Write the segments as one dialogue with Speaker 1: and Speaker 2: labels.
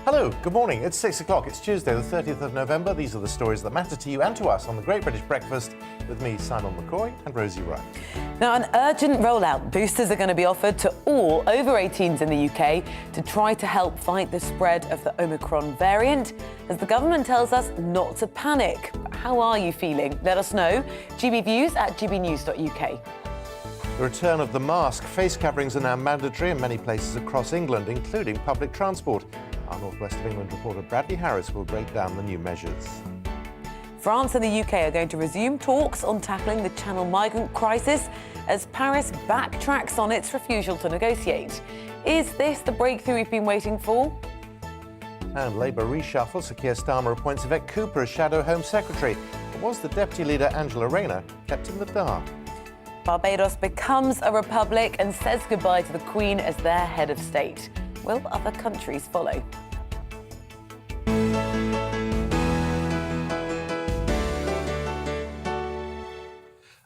Speaker 1: Hello, good morning. It's 6 o'clock. It's Tuesday, the 30th of November. These are the stories that matter to you and to us on the Great British Breakfast with me, Simon McCoy, and Rosie Wright.
Speaker 2: Now, an urgent rollout. Boosters are going to be offered to all over 18s in the UK to try to help fight the spread of the Omicron variant, as the government tells us not to panic. How are you feeling? Let us know. GBViews at gbnews.uk.
Speaker 1: The return of the mask. Face coverings are now mandatory in many places across England, including public transport. Our North West of England reporter Bradley Harris will break down the new measures.
Speaker 2: France and the UK are going to resume talks on tackling the Channel migrant crisis as Paris backtracks on its refusal to negotiate. Is this the breakthrough we've been waiting for?
Speaker 1: And Labour reshuffle. Sir Keir Starmer appoints Yvette Cooper as Shadow Home Secretary. But was the Deputy Leader Angela Rayner kept in the dark?
Speaker 2: Barbados becomes a republic and says goodbye to the Queen as their head of state. Will other countries follow?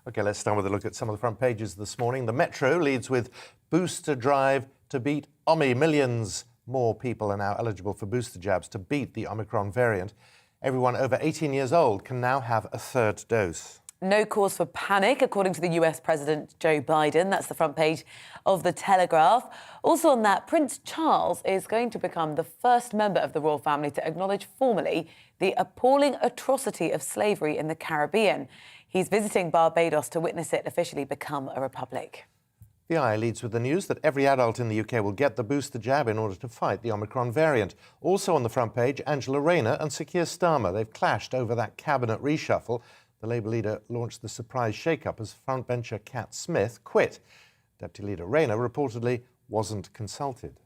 Speaker 1: OK, let's start with a look at some of the front pages this morning. The Metro leads with booster drive to beat Omi. Millions more people are now eligible for booster jabs to beat the Omicron variant. Everyone over 18 years old can now have a third dose.
Speaker 2: No cause for panic, according to the US President Joe Biden. That's the front page of The Telegraph. Also on that, Prince Charles is going to become the first member of the royal family to acknowledge formally the appalling atrocity of slavery in the Caribbean. He's visiting Barbados to witness it officially become a republic.
Speaker 1: The Eye leads with the news that every adult in the UK will get the booster jab in order to fight the Omicron variant. Also on the front page, Angela Rayner and Sir Keir Starmer. They've clashed over that cabinet reshuffle. The Labour leader launched the surprise shake-up as frontbencher Cat Smith quit. Deputy Leader Rayner reportedly wasn't consulted.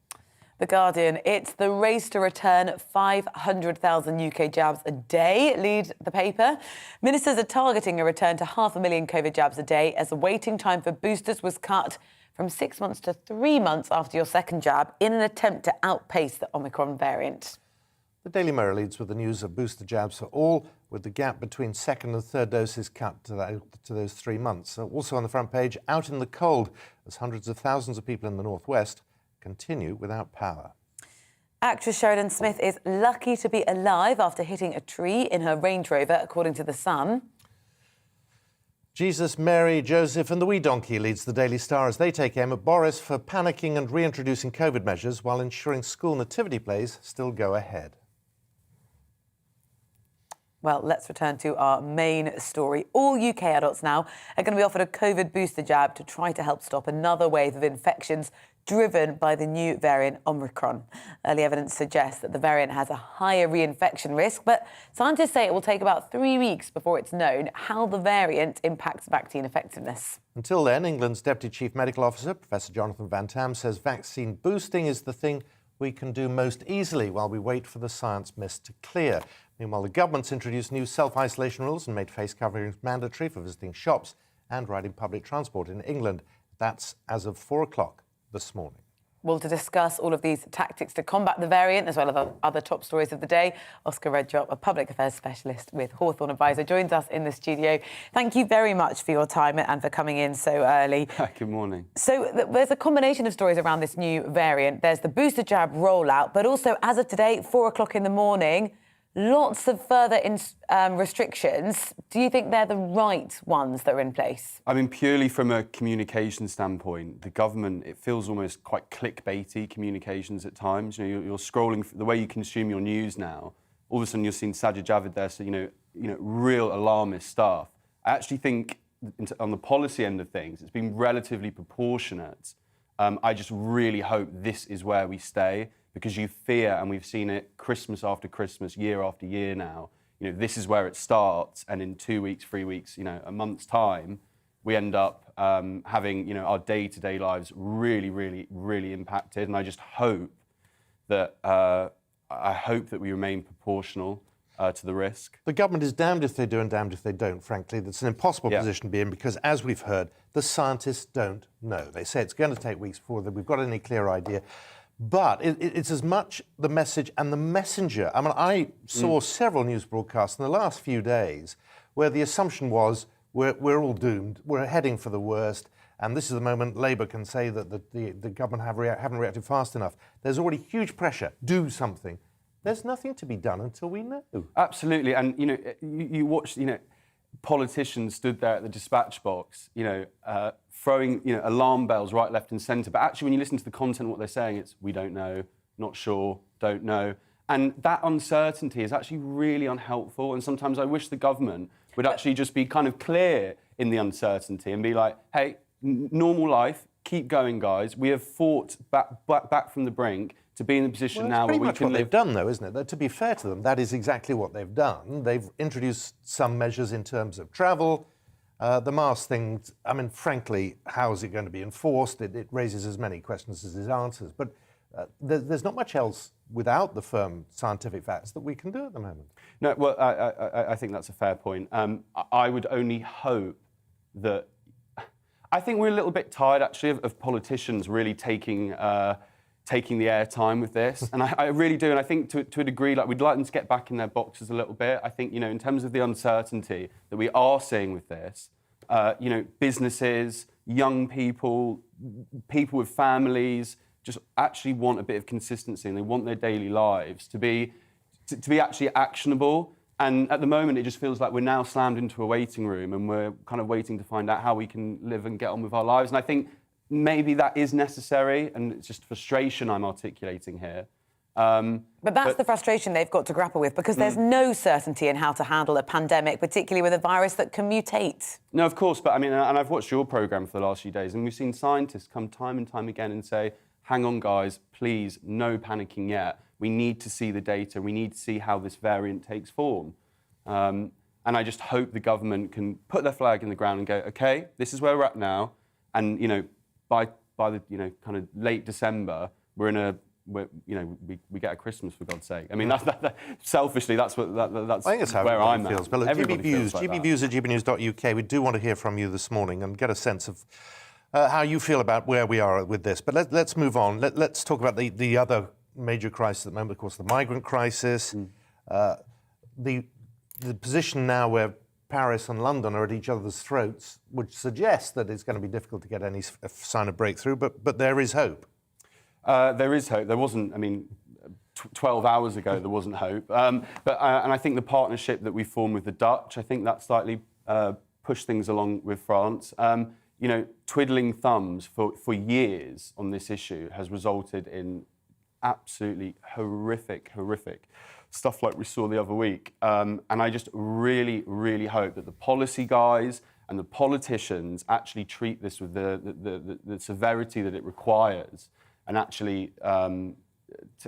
Speaker 2: The Guardian, it's the race to return 500,000 UK jabs a day, lead the paper. Ministers are targeting a return to 500,000 COVID jabs a day as the waiting time for boosters was cut from 6 months to 3 months after your second jab in an attempt to outpace the Omicron variant.
Speaker 1: The Daily Mirror leads with the news of booster jabs for all, with the gap between second and third doses cut to those 3 months. Also on the front page, out in the cold, as hundreds of thousands of people in the northwest continue without power.
Speaker 2: Actress Sheridan Smith is lucky to be alive after hitting a tree in her Range Rover, according to The Sun.
Speaker 1: Jesus, Mary, Joseph and the wee donkey leads the Daily Star as they take aim at Boris for panicking and reintroducing COVID measures while ensuring school nativity plays still go ahead.
Speaker 2: Well, let's return to our main story. All UK adults now are going to be offered a COVID booster jab to try to help stop another wave of infections driven by the new variant Omicron. Early evidence suggests that the variant has a higher reinfection risk, but scientists say it will take about 3 weeks before it's known how the variant impacts vaccine effectiveness.
Speaker 1: Until then, England's Deputy Chief Medical Officer, Professor Jonathan Van Tam, says vaccine boosting is the thing we can do most easily while we wait for the science mist to clear. Meanwhile, the government's introduced new self-isolation rules and made face coverings mandatory for visiting shops and riding public transport in England. That's as of 4 o'clock this morning.
Speaker 2: Well, to discuss all of these tactics to combat the variant, as well as other top stories of the day, Oscar Redrop, a public affairs specialist with Hawthorne Advisor, joins us in the studio. Thank you very much for your time and for coming in so early.
Speaker 3: Good morning.
Speaker 2: So there's a combination of stories around this new variant. There's the booster jab rollout, but also, as of today, 4 o'clock in the morning, lots of further restrictions. Do you think they're the right ones that are in place?
Speaker 3: I mean, purely from a communication standpoint, the government, it feels almost quite clickbaity communications at times. You know, you're scrolling, the way you consume your news now, all of a sudden you're seeing Sajid Javid there, so, you know, real alarmist stuff. I actually think on the policy end of things, it's been relatively proportionate. I just really hope this is where we stay, because you fear, and we've seen it Christmas after Christmas, year after year now, you know, this is where it starts, and in 2 weeks, 3 weeks, you know, a month's time, we end up having, you know, our day-to-day lives really, really, really impacted. And I just hope that we remain proportional to the risk.
Speaker 1: The government is damned if they do and damned if they don't, frankly. That's an impossible position to be in because, as we've heard, the scientists don't know. They say it's going to take weeks before we've got any clear idea. But it's as much the message and the messenger. I mean, I saw several news broadcasts in the last few days where the assumption was we're all doomed, we're heading for the worst, and this is the moment Labour can say that the government haven't reacted fast enough. There's already huge pressure, do something. there's nothing to be done until we know.
Speaker 3: Absolutely, and you watch, politicians stood there at the dispatch box, throwing, alarm bells right, left, and centre. But actually, when you listen to the content, what they're saying, it's we don't know, not sure, don't know, and that uncertainty is actually really unhelpful. And sometimes I wish the government would actually just be kind of clear in the uncertainty and be like, hey, normal life, keep going, guys. We have fought back from the brink to be in the position now where we can live.
Speaker 1: They've done, though, isn't it? To be fair to them, that is exactly what they've done. They've introduced some measures in terms of travel. The mask thing, I mean, frankly, how is it going to be enforced? It raises as many questions as it answers. But there's not much else without the firm scientific facts that we can do at the moment.
Speaker 3: No, well, I think that's a fair point. I would only hope that... I think we're a little bit tired, actually, of politicians really taking the airtime with this. And I really do. And I think to a degree, like, we'd like them to get back in their boxes a little bit. I think, in terms of the uncertainty that we are seeing with this, businesses, young people, people with families, just actually want a bit of consistency, and they want their daily lives to be actually actionable. And at the moment, it just feels like we're now slammed into a waiting room, and we're kind of waiting to find out how we can live and get on with our lives. And I think maybe that is necessary, and it's just frustration I'm articulating here.
Speaker 2: But that's the frustration they've got to grapple with, because there's no certainty in how to handle a pandemic, particularly with a virus that can mutate.
Speaker 3: No, of course, but I mean, and I've watched your programme for the last few days, and we've seen scientists come time and time again and say, hang on, guys, please, no panicking yet. We need to see the data. We need to see how this variant takes form. And I just hope the government can put their flag in the ground and go, OK, this is where we're at now. And, by the, kind of late December, we're in we get a Christmas, for God's sake. I mean, selfishly, that's what that's
Speaker 1: I think it's how
Speaker 3: where I'm
Speaker 1: feels.
Speaker 3: at.
Speaker 1: But look,
Speaker 3: GBViews
Speaker 1: at gbnews.uk. We do want to hear from you this morning and get a sense of how you feel about where we are with this. But let's move on. Let's talk about the other major crisis at the moment, of course, the migrant crisis. The position now where Paris and London are at each other's throats would suggest that it's going to be difficult to get any sign of breakthrough, but there is hope.
Speaker 3: There is hope. There wasn't, 12 hours ago there wasn't hope. And I think the partnership that we formed with the Dutch, I think that slightly pushed things along with France. Twiddling thumbs for years on this issue has resulted in absolutely horrific stuff like we saw the other week. And I just really, really hope that the policy guys and the politicians actually treat this with the severity that it requires, and actually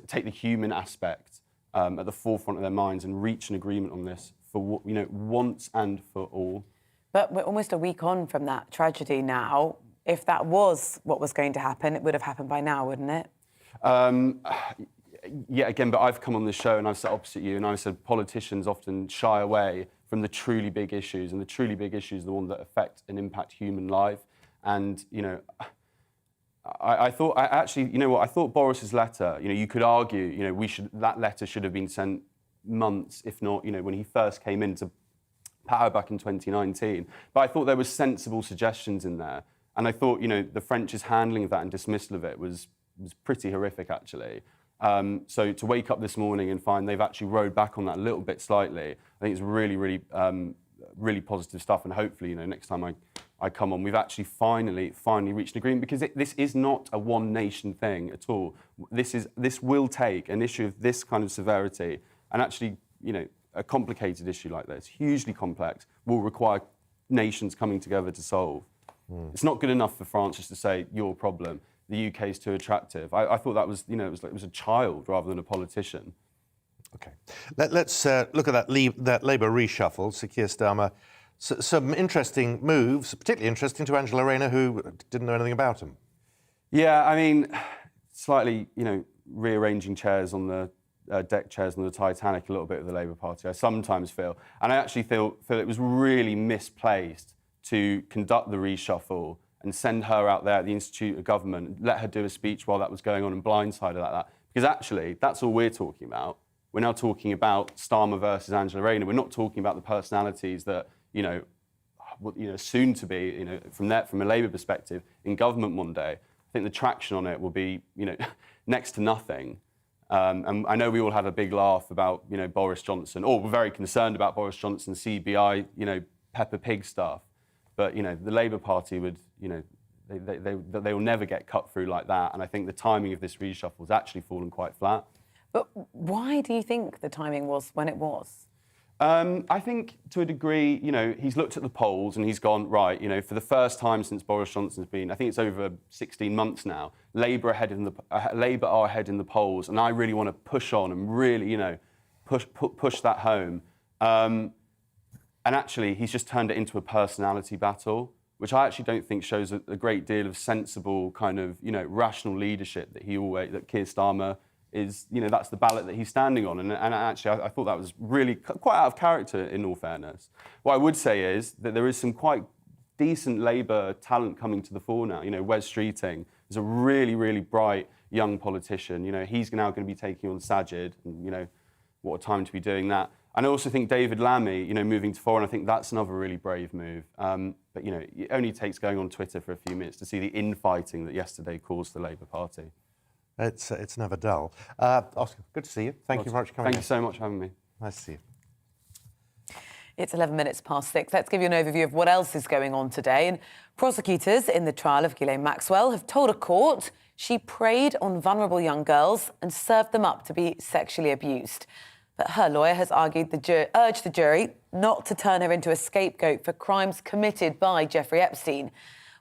Speaker 3: take the human aspect at the forefront of their minds and reach an agreement on this for once and for all.
Speaker 2: But we're almost a week on from that tragedy now. If that was what was going to happen, it would have happened by now, wouldn't it?
Speaker 3: Yeah, again, but I've come on this show and I've sat opposite you, and I've said politicians often shy away from the truly big issues, and the truly big issues are the ones that affect and impact human life. And, I thought Boris's letter, you could argue, that letter should have been sent months, if not, when he first came into power back in 2019. But I thought there was sensible suggestions in there. And I thought, the French's handling of that and dismissal of it was pretty horrific, actually. So to wake up this morning and find they've actually rode back on that a little bit slightly, I think it's really, really, really positive stuff. And hopefully, next time I come on, we've actually finally reached an agreement, because this is not a one nation thing at all. This will take an issue of this kind of severity, and actually, a complicated issue like this, hugely complex, will require nations coming together to solve. It's not good enough for France just to say, your problem. The UK is too attractive. I thought that was, it was a child rather than a politician.
Speaker 1: OK. Let's look at that Labour reshuffle, Sir Keir Starmer. Some interesting moves, particularly interesting to Angela Rayner, who didn't know anything about him.
Speaker 3: Yeah, slightly, rearranging chairs on the deck chairs on the Titanic a little bit with the Labour Party, I sometimes feel. And I actually feel it was really misplaced to conduct the reshuffle and send her out there at the Institute of Government, let her do a speech while that was going on, and blindside her like that. Because actually, that's all we're talking about. We're now talking about Starmer versus Angela Rayner. We're not talking about the personalities that, soon to be, from a Labour perspective, in government one day. I think the traction on it will be, next to nothing. And I know we all had a big laugh about, Boris Johnson, or we're very concerned about Boris Johnson's CBI, Peppa Pig stuff. But, the Labour Party would, they will never get cut through like that. And I think the timing of this reshuffle has actually fallen quite flat.
Speaker 2: But why do you think the timing was when it was?
Speaker 3: I think to a degree, he's looked at the polls and he's gone, right, for the first time since Boris Johnson's been, I think it's over 16 months now, Labour are ahead in the polls, and I really want to push on and really, push that home. And actually, he's just turned it into a personality battle, which I actually don't think shows a great deal of sensible kind of, rational leadership that Keir Starmer is, that's the ballot that he's standing on. And actually, I thought that was really quite out of character, in all fairness. What I would say is that there is some quite decent Labour talent coming to the fore now. Wes Streeting is a really, really bright young politician. He's now going to be taking on Sajid, and, what a time to be doing that. And I also think David Lammy, moving to foreign, I think that's another really brave move. But, it only takes going on Twitter for a few minutes to see the infighting that yesterday caused the Labour Party.
Speaker 1: It's never dull. Oscar, good to see you. Thank you very much for coming.
Speaker 3: Thank you so much for having me.
Speaker 1: Nice to see you.
Speaker 2: It's 11 minutes past 6. Let's give you an overview of what else is going on today. And prosecutors in the trial of Ghislaine Maxwell have told a court she preyed on vulnerable young girls and served them up to be sexually abused. But her lawyer has urged the jury not to turn her into a scapegoat for crimes committed by Jeffrey Epstein.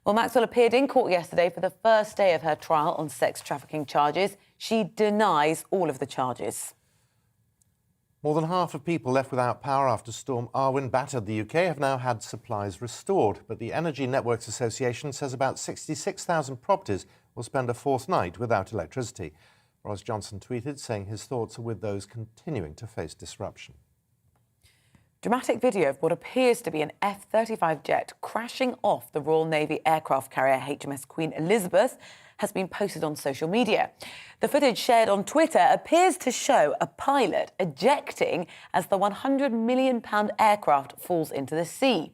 Speaker 2: Well, Maxwell appeared in court yesterday for the first day of her trial on sex trafficking charges. She denies all of the charges.
Speaker 1: More than half of people left without power after Storm Arwen battered the UK have now had supplies restored. But the Energy Networks Association says about 66,000 properties will spend a fourth night without electricity. Boris Johnson tweeted saying his thoughts are with those continuing to face disruption.
Speaker 2: Dramatic video of what appears to be an F-35 jet crashing off the Royal Navy aircraft carrier HMS Queen Elizabeth has been posted on social media. The footage shared on Twitter appears to show a pilot ejecting as the £100 million aircraft falls into the sea.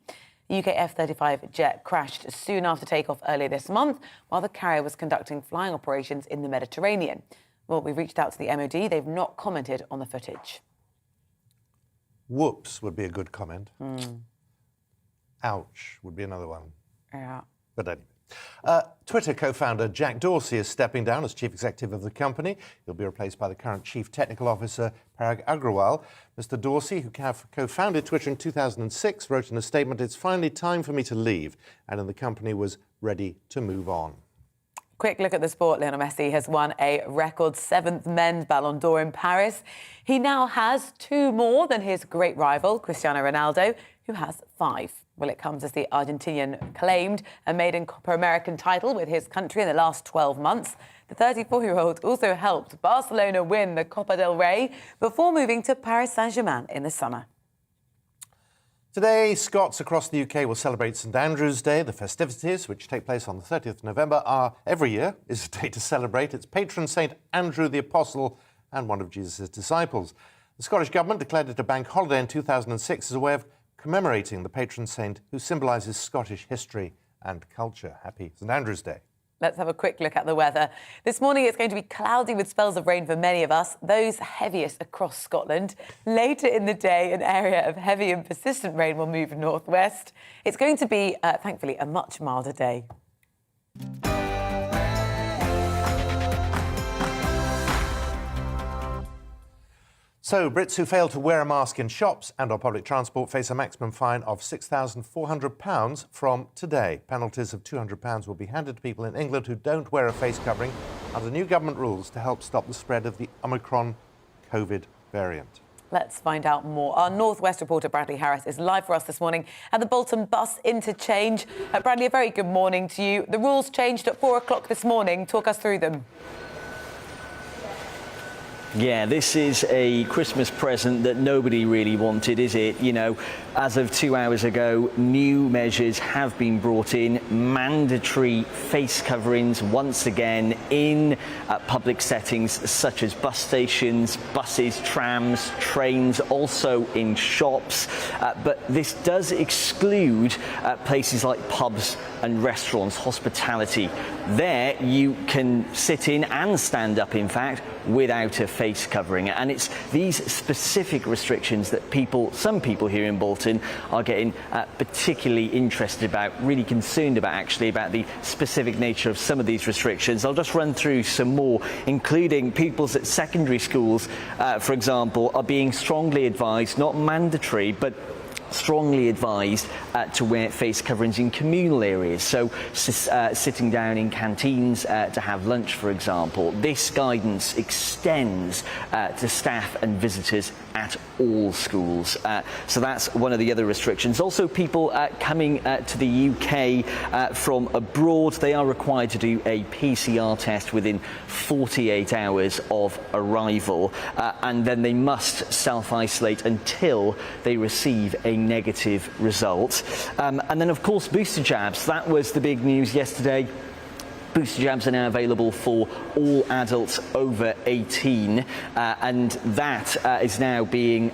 Speaker 2: The UK F-35 jet crashed soon after takeoff earlier this month while the carrier was conducting flying operations in the Mediterranean. Well, we've reached out to the MOD. They've not commented on the footage.
Speaker 1: Whoops would be a good comment. Ouch would be another one.
Speaker 2: Yeah.
Speaker 1: But anyway. Twitter co-founder Jack Dorsey is stepping down as chief executive of the company. He'll be replaced by the current chief technical officer, Parag Agrawal. Mr. Dorsey, who co-founded Twitter in 2006, wrote in a statement, "It's finally time for me to leave," and the company was ready to move on.
Speaker 2: Quick look at the sport. Lionel Messi has won a record 7th men's Ballon d'Or in Paris. He now has 2 more than his great rival, Cristiano Ronaldo, who has 5. Well, it comes as the Argentinian claimed a maiden Copa American title with his country in the last 12 months. The 34-year-old also helped Barcelona win the Copa del Rey before moving to Paris Saint-Germain in the summer.
Speaker 1: Today, Scots across the UK will celebrate St Andrew's Day. The festivities, which take place on the 30th of November, are every year is a day to celebrate its patron St Andrew the Apostle and one of Jesus' disciples. The Scottish Government declared it a bank holiday in 2006 as a way of commemorating the patron saint who symbolises Scottish history and culture. Happy St Andrew's Day.
Speaker 2: Let's have a quick look at the weather. This morning it's going to be cloudy with spells of rain for many of us, those heaviest across Scotland. Later in the day, an area of heavy and persistent rain will move northwest. It's going to be, thankfully, a much milder day.
Speaker 1: So, Brits who fail to wear a mask in shops and on public transport face a maximum fine of £6,400 from today. Penalties of £200 will be handed to people in England who don't wear a face covering under new government rules to help stop the spread of the Omicron COVID variant.
Speaker 2: Let's find out more. Our Northwest reporter, Bradley Harris, is live for us this morning at the Bolton bus interchange. Bradley, a very good morning to you. The rules changed at 4 o'clock this morning. Talk us through them.
Speaker 4: Yeah, this is a Christmas present that nobody really wanted, is it? You know, as of 2 hours ago, new measures have been brought in. Mandatory face coverings once again in public settings such as bus stations, buses, trams, trains, also in shops. But this does exclude places like pubs and restaurants, hospitality. There you can sit in and stand up, in fact, without a face covering. And it's these specific restrictions that some people here in Bolton are getting particularly interested about, really concerned about actually, about the specific nature of some of these restrictions. I'll just run through some more, including pupils at secondary schools, for example, are being strongly advised, not mandatory, but strongly advised to wear face coverings in communal areas, so sitting down in canteens to have lunch, for example. This guidance extends to staff and visitors at all schools. So that's one of the other restrictions. Also, people coming to the UK from abroad, they are required to do a PCR test within 48 hours of arrival, and then they must self-isolate until they receive a negative result. And then, of course, booster jabs. That was the big news yesterday. Booster jabs are now available for all adults over 18, and that is now being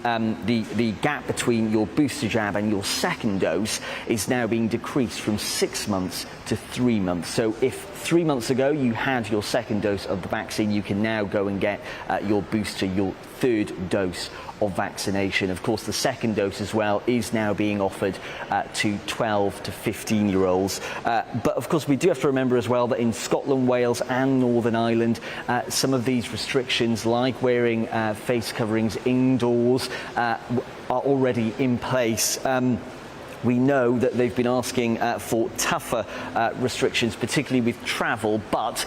Speaker 4: the gap between your booster jab and your second dose is now being decreased from 6 months to 3 months. So if 3 months ago you had your second dose of the vaccine, you can now go and get your booster, your third dose of vaccination. Of course, the second dose as well is now being offered to 12 to 15-year-olds. But of course, we do have to remember as well that in Scotland, Wales and Northern Ireland, some of these restrictions, like wearing face coverings indoors, are already in place. We know that they've been asking for tougher restrictions, particularly with travel, but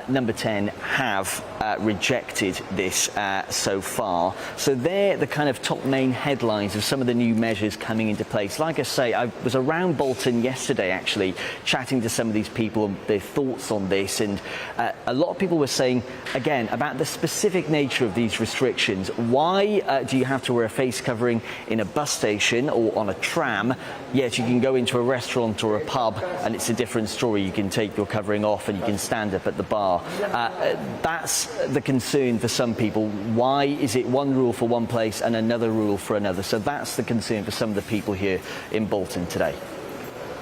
Speaker 4: Number 10 have rejected this so far. So they're the kind of top main headlines of some of the new measures coming into place. Like I say, I was around Bolton yesterday, actually, chatting to some of these people, their thoughts on this, and a lot of people were saying, again, about the specific nature of these restrictions. Why do you have to wear a face covering in a bus station or on a tram, yet you can go into a restaurant or a pub and it's a different story? You can take your covering off and you can stand up at the bar. That's the concern for some people. Why is it one rule for one place and another rule for another? So that's the concern for some of the people here in Bolton today.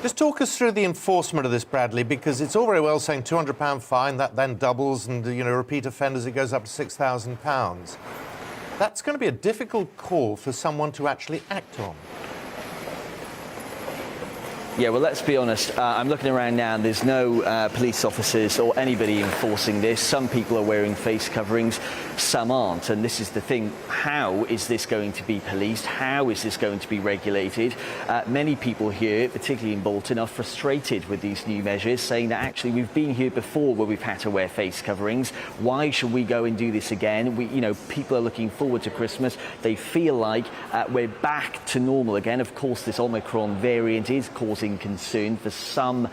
Speaker 1: Just talk us through the enforcement of this, Bradley, because it's all very well saying £200 fine, that then doubles, and, you know, repeat offenders, it goes up to £6,000. That's going to be a difficult call for someone to actually act on.
Speaker 4: Yeah, well, let's be honest. I'm looking around now and there's no police officers or anybody enforcing this. Some people are wearing face coverings, some aren't. And this is the thing. How is this going to be policed? How is this going to be regulated? Many people here, particularly in Bolton, are frustrated with these new measures, saying that actually we've been here before where we've had to wear face coverings. Why should we go and do this again? People are looking forward to Christmas. They feel like we're back to normal again. Of course, this Omicron variant is causing concern for some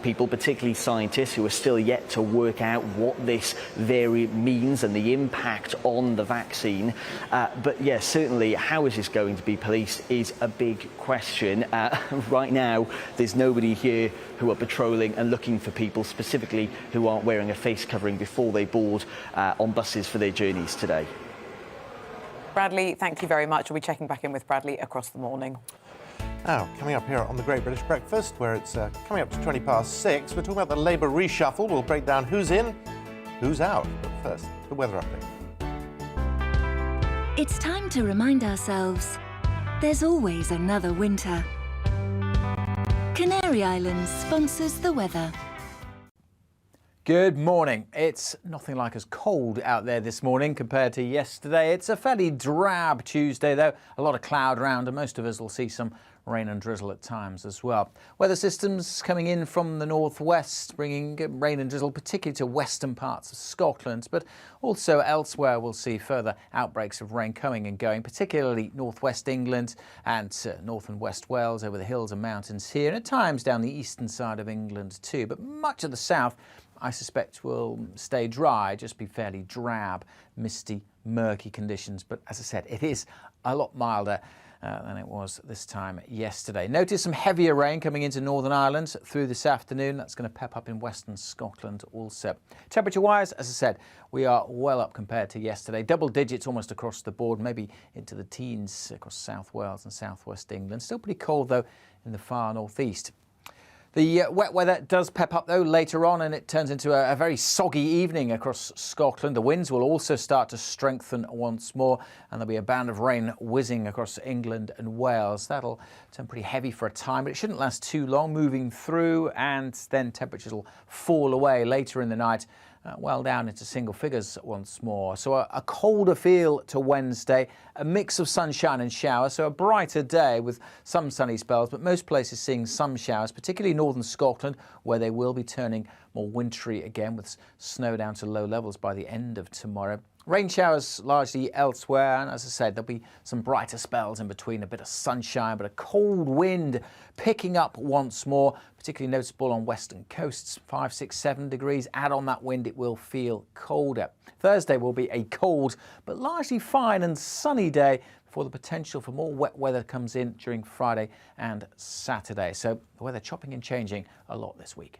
Speaker 4: people, particularly scientists, who are still yet to work out what this variant means and the impact on the vaccine. But yes, certainly, how is this going to be policed is a big question. Right now, there's nobody here who are patrolling and looking for people specifically who aren't wearing a face covering before they board on buses for their journeys today.
Speaker 2: Bradley, thank you very much. We'll be checking back in with Bradley across the morning.
Speaker 1: Now, coming up here on the Great British Breakfast, where it's coming up to 6:20, we're talking about the Labour reshuffle. We'll break down who's in, who's out. But first, the weather update.
Speaker 5: It's time to remind ourselves there's always another winter. Canary Islands sponsors the weather.
Speaker 6: Good morning. It's nothing like as cold out there this morning compared to yesterday. It's a fairly drab Tuesday, though. A lot of cloud around, and most of us will see some rain and drizzle at times as well. Weather systems coming in from the northwest, bringing rain and drizzle, particularly to western parts of Scotland, but also elsewhere we'll see further outbreaks of rain coming and going, particularly northwest England and north and west Wales, over the hills and mountains here, and at times down the eastern side of England too. But much of the south, I suspect, will stay dry, just be fairly drab, misty, murky conditions. But as I said, it is a lot milder than it was this time yesterday. Notice some heavier rain coming into Northern Ireland through this afternoon. That's going to pep up in western Scotland also. Temperature-wise, as I said, we are well up compared to yesterday. Double digits almost across the board, maybe into the teens across South Wales and southwest England. Still pretty cold, though, in the far northeast. The wet weather does pep up, though, later on, and it turns into a very soggy evening across Scotland. The winds will also start to strengthen once more, and there'll be a band of rain whizzing across England and Wales. That'll turn pretty heavy for a time, but it shouldn't last too long, moving through, and then temperatures will fall away later in the night. Well down into single figures once more. So a colder feel to Wednesday, a mix of sunshine and showers, so a brighter day with some sunny spells, but most places seeing some showers, particularly northern Scotland, where they will be turning more wintry again with snow down to low levels by the end of tomorrow. Rain showers largely elsewhere, and as I said, there'll be some brighter spells in between, a bit of sunshine, but a cold wind picking up once more, particularly noticeable on western coasts, 5, 6, 7 degrees. Add on that wind, it will feel colder. Thursday will be a cold, but largely fine and sunny day before the potential for more wet weather comes in during Friday and Saturday. So the weather chopping and changing a lot this week.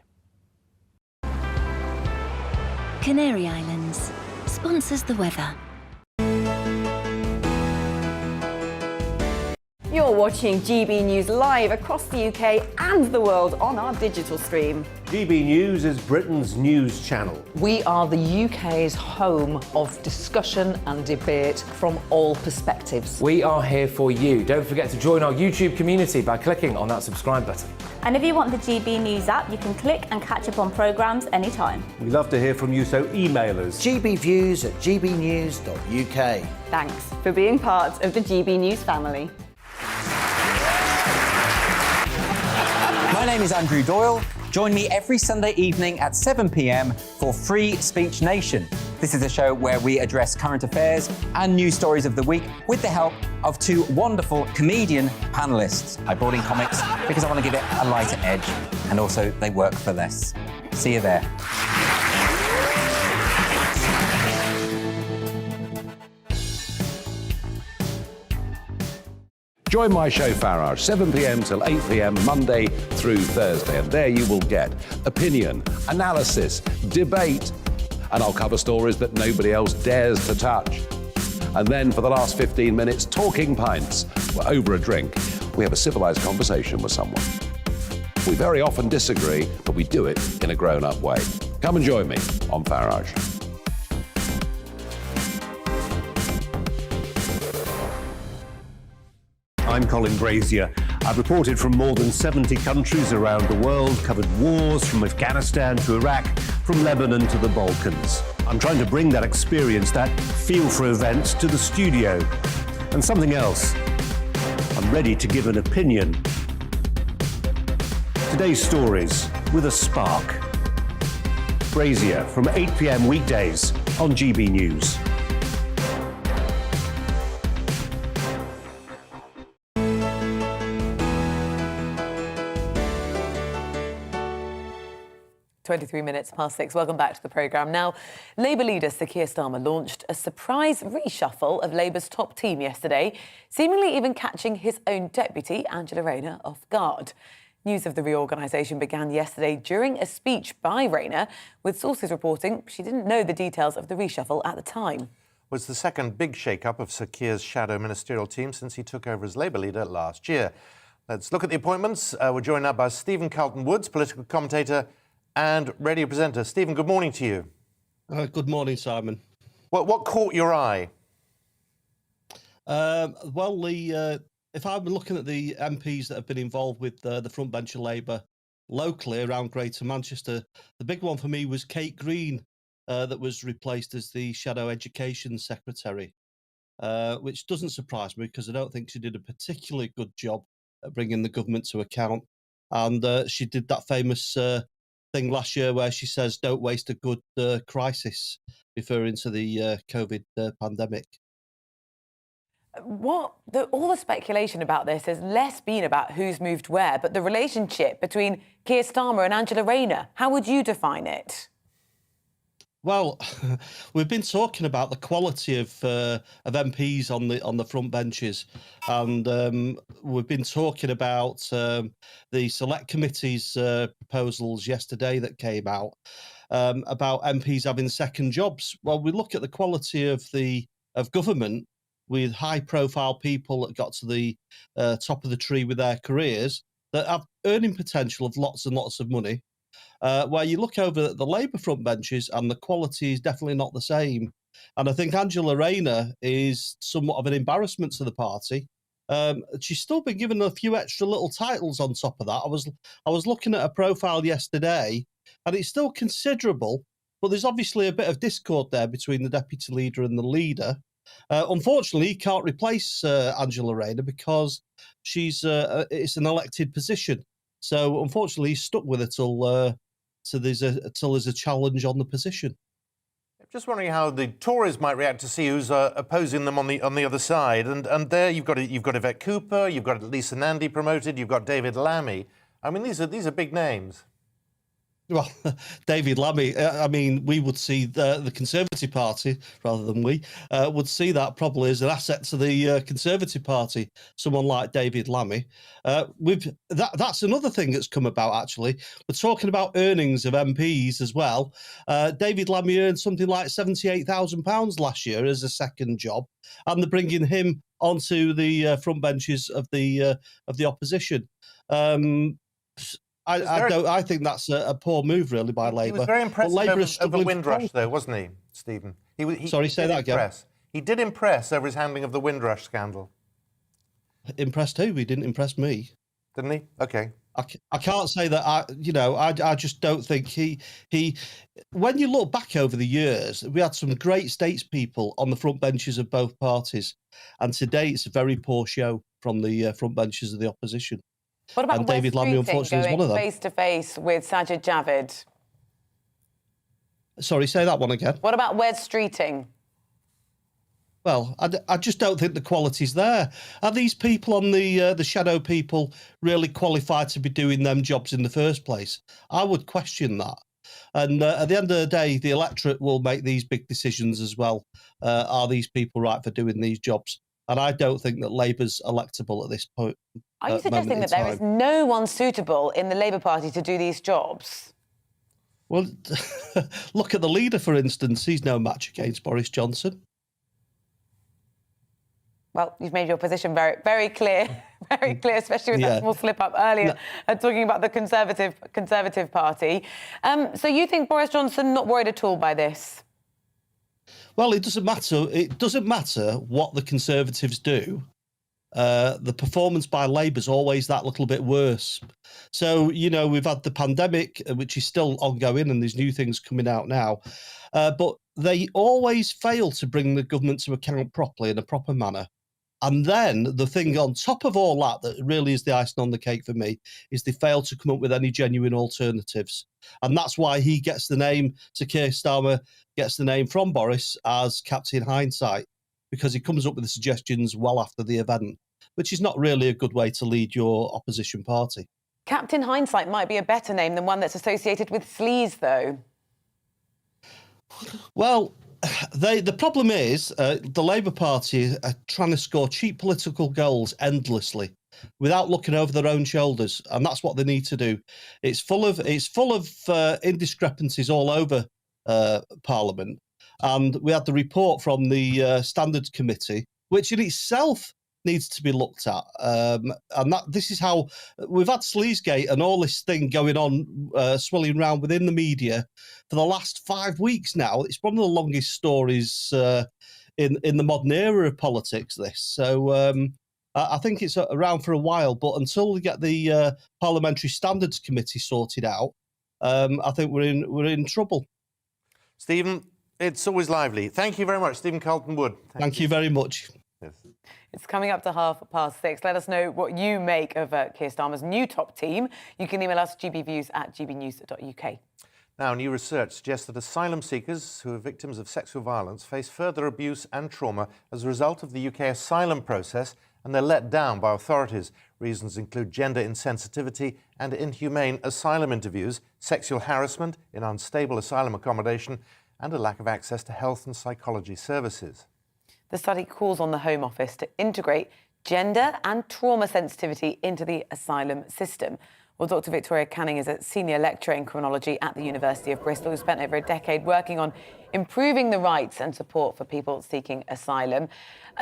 Speaker 5: Canary Islands sponsors the weather.
Speaker 7: You're watching GB News live across the UK and the world on our digital stream.
Speaker 8: GB News is Britain's news channel.
Speaker 9: We are the UK's home of discussion and debate from all perspectives.
Speaker 10: We are here for you. Don't forget to join our YouTube community by clicking on that subscribe button.
Speaker 11: And if you want the GB News app, you can click and catch up on programmes anytime.
Speaker 8: We love to hear from you, so email us.
Speaker 12: gbviews@gbnews.uk.
Speaker 7: Thanks for being part of the GB News family.
Speaker 13: My name is Andrew Doyle. Join me every Sunday evening at 7 p.m. for Free Speech Nation. This is a show where we address current affairs and news stories of the week with the help of two wonderful comedian panellists. I brought in comics because I want to give it a lighter edge, and also they work for less. See you there.
Speaker 14: Join my show Farage, 7 p.m. till 8 p.m. Monday through Thursday, and there you will get opinion, analysis, debate, and I'll cover stories that nobody else dares to touch. And then for the last 15 minutes, talking pints. We're over a drink. We have a civilised conversation with someone. We very often disagree, but we do it in a grown-up way. Come and join me on Farage.
Speaker 8: I'm Colin Brazier. I've reported from more than 70 countries around the world, covered wars from Afghanistan to Iraq, from Lebanon to the Balkans. I'm trying to bring that experience, that feel for events, to the studio. And something else, I'm ready to give an opinion. Today's stories with a spark. Brazier from 8 p.m. weekdays on GB News.
Speaker 2: (23:06). Welcome back to the programme. Now, Labour leader Sir Keir Starmer launched a surprise reshuffle of Labour's top team yesterday, seemingly even catching his own deputy, Angela Rayner, off guard. News of the reorganisation began yesterday during a speech by Rayner, with sources reporting she didn't know the details of the reshuffle at the time.
Speaker 1: Was the second big shake-up of Sir Keir's shadow ministerial team since he took over as Labour leader last year. Let's look at the appointments. We're joined now by Stephen Carlton-Woods, political commentator and radio presenter. Stephen, good morning to you.
Speaker 15: Good morning, Simon.
Speaker 1: What caught your eye?
Speaker 15: If I'm looking at the MPs that have been involved with the front bench of Labour locally around Greater Manchester, the big one for me was Kate Green, that was replaced as the Shadow Education Secretary, which doesn't surprise me because I don't think she did a particularly good job at bringing the government to account. And she did that famous thing last year where she says, "Don't waste a good crisis," referring to the COVID pandemic.
Speaker 2: All the speculation about this has less been about who's moved where, but the relationship between Keir Starmer and Angela Rayner. How would you define it?
Speaker 15: Well, we've been talking about the quality of MPs on the front benches, and we've been talking about the select committee's proposals yesterday that came out about MPs having second jobs. Well, we look at the quality of government with high-profile people that got to the top of the tree with their careers, that have earning potential of lots and lots of money, where you look over at the Labour front benches and the quality is definitely not the same. And I think Angela Rayner is somewhat of an embarrassment to the party. She's still been given a few extra little titles on top of that. I was looking at her profile yesterday, and it's still considerable, but there's obviously a bit of discord there between the deputy leader and the leader. Unfortunately, he can't replace Angela Rayner because it's an elected position. So unfortunately, he's stuck with it till there's a challenge on the position.
Speaker 1: Just wondering how the Tories might react to see who's opposing them on the other side. And there you've got Yvette Cooper, you've got Lisa Nandy promoted, you've got David Lammy. I mean, these are big names.
Speaker 15: Well, David Lammy, I mean, we would see the Conservative Party, rather than we, would see that probably as an asset to the Conservative Party, someone like David Lammy. That's another thing that's come about, actually. We're talking about earnings of MPs as well. David Lammy earned something like £78,000 last year as a second job, and they're bringing him onto the front benches of the opposition. I think that's a poor move, really, by Labour.
Speaker 1: He was very impressive over Windrush, though, wasn't he, Stephen?
Speaker 15: Sorry, say that again.
Speaker 1: He did impress over his handling of the Windrush scandal.
Speaker 15: Impressed who? He didn't impress me.
Speaker 1: Didn't he? Okay.
Speaker 15: I can't say that. I just don't think he. When you look back over the years, we had some great statespeople on the front benches of both parties, and today it's a very poor show from the front benches of the opposition.
Speaker 2: What about
Speaker 15: and David Lammy, unfortunately, is one of them.
Speaker 2: Face to face with Sajid Javid?
Speaker 15: Sorry, say that one again.
Speaker 2: What about Wes Streeting?
Speaker 15: Well, I just don't think the quality's there. Are these people on the shadow people really qualified to be doing them jobs in the first place? I would question that. And at the end of the day, the electorate will make these big decisions as well. Are these people right for doing these jobs? And I don't think that Labour's electable at this point.
Speaker 2: Are you suggesting that there is no one suitable in the Labour Party to do these jobs?
Speaker 15: Well, look at the leader, for instance. He's no match against Boris Johnson.
Speaker 2: Well, you've made your position very, very clear, very clear, especially with that small slip up earlier, talking about the Conservative Party. So you think Boris Johnson not worried at all by this?
Speaker 15: Well, it doesn't matter. It doesn't matter what the Conservatives do. The performance by Labour's always that little bit worse. So, we've had the pandemic, which is still ongoing, and there's new things coming out now. But they always fail to bring the government to account properly in a proper manner. And then the thing on top of all that really is the icing on the cake for me is they fail to come up with any genuine alternatives. And that's why he gets the name, Sir Keir Starmer gets the name from Boris as Captain Hindsight, because he comes up with the suggestions well after the event, which is not really a good way to lead your opposition party.
Speaker 2: Captain Hindsight might be a better name than one that's associated with sleaze, though.
Speaker 15: Well, the problem is the Labour Party are trying to score cheap political goals endlessly without looking over their own shoulders, and that's what they need to do. It's full of indiscrepancies all over Parliament, and we had the report from the Standards Committee, which in itself needs to be looked at, and this is how we've had Sleazegate and all this thing going on, swirling around within the media for the last 5 weeks now. It's one of the longest stories in the modern era of politics. This, so I think it's around for a while. But until we get the Parliamentary Standards Committee sorted out, I think we're in trouble.
Speaker 1: Stephen, it's always lively. Thank you very much, Stephen Carlton-Wood.
Speaker 15: Thank you very much.
Speaker 1: Yes.
Speaker 2: It's coming up to 6:30. Let us know what you make of Keir Starmer's new top team. You can email us gbviews@gbnews.uk.
Speaker 1: Now, new research suggests that asylum seekers who are victims of sexual violence face further abuse and trauma as a result of the UK asylum process, and they're let down by authorities. Reasons include gender insensitivity and inhumane asylum interviews, sexual harassment in unstable asylum accommodation, and a lack of access to health and psychology services.
Speaker 2: The study calls on the Home Office to integrate gender and trauma sensitivity into the asylum system. Well, Dr. Victoria Canning is a senior lecturer in criminology at the University of Bristol, who spent over a decade working on improving the rights and support for people seeking asylum.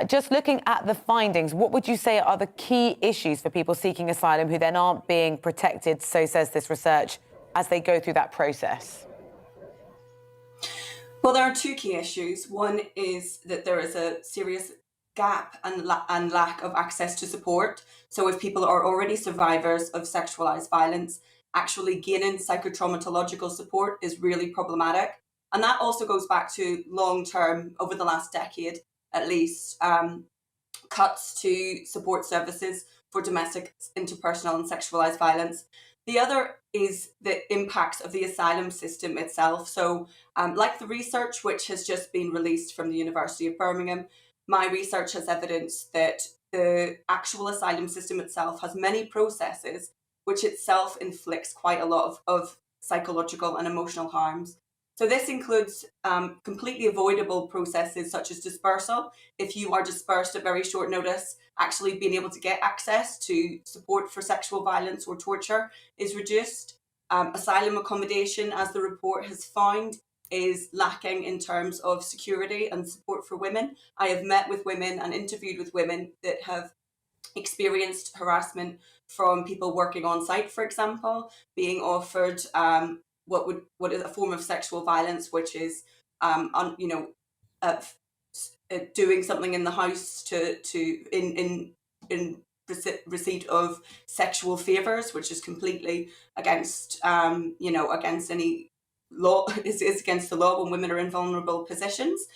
Speaker 2: Just looking at the findings, what would you say are the key issues for people seeking asylum who then aren't being protected, so says this research, as they go through that process?
Speaker 12: Well, there are two key issues. One is that there is a serious gap and lack of access to support. So if people are already survivors of sexualized violence, actually gaining psychotraumatological support is really problematic. And that also goes back to long-term, over the last decade at least, cuts to support services for domestic, interpersonal and sexualized violence. The other is the impacts of the asylum system itself. So like the research which has just been released from the University of Birmingham, my research has evidenced that the actual asylum system itself has many processes which itself inflicts quite a lot of psychological and emotional harms. So this includes completely avoidable processes such as dispersal. If you are dispersed at very short notice, actually being able to get access to support for sexual violence or torture is reduced. Asylum accommodation, as the report has found, is lacking in terms of security and support for women. I have met with women and interviewed with women that have experienced harassment from people working on site, for example, being offered what is a form of sexual violence, which is doing something in the house in receipt of sexual favors, which is completely against against any law. Is against the law when women are in vulnerable positions.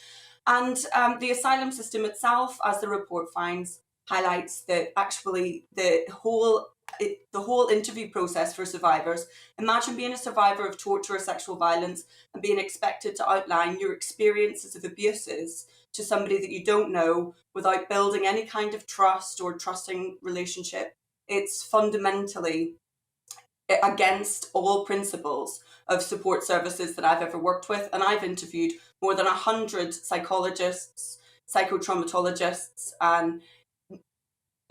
Speaker 12: And the asylum system itself, as the report finds, highlights that actually the whole interview process for survivors. Imagine being a survivor of torture or sexual violence and being expected to outline your experiences of abuses to somebody that you don't know without building any kind of trust or trusting relationship. It's fundamentally against all principles of support services that I've ever worked with. And I've interviewed more than 100 psychologists, psychotraumatologists, and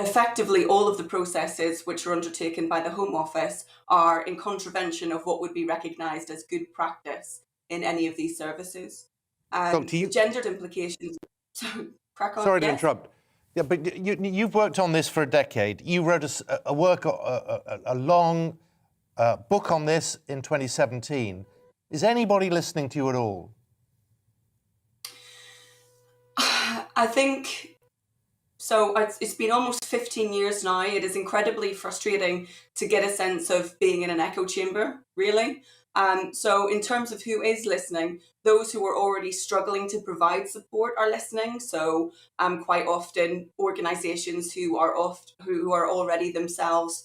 Speaker 12: effectively all of the processes which are undertaken by the Home Office are in contravention of what would be recognised as good practice in any of these services. Gendered implications. Crack on.
Speaker 1: Sorry to interrupt. Yeah, but you've worked on this for a decade. You wrote a long book on this in 2017. Is anybody listening to you at all?
Speaker 12: I think so. It's been almost 15 years now. It is incredibly frustrating to get a sense of being in an echo chamber, really. So in terms of who is listening, those who are already struggling to provide support are listening. So quite often organisations who are already themselves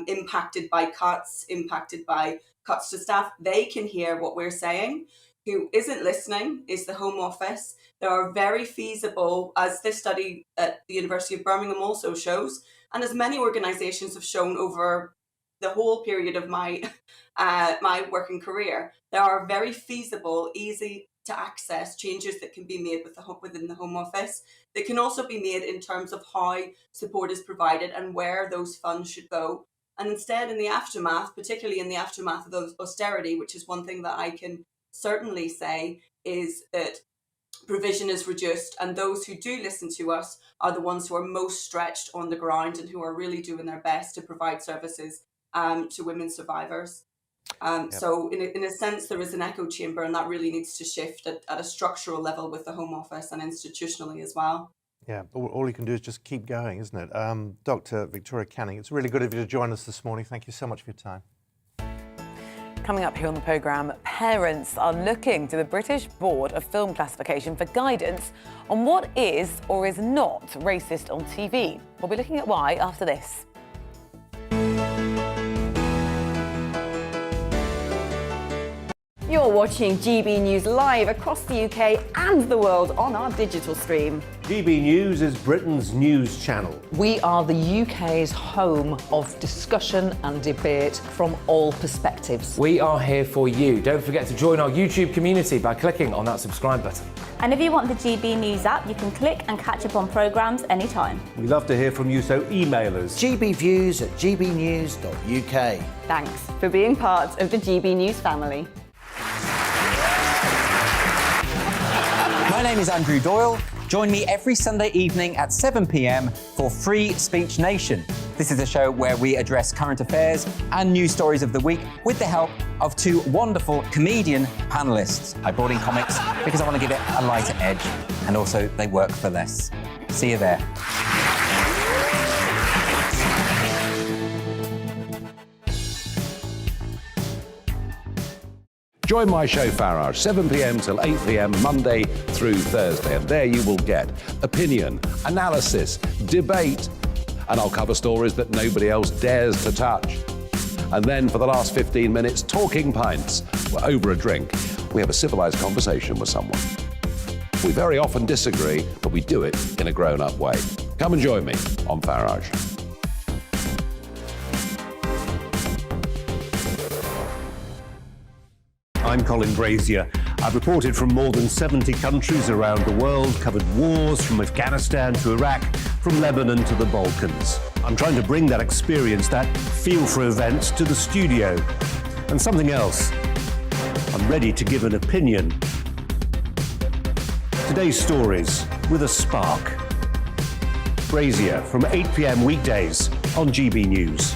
Speaker 12: impacted by cuts to staff, they can hear what we're saying. Who isn't listening is the Home Office. There are very feasible, as this study at the University of Birmingham also shows, and as many organisations have shown over the whole period of my my working career, there are very feasible, easy to access changes that can be made within the Home Office. That can also be made in terms of how support is provided and where those funds should go. And instead, in the aftermath, particularly in the aftermath of those austerity, which is one thing that I can certainly say, is that provision is reduced, and those who do listen to us are the ones who are most stretched on the ground and who are really doing their best to provide services to women survivors. So in a sense, there is an echo chamber, and that really needs to shift at a structural level with the Home Office and institutionally as well.
Speaker 1: Yeah, all you can do is just keep going, isn't it? Dr. Victoria Canning, it's really good of you to join us this morning. Thank you so much for your time.
Speaker 2: Coming up here on the programme, parents are looking to the British Board of Film Classification for guidance on what is or is not racist on TV. We'll be looking at why after this.
Speaker 7: You're watching GB News live across the UK and the world on our digital stream.
Speaker 8: GB News is Britain's news channel.
Speaker 9: We are the UK's home of discussion and debate from all perspectives.
Speaker 10: We are here for you. Don't forget to join our YouTube community by clicking on that subscribe button.
Speaker 11: And if you want the GB News app, you can click and catch up on programmes anytime.
Speaker 8: We love to hear from you, so email us.
Speaker 16: gbviews@gbnews.uk.
Speaker 7: Thanks for being part of the GB News family.
Speaker 13: My name is Andrew Doyle. Join me every Sunday evening at 7 p.m. for Free Speech Nation. This is a show where we address current affairs and news stories of the week with the help of two wonderful comedian panellists. I brought in comics because I want to give it a lighter edge, and also they work for less. See you there.
Speaker 14: Join my show Farage, 7 p.m. till 8 p.m. Monday through Thursday, and there you will get opinion, analysis, debate, and I'll cover stories that nobody else dares to touch. And then for the last 15 minutes, talking pints. We're over a drink. We have a civilized conversation with someone. We very often disagree, but we do it in a grown-up way. Come and join me on Farage.
Speaker 8: I'm Colin Brazier. I've reported from more than 70 countries around the world, covered wars from Afghanistan to Iraq, from Lebanon to the Balkans. I'm trying to bring that experience, that feel for events, to the studio. And something else, I'm ready to give an opinion. Today's stories with a spark. Brazier from 8 p.m. weekdays on GB News.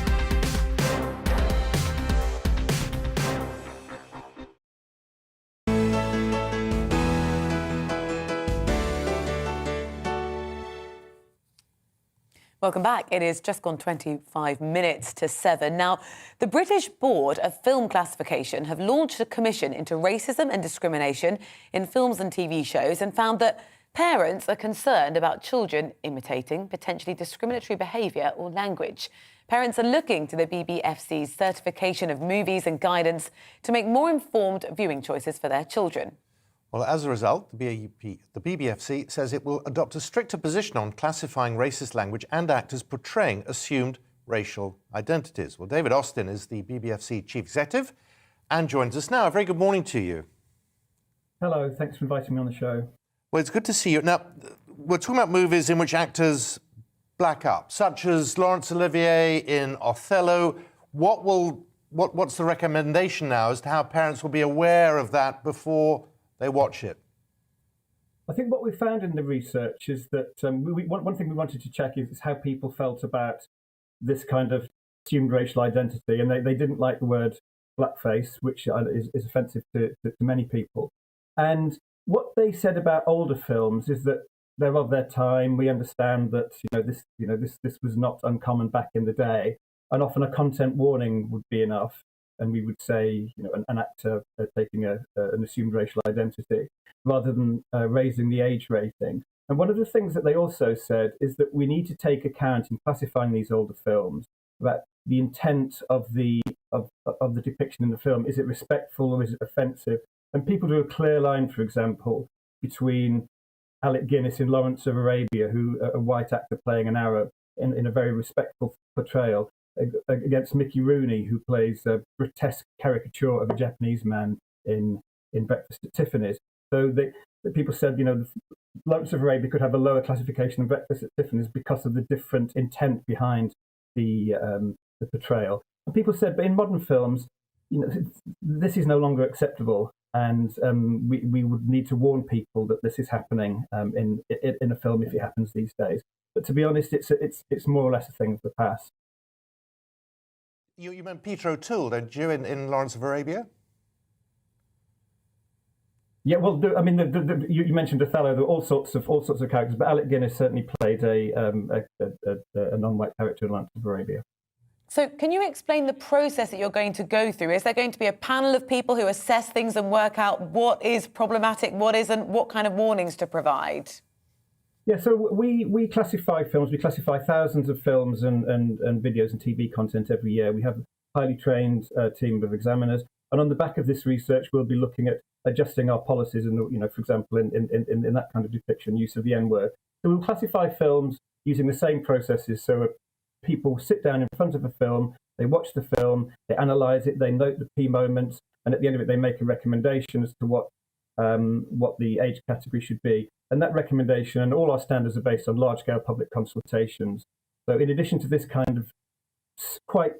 Speaker 2: Welcome back. It is just gone 25 minutes to 7. Now, the British Board of Film Classification have launched a commission into racism and discrimination in films and TV shows and found that parents are concerned about children imitating potentially discriminatory behaviour or language. Parents are looking to the BBFC's certification of movies and guidance to make more informed viewing choices for their children.
Speaker 1: Well, as a result, the BBFC says it will adopt a stricter position on classifying racist language and actors portraying assumed racial identities. Well, David Austin is the BBFC Chief Executive and joins us now. A very good morning to you.
Speaker 17: Hello, thanks for inviting me on the show.
Speaker 1: Well, it's good to see you. Now, we're talking about movies in which actors black up, such as Laurence Olivier in Othello. What's the recommendation now as to how parents will be aware of that before they watch it?
Speaker 17: I think what we found in the research is that one thing we wanted to check is how people felt about this kind of assumed racial identity, and they didn't like the word blackface, which is offensive to many people. And what they said about older films is that they're of their time. We understand that this was not uncommon back in the day, and often a content warning would be enough. And we would say, an actor taking an assumed racial identity, rather than raising the age rating. And one of the things that they also said is that we need to take account in classifying these older films about the intent of the depiction in the film. Is it respectful or is it offensive? And people drew a clear line, for example, between Alec Guinness in Lawrence of Arabia, who a white actor playing an Arab in a very respectful portrayal, against Mickey Rooney, who plays a grotesque caricature of a Japanese man in Breakfast at Tiffany's. So the people said, Lawrence of Arabia could have a lower classification than Breakfast at Tiffany's because of the different intent behind the portrayal. And people said, but in modern films, this is no longer acceptable, and we would need to warn people that this is happening in a film if it happens these days. But to be honest, it's more or less a thing of the past.
Speaker 1: You meant Peter O'Toole, don't you, in Lawrence of Arabia?
Speaker 17: Yeah, well, you mentioned Othello. There were all sorts of characters, but Alec Guinness certainly played a non-white character in Lawrence of Arabia.
Speaker 2: So, can you explain the process that you're going to go through? Is there going to be a panel of people who assess things and work out what is problematic, what isn't, what kind of warnings to provide?
Speaker 17: Yeah, so we classify films. We classify thousands of films and videos and TV content every year. We have a highly trained team of examiners. And on the back of this research, we'll be looking at adjusting our policies, and for example, in that kind of depiction, use of the N-word. So we'll classify films using the same processes. So people sit down in front of a film, they watch the film, they analyse it, they note the P moments, and at the end of it, they make a recommendation as to what the age category should be. And that recommendation and all our standards are based on large-scale public consultations. So in addition to this kind of quite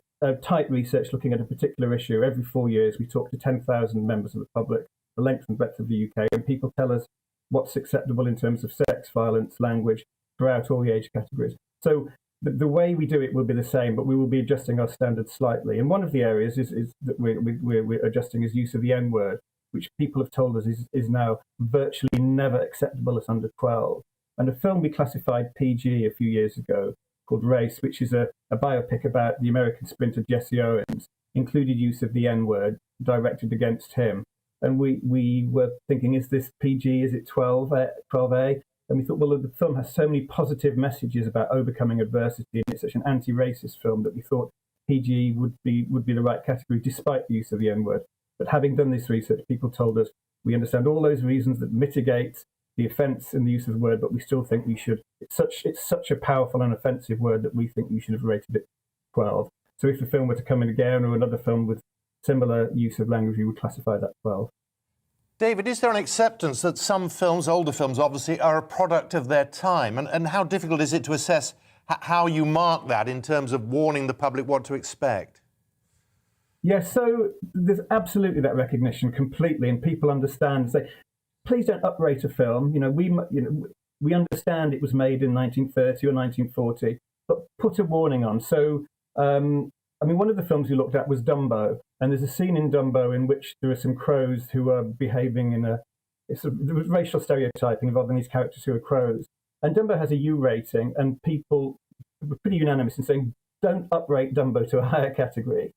Speaker 17: tight research looking at a particular issue, every 4 years we talk to 10,000 members of the public, the length and breadth of the UK, and people tell us what's acceptable in terms of sex, violence, language, throughout all the age categories. So the way we do it will be the same, but we will be adjusting our standards slightly. And one of the areas is that we're adjusting is use of the N-word, which people have told us is now virtually never acceptable as under 12. And a film we classified PG a few years ago called Race, which is a biopic about the American sprinter Jesse Owens, included use of the N-word directed against him. And we were thinking, is this PG? Is it 12A? And we thought, well, the film has so many positive messages about overcoming adversity, and it's such an anti-racist film that we thought PG would be the right category, despite the use of the N-word. But having done this research, people told us we understand all those reasons that mitigate the offence in the use of the word, but we still think we should. It's such a powerful and offensive word that we think we should have rated it 12. So if the film were to come in again, or another film with similar use of language, we would classify that 12.
Speaker 1: David, is there an acceptance that some films, older films obviously, are a product of their time? And how difficult is it to assess how you mark that in terms of warning the public what to expect?
Speaker 17: Yes, so there's absolutely that recognition completely, and people understand. Say, please don't uprate a film. We understand it was made in 1930 or 1940, but put a warning on. So, one of the films we looked at was Dumbo, and there's a scene in Dumbo in which there are some crows who are behaving there was racial stereotyping involving these characters who are crows. And Dumbo has a U rating, and people were pretty unanimous in saying, don't uprate Dumbo to a higher category.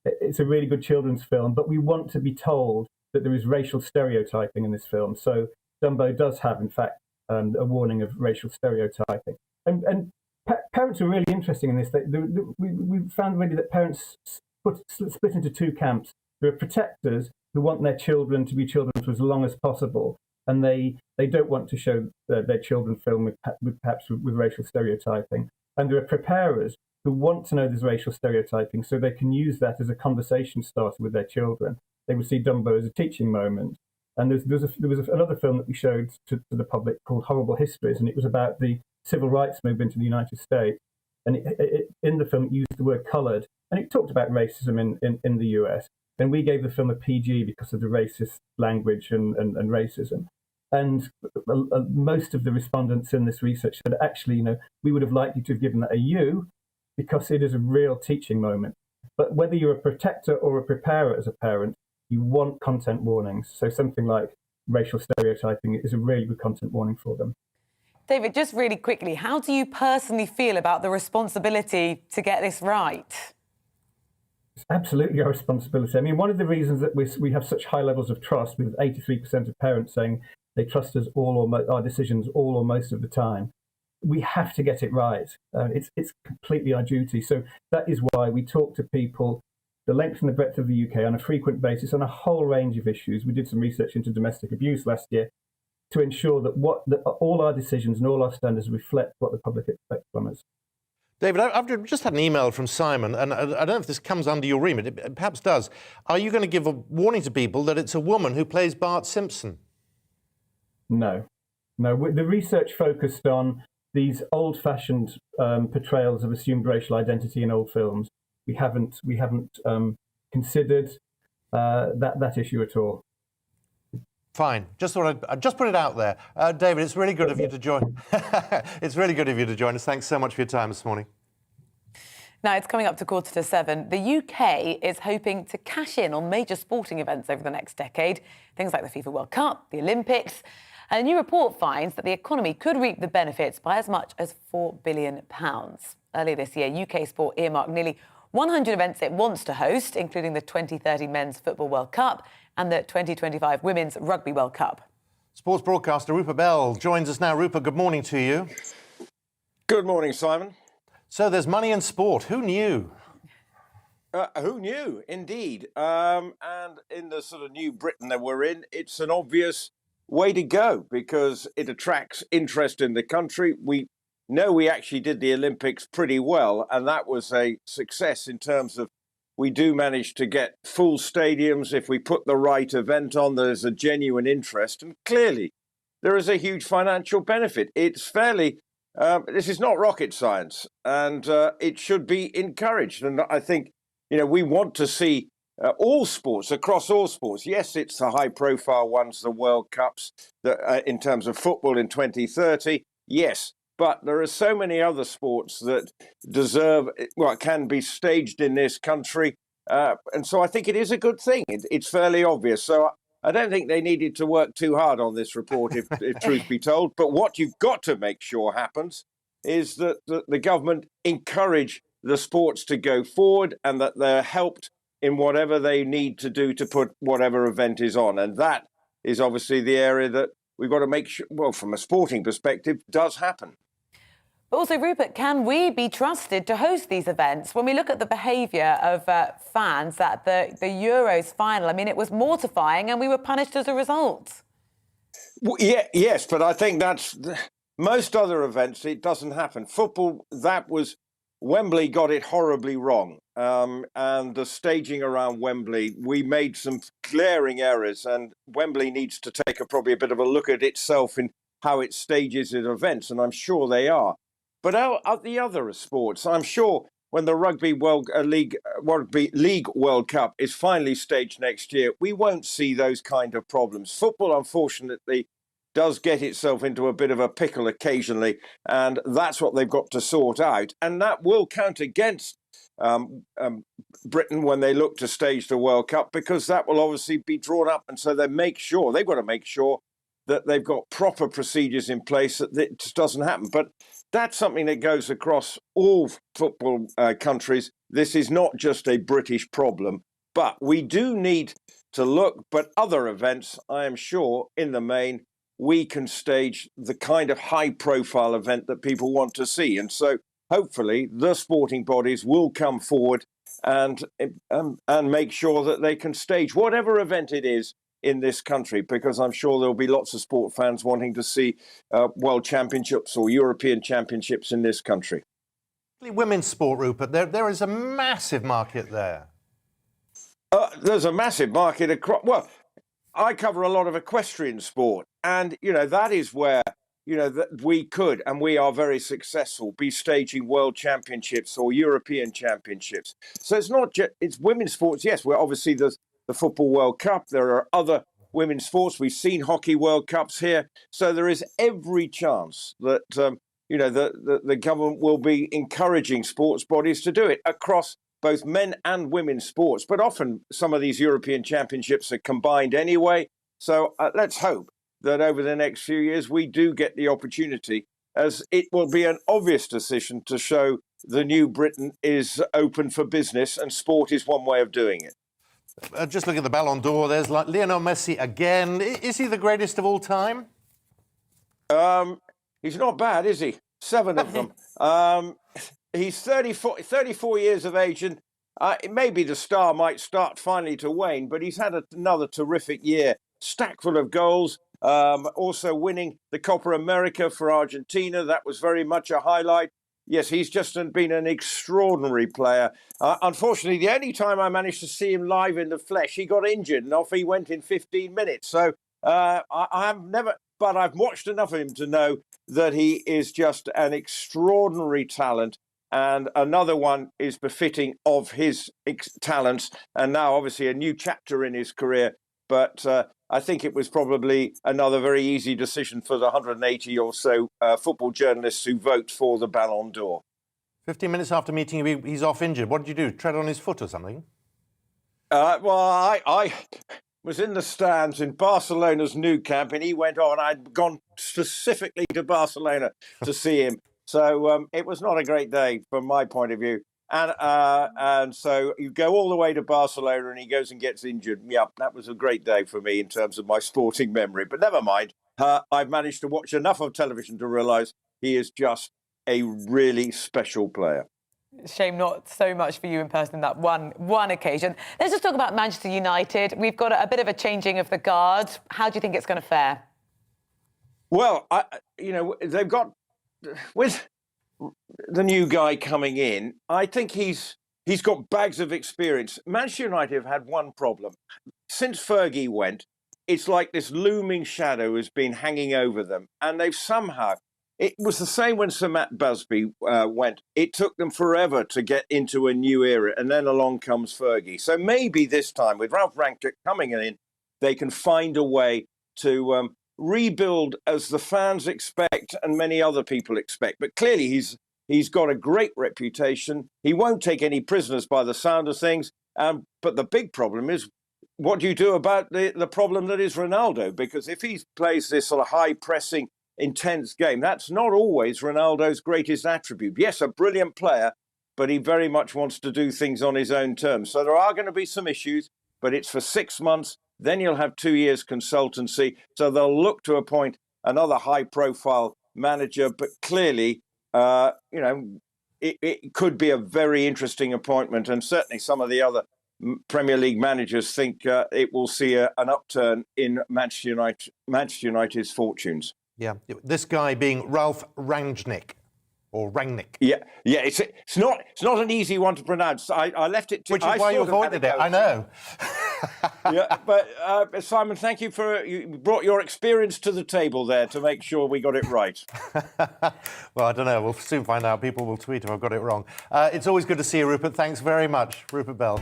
Speaker 17: It's a really good children's film, but we want to be told that there is racial stereotyping in this film. So Dumbo does have, in fact, a warning of racial stereotyping. And parents are really interesting in this. We found really that parents split into two camps. There are protectors who want their children to be children for as long as possible, and they don't want to show their children film perhaps with racial stereotyping. And there are preparers who want to know there's racial stereotyping so they can use that as a conversation starter with their children. They would see Dumbo as a teaching moment. And there was another film that we showed to the public called Horrible Histories, and it was about the civil rights movement in the United States. And in the film, it used the word coloured, and it talked about racism in the US. And we gave the film a PG because of the racist language and racism. And most of the respondents in this research said, actually, we would have liked you to have given that a U, because it is a real teaching moment. But whether you're a protector or a preparer as a parent, you want content warnings. So something like racial stereotyping is a really good content warning for them.
Speaker 2: David, just really quickly, how do you personally feel about the responsibility to get this right?
Speaker 17: It's absolutely our responsibility. One of the reasons that we have such high levels of trust, with 83% of parents saying they trust us our decisions all or most of the time, we have to get it right. It's completely our duty. So that is why we talk to people, the length and the breadth of the UK, on a frequent basis on a whole range of issues. We did some research into domestic abuse last year to ensure that all our decisions and all our standards reflect what the public expects from us.
Speaker 1: David, I've just had an email from Simon, and I don't know if this comes under your remit. It perhaps does. Are you going to give a warning to people that it's a woman who plays Bart Simpson?
Speaker 17: No. The research focused on these old-fashioned portrayals of assumed racial identity in old films. We haven't considered that issue at all.
Speaker 1: Fine. Just thought I'd just put it out there. David, it's really good of you to join. It's really good of you to join us. Thanks so much for your time this morning.
Speaker 2: Now, it's coming up to 7:15. The UK is hoping to cash in on major sporting events over the next decade, things like the FIFA World Cup, the Olympics. And a new report finds that the economy could reap the benefits by as much as £4 billion. Earlier this year, UK Sport earmarked nearly 100 events it wants to host, including the 2030 Men's Football World Cup and the 2025 Women's Rugby World Cup.
Speaker 1: Sports broadcaster Rupert Bell joins us now. Rupert, good morning to you.
Speaker 16: Good morning, Simon.
Speaker 1: So there's money in sport. Who knew?
Speaker 16: Who knew? Indeed. And in the sort of new Britain that we're in, it's an obvious way to go because it attracts interest in the country. We know we actually did the Olympics pretty well, and that was a success in terms of we do manage to get full stadiums. If we put the right event on, there's a genuine interest. And clearly, there is a huge financial benefit. It's fairly, this is not rocket science, and it should be encouraged. And I think, we want to see all sports, across all sports. Yes, it's the high-profile ones, the World Cups, in terms of football in 2030. Yes, but there are so many other sports that deserve, can be staged in this country. And so I think it is a good thing. It's fairly obvious. So I don't think they needed to work too hard on this report, if truth be told. But what you've got to make sure happens is that the government encourage the sports to go forward and that they're helped in whatever they need to do to put whatever event is on. And that is obviously the area that we've got to make sure, well, from a sporting perspective, does happen.
Speaker 2: But also, Rupert, can we be trusted to host these events? When we look at the behaviour of fans at the Euros final, I mean, it was mortifying and we were punished as a result.
Speaker 16: Well, yes, but I think that's most other events, it doesn't happen. Football, Wembley got it horribly wrong. And the staging around Wembley, we made some glaring errors, and Wembley needs to take probably a bit of a look at itself in how it stages its events, and I'm sure they are. But at the other sports, I'm sure when the Rugby League World Cup is finally staged next year, we won't see those kind of problems. Football, unfortunately, does get itself into a bit of a pickle occasionally, and that's what they've got to sort out. And that will count against Britain when they look to stage the World Cup, because that will obviously be drawn up. And so they've got to make sure that they've got proper procedures in place that this doesn't happen. But that's something that goes across all football countries. This is not just a British problem, but we do need to look. But other events, I am sure, in the main, we can stage the kind of high-profile event that people want to see. And so hopefully the sporting bodies will come forward and make sure that they can stage whatever event it is in this country, because I'm sure there'll be lots of sport fans wanting to see world championships or European championships in this country.
Speaker 1: Women's sport, Rupert, there is a massive market there.
Speaker 16: There's a massive market across. Well, I cover a lot of equestrian sport, and that is where that we could, and we are very successful, be staging world championships or European championships. So it's not just it's women's sports. Yes, we're obviously the Football World Cup. There are other women's sports. We've seen Hockey World Cups here. So there is every chance that the government will be encouraging sports bodies to do it across both men and women's sports. But often some of these European championships are combined anyway. So let's hope that over the next few years we do get the opportunity, as it will be an obvious decision to show the new Britain is open for business, and sport is one way of doing it.
Speaker 1: Just look at the Ballon d'Or. There's Lionel Messi again. Is he the greatest of all time?
Speaker 16: He's not bad, is he? 7 of them. He's 34 years of age, and maybe the star might start finally to wane, but he's had another terrific year, stacked full of goals, also winning the Copa America for Argentina. That was very much a highlight. Yes, he's just been an extraordinary player. Unfortunately, the only time I managed to see him live in the flesh, he got injured and off he went in 15 minutes. So but I've watched enough of him to know that he is just an extraordinary talent. And another one is befitting of his talents. And now, obviously, a new chapter in his career. But I think it was probably another very easy decision for the 180 or so football journalists who vote for the Ballon d'Or.
Speaker 1: 15 minutes after meeting him, he's off injured. What did you do? Tread on his foot or something?
Speaker 16: I was in the stands in Barcelona's Nou Camp, and he went on. I'd gone specifically to Barcelona to see him. So it was not a great day from my point of view. And so you go all the way to Barcelona and he goes and gets injured. Yeah, that was a great day for me in terms of my sporting memory. But never mind. I've managed to watch enough of television to realise he is just a really special player.
Speaker 2: Shame not so much for you in person in that one occasion. Let's just talk about Manchester United. We've got a bit of a changing of the guard. How do you think it's going to fare?
Speaker 16: Well, they've got, with the new guy coming in, I think he's got bags of experience. Manchester United have had one problem. Since Fergie went, it's like this looming shadow has been hanging over them. And they've somehow, it was the same when Sir Matt Busby went. It took them forever to get into a new era. And then along comes Fergie. So maybe this time, with Ralph Rangnick coming in, they can find a way to rebuild as the fans expect and many other people expect. But clearly he's got a great reputation. He won't take any prisoners by the sound of things. But the big problem is, what do you do about the problem that is Ronaldo? Because if he plays this sort of high-pressing, intense game, that's not always Ronaldo's greatest attribute. Yes, a brilliant player, but he very much wants to do things on his own terms. So there are going to be some issues, but it's for 6 months. Then you'll have 2 years consultancy. So they'll look to appoint another high-profile manager. But clearly, it could be a very interesting appointment. And certainly some of the other Premier League managers think it will see an upturn in Manchester United's fortunes.
Speaker 1: Yeah, this guy being Ralph Rangnick. Or Rangnick.
Speaker 16: Yeah. It's not an easy one to pronounce. I left it to...
Speaker 1: Which is why you avoided it, I know.
Speaker 16: Yeah, but Simon, thank you you brought your experience to the table there to make sure we got it right.
Speaker 1: Well, I don't know. We'll soon find out. People will tweet if I've got it wrong. It's always good to see you, Rupert. Thanks very much, Rupert Bell.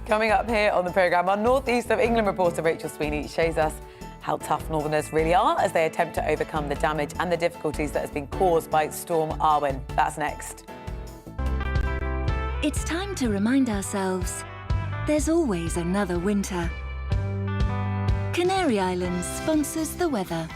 Speaker 2: Coming up here on the programme, our North East of England reporter Rachel Sweeney shows us how tough Northerners really are as they attempt to overcome the damage and the difficulties that has been caused by Storm Arwen. That's next.
Speaker 5: It's time to remind ourselves there's always another winter. Canary Islands sponsors the weather.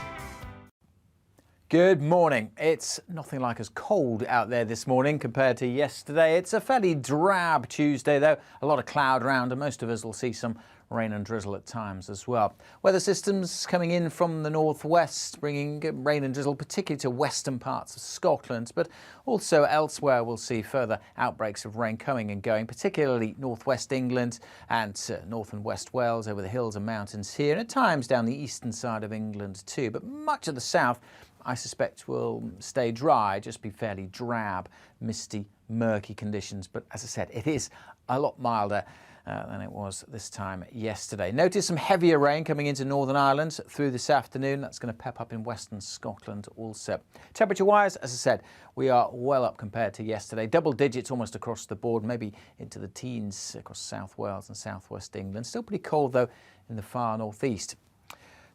Speaker 6: Good morning. It's nothing like as cold out there this morning compared to yesterday. It's a fairly drab Tuesday, though. A lot of cloud around, and most of us will see some rain and drizzle at times as well. Weather systems coming in from the northwest, bringing rain and drizzle, particularly to western parts of Scotland, but also elsewhere we'll see further outbreaks of rain coming and going, particularly northwest England and north and west Wales over the hills and mountains here, and at times down the eastern side of England too. But much of the south, I suspect, will stay dry, just be fairly drab, misty, murky conditions. But as I said, it is a lot milder than it was this time yesterday. Notice some heavier rain coming into Northern Ireland through this afternoon. That's going to pep up in western Scotland also. Temperature-wise, as I said, we are well up compared to yesterday. Double digits almost across the board, maybe into the teens across South Wales and southwest England. Still pretty cold, though, in the far northeast.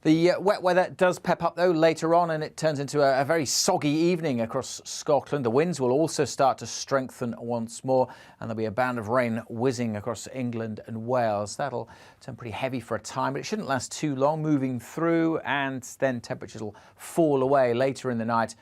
Speaker 6: The wet weather does pep up, though, later on, and it turns into a very soggy evening across Scotland. The winds will also start to strengthen once more, and there'll be a band of rain whizzing across England and Wales. That'll turn pretty heavy for a time, but it shouldn't last too long, moving through, and then temperatures will fall away later in the night,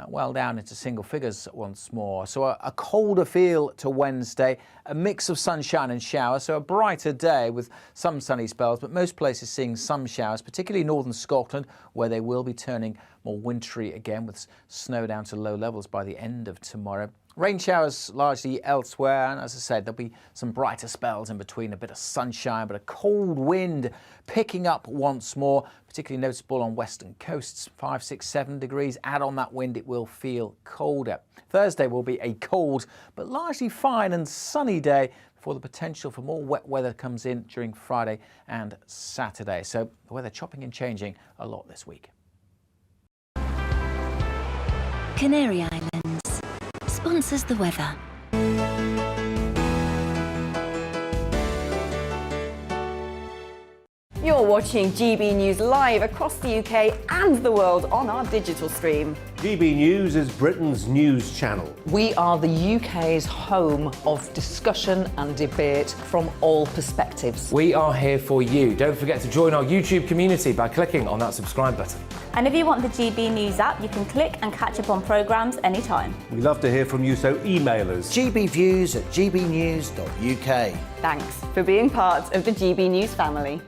Speaker 6: well down into single figures once more. So a colder feel to Wednesday, a mix of sunshine and showers, so a brighter day with some sunny spells, but most places seeing some showers, particularly northern Scotland, where they will be turning more wintry again with snow down to low levels by the end of tomorrow. Rain showers largely elsewhere, and as I said, there'll be some brighter spells in between, a bit of sunshine, but a cold wind picking up once more, particularly noticeable on western coasts, 5, 6, 7 degrees. Add on that wind, it will feel colder. Thursday will be a cold, but largely fine and sunny day before the potential for more wet weather comes in during Friday and Saturday. So the weather chopping and changing a lot this week.
Speaker 5: Canary Islands sponsors the weather.
Speaker 7: You're watching GB News live across the UK and the world on our digital stream.
Speaker 8: GB News is Britain's news channel.
Speaker 9: We are the UK's home of discussion and debate from all perspectives.
Speaker 10: We are here for you. Don't forget to join our YouTube community by clicking on that subscribe button.
Speaker 11: And if you want the GB News app, you can click and catch up on programmes anytime.
Speaker 8: We love to hear from you, so email us.
Speaker 18: gbviews@gbnews.uk.
Speaker 7: Thanks for being part of the GB News family.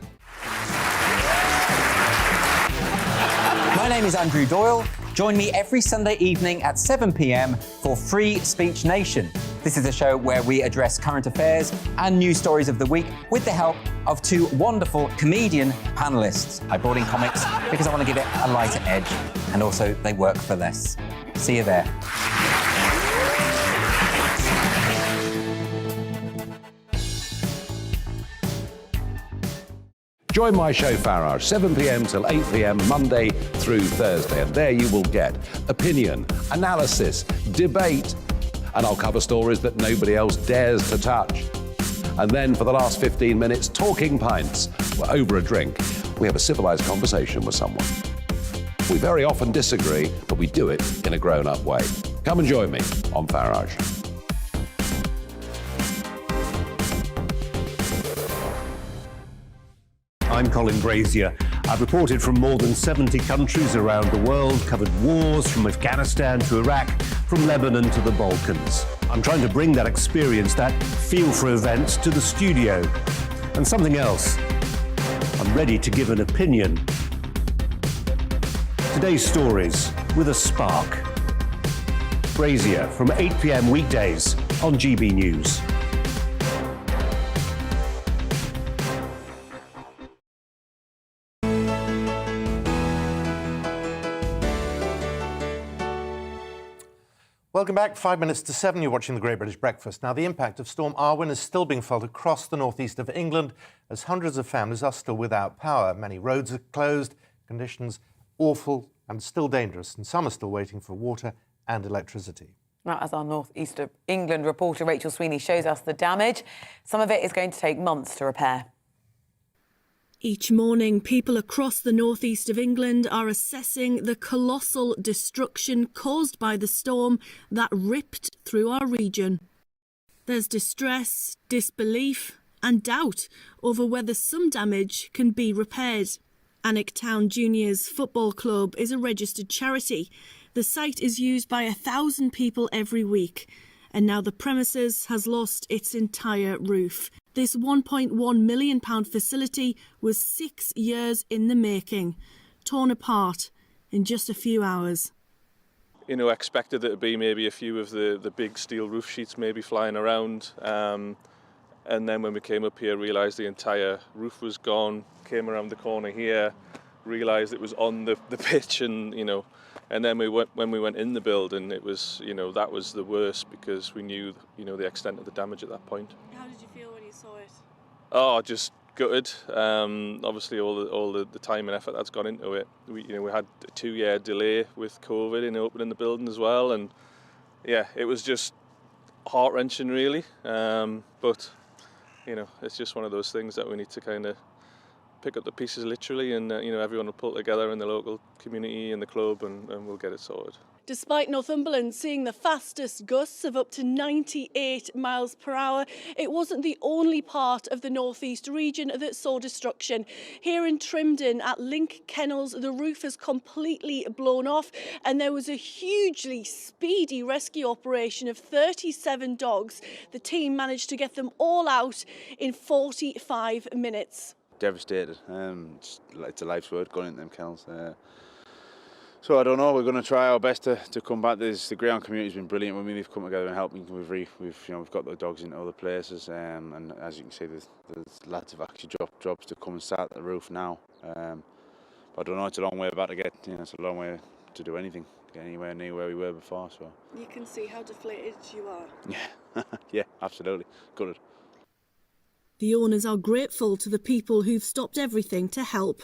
Speaker 13: My name is Andrew Doyle. Join me every Sunday evening at 7 p.m. for Free Speech Nation. This This is a show where we address current affairs and news stories of the week with the help of two wonderful comedian panellists. I brought in comics because I want to give it a lighter edge, and also they work for less. See you there.
Speaker 14: Join my show Farage, 7 p.m. till 8 p.m. Monday through Thursday, and there you will get opinion, analysis, debate, and I'll cover stories that nobody else dares to touch. And then for the last 15 minutes, talking pints. We're over a drink. We have a civilised conversation with someone. We very often disagree, but we do it in a grown-up way. Come and join me on Farage.
Speaker 8: I'm Colin Brazier. I've reported from more than 70 countries around the world, covered wars from Afghanistan to Iraq, from Lebanon to the Balkans. I'm trying to bring that experience, that feel for events, to the studio. And something else. I'm ready to give an opinion. Today's stories with a spark. Brazier from 8 p.m. weekdays on GB News.
Speaker 1: Welcome back. 5 minutes to 7. You're watching the Great British Breakfast. Now, the impact of Storm Arwen is still being felt across the northeast of England as hundreds of families are still without power. Many roads are closed, conditions awful and still dangerous, and some are still waiting for water and electricity.
Speaker 2: Now, as our northeast of England reporter Rachel Sweeney shows us the damage, some of it is going to take months to repair.
Speaker 18: Each morning, people across the northeast of England are assessing the colossal destruction caused by the storm that ripped through our region. There's distress, disbelief and doubt over whether some damage can be repaired. Alnwick Town Juniors Football Club is a registered charity. The site is used by 1,000 people every week, and now the premises has lost its entire roof. This £1.1 million facility was 6 years in the making, torn apart in just a few hours.
Speaker 19: You know, expected it to be maybe a few of the big steel roof sheets maybe flying around. And then when we came up here, realised the entire roof was gone, came around the corner here, realised it was on the pitch, and, you know, and then when we went in the building, it was, you know, that was the worst because we knew, you know, the extent of the damage at that point.
Speaker 18: How did you feel when you saw it?
Speaker 19: Oh, just gutted. Obviously, all the time and effort that's gone into it. We had a 2-year delay with COVID in opening the building as well, and yeah, it was just heart-wrenching, really. But you know, it's just one of those things that we need to kind of pick up the pieces literally, and you know, everyone will pull together in the local community and the club, and we'll get it sorted.
Speaker 18: Despite Northumberland seeing the fastest gusts of up to 98 miles per hour, it wasn't the only part of the northeast region that saw destruction. Here in Trimdon at Link Kennels, the roof is completely blown off, and there was a hugely speedy rescue operation of 37 dogs. The team managed to get them all out in 45 minutes.
Speaker 20: Devastated. It's a life's work going into them kennels. So I don't know. We're going to try our best to come back. The ground community's been brilliant. I mean, they've come together and helped. We've got the dogs into other places, and as you can see, there's lads have actually dropped jobs to come and start the roof now. But I don't know. It's a long way back to get. You know, it's a long way to do anything, get anywhere near where we were before. So
Speaker 18: you can see how deflated you are.
Speaker 20: Yeah, yeah, absolutely, gutted.
Speaker 18: The owners are grateful to the people who've stopped everything to help.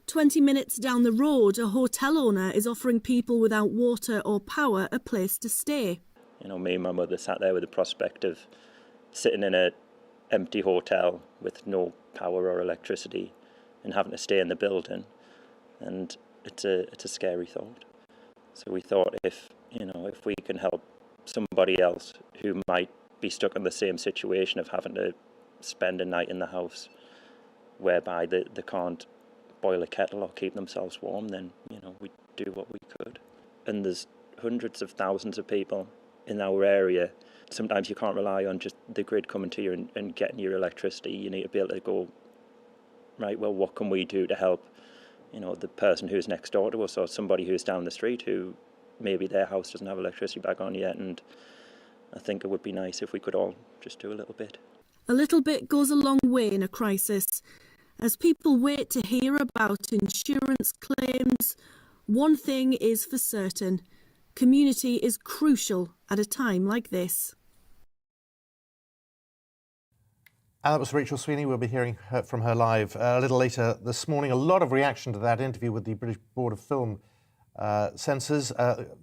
Speaker 18: 20 minutes down the road, a hotel owner is offering people without water or power a place to stay.
Speaker 21: You know, me and my mother sat there with the prospect of sitting in an empty hotel with no power or electricity and having to stay in the building, and it's a scary thought. So we thought, if we can help somebody else who might be stuck in the same situation of having to spend a night in the house whereby they can't boil a kettle or keep themselves warm, then, you know, we'd do what we could. And there's hundreds of thousands of people in our area. Sometimes you can't rely on just the grid coming to you and getting your electricity. You need to be able to go, right, well, what can we do to help, you know, the person who's next door to us, or somebody who's down the street who maybe their house doesn't have electricity back on yet, and I think it would be nice if we could all just do a little bit.
Speaker 18: A little bit goes a long way in a crisis. As people wait to hear about insurance claims, one thing is for certain: community is crucial at a time like this.
Speaker 1: And that was Rachel Sweeney. We'll be hearing from her live a little later this morning. A lot of reaction to that interview with the British Board of Film Censors.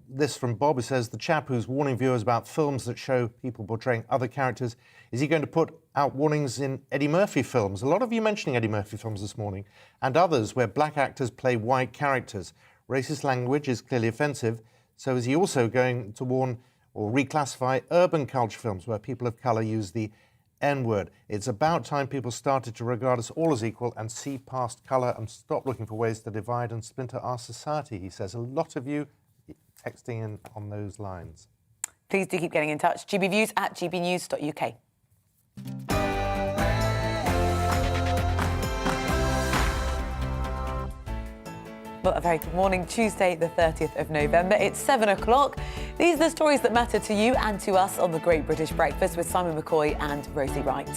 Speaker 1: This from Bob, who says, the chap who's warning viewers about films that show people portraying other characters, is he going to put out warnings in Eddie Murphy films? A lot of you mentioning Eddie Murphy films this morning, and others where black actors play white characters. Racist language is clearly offensive, so is he also going to warn or reclassify urban culture films where people of colour use the N-word? It's about time people started to regard us all as equal and see past colour and stop looking for ways to divide and splinter our society, he says. A lot of you texting in on those lines.
Speaker 2: Please do keep getting in touch. GBViews at gbnews.uk. Well, a very good morning, Tuesday the 30th of November. It's 7 o'clock. These are the stories that matter to you and to us on the Great British Breakfast with Simon McCoy and Rosie Wright.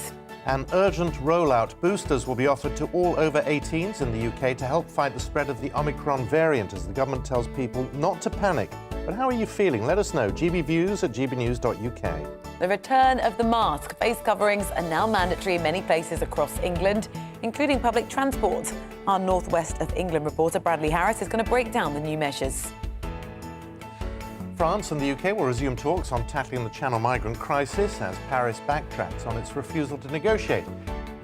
Speaker 1: An urgent rollout. Boosters will be offered to all over 18s in the UK to help fight the spread of the Omicron variant as the government tells people not to panic. But how are you feeling? Let us know. gbviews at gbnews.uk.
Speaker 2: The return of the mask. Face coverings are now mandatory in many places across England, including public transport. Our North West of England reporter Bradley Harris is going to break down the new measures.
Speaker 1: France and the UK will resume talks on tackling the Channel migrant crisis as Paris backtracks on its refusal to negotiate.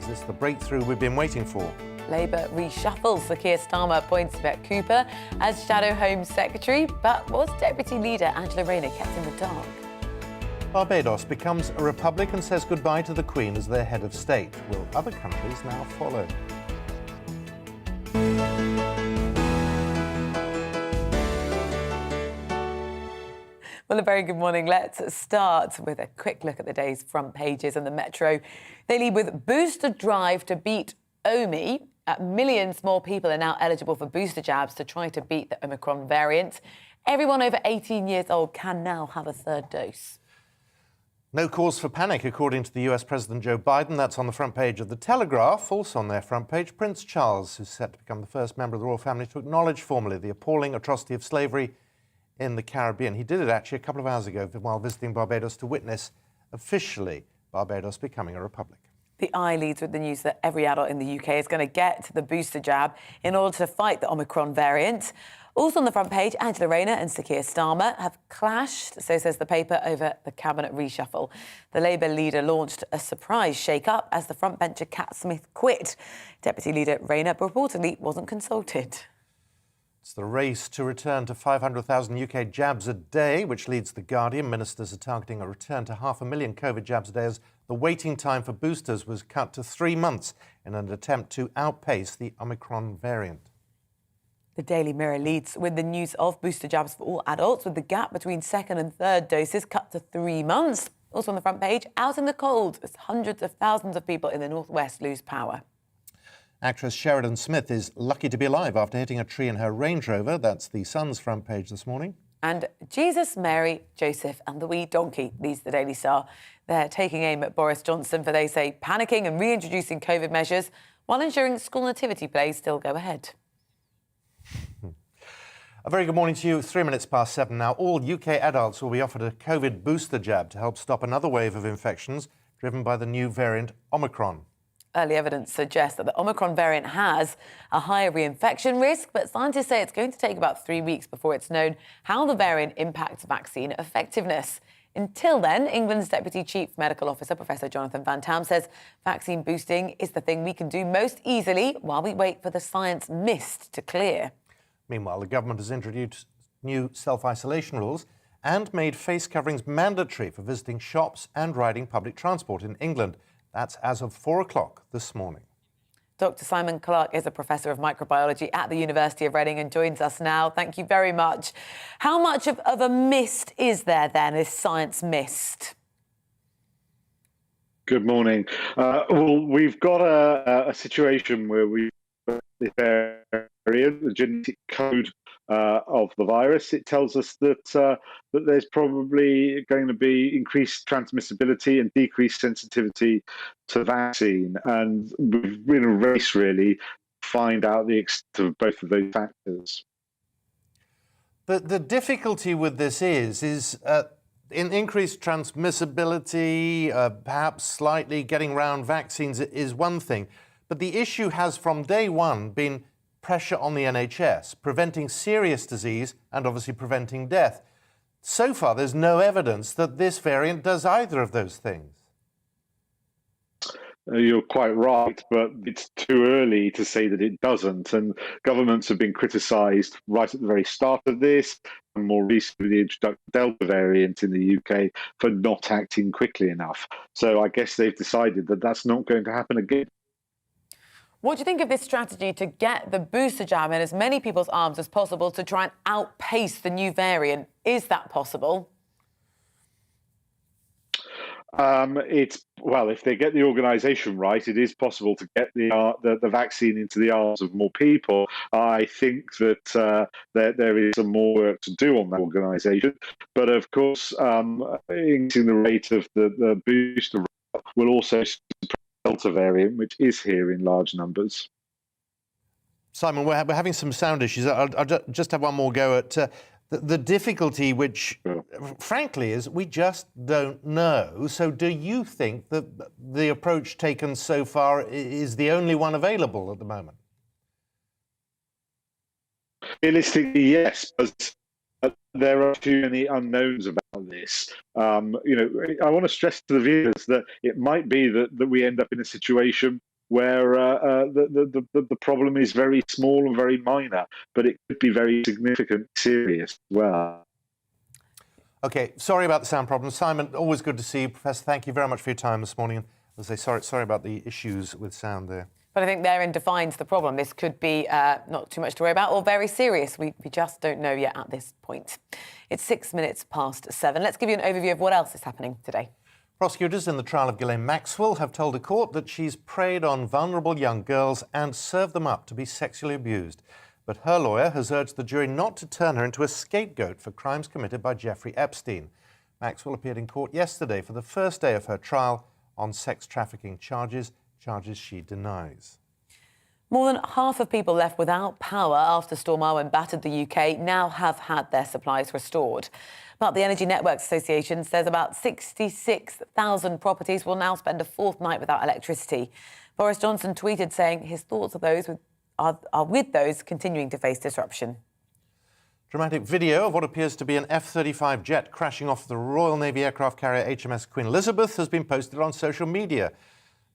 Speaker 1: Is this the breakthrough we've been waiting for?
Speaker 2: Labour reshuffles. Sir Keir Starmer appoints Yvette Cooper as Shadow Home Secretary, but was Deputy Leader Angela Rayner kept in the dark?
Speaker 1: Barbados becomes a republic and says goodbye to the Queen as their head of state. Will other countries now follow?
Speaker 2: Well, a very good morning. Let's start with a quick look at the day's front pages and the Metro. They lead with booster drive to beat Omi. Millions more people are now eligible for booster jabs to try to beat the Omicron variant. Everyone over 18 years old can now have a third dose.
Speaker 1: No cause for panic, according to the US President Joe Biden. That's on the front page of The Telegraph. Also on their front page, Prince Charles, who's set to become the first member of the royal family to acknowledge formally the appalling atrocity of slavery in the Caribbean. He did it actually a couple of hours ago while visiting Barbados to witness officially Barbados becoming a republic.
Speaker 2: The Eye leads with the news that every adult in the UK is going to get the booster jab in order to fight the Omicron variant. Also on the front page, Angela Rayner and Sir Keir Starmer have clashed, so says the paper, over the cabinet reshuffle. The Labour leader launched a surprise shake-up as the frontbencher Cat Smith quit. Deputy Leader Rayner reportedly wasn't consulted.
Speaker 1: It's the race to return to 500,000 UK jabs a day, which leads The Guardian. Ministers are targeting a return to 500,000 COVID jabs a day as the waiting time for boosters was cut to 3 months in an attempt to outpace the Omicron variant.
Speaker 2: The Daily Mirror leads with the news of booster jabs for all adults, with the gap between second and third doses cut to 3 months. Also on the front page, out in the cold as hundreds of thousands of people in the northwest lose power.
Speaker 1: Actress Sheridan Smith is lucky to be alive after hitting a tree in her Range Rover. That's the Sun's front page this morning.
Speaker 2: And Jesus, Mary, Joseph and the wee donkey leads the Daily Star. They're taking aim at Boris Johnson for, they say, panicking and reintroducing COVID measures while ensuring school nativity plays still go ahead.
Speaker 1: A very good morning to you. 3 minutes past 7 now. All UK adults will be offered a COVID booster jab to help stop another wave of infections driven by the new variant Omicron.
Speaker 2: Early evidence suggests that the Omicron variant has a higher reinfection risk, but scientists say it's going to take about 3 weeks before it's known how the variant impacts vaccine effectiveness. Until then, England's Deputy Chief Medical Officer, Professor Jonathan Van Tam, says vaccine boosting is the thing we can do most easily while we wait for the science mist to clear.
Speaker 1: Meanwhile, the government has introduced new self-isolation rules and made face coverings mandatory for visiting shops and riding public transport in England. That's as of 4 o'clock this morning.
Speaker 2: Dr. Simon Clark is a professor of microbiology at the University of Reading and joins us now. Thank you very much. How much of a mist is there then, this science mist?
Speaker 3: Good morning. Well, we've got a situation where we've got this variant, the genetic code of the virus. It tells us that that there's probably going to be increased transmissibility and decreased sensitivity to vaccine, and we're in a race really to find out the extent of both of those factors.
Speaker 1: The difficulty with this is in increased transmissibility, perhaps slightly getting around vaccines is one thing, but the issue has from day one been pressure on the NHS, preventing serious disease and obviously preventing death. So far, there's no evidence that this variant does either of those things.
Speaker 3: You're quite right, but it's too early to say that it doesn't. And governments have been criticised right at the very start of this, and more recently the introduction of the Delta variant in the UK for not acting quickly enough. So I guess they've decided that that's not going to happen again.
Speaker 2: What do you think of this strategy to get the booster jab in as many people's arms as possible to try and outpace the new variant? Is that possible?
Speaker 3: Well, if they get the organisation right, it is possible to get the vaccine into the arms of more people. I think that there is some more work to do on that organisation. But of course, increasing the rate of the booster will also suppress the Delta variant, which is here in large numbers.
Speaker 1: Simon, we're having some sound issues. I'll just have one more go at the difficulty, which, frankly, is we just don't know. So do you think that the approach taken so far is the only one available at the moment?
Speaker 3: Realistically, yes, but there are too many unknowns about this. I want to stress to the viewers that it might be that we end up in a situation where the problem is very small and very minor, but it could be very significant, serious as well.
Speaker 1: OK, sorry about the sound problem. Simon, always good to see you. Professor, thank you very much for your time this morning. As I say, sorry about the issues with sound there.
Speaker 2: But I think therein defines the problem. This could be not too much to worry about or very serious. We just don't know yet at this point. It's 7:06. Let's give you an overview of what else is happening today.
Speaker 1: Prosecutors in the trial of Ghislaine Maxwell have told a court that she's preyed on vulnerable young girls and served them up to be sexually abused. But her lawyer has urged the jury not to turn her into a scapegoat for crimes committed by Jeffrey Epstein. Maxwell appeared in court yesterday for the first day of her trial on sex trafficking charges she denies.
Speaker 2: More than half of people left without power after Storm Arwen battered the UK now have had their supplies restored. But the Energy Networks Association says about 66,000 properties will now spend a fortnight without electricity. Boris Johnson tweeted saying his thoughts are with those continuing to face disruption.
Speaker 1: Dramatic video of what appears to be an F-35 jet crashing off the Royal Navy aircraft carrier HMS Queen Elizabeth has been posted on social media.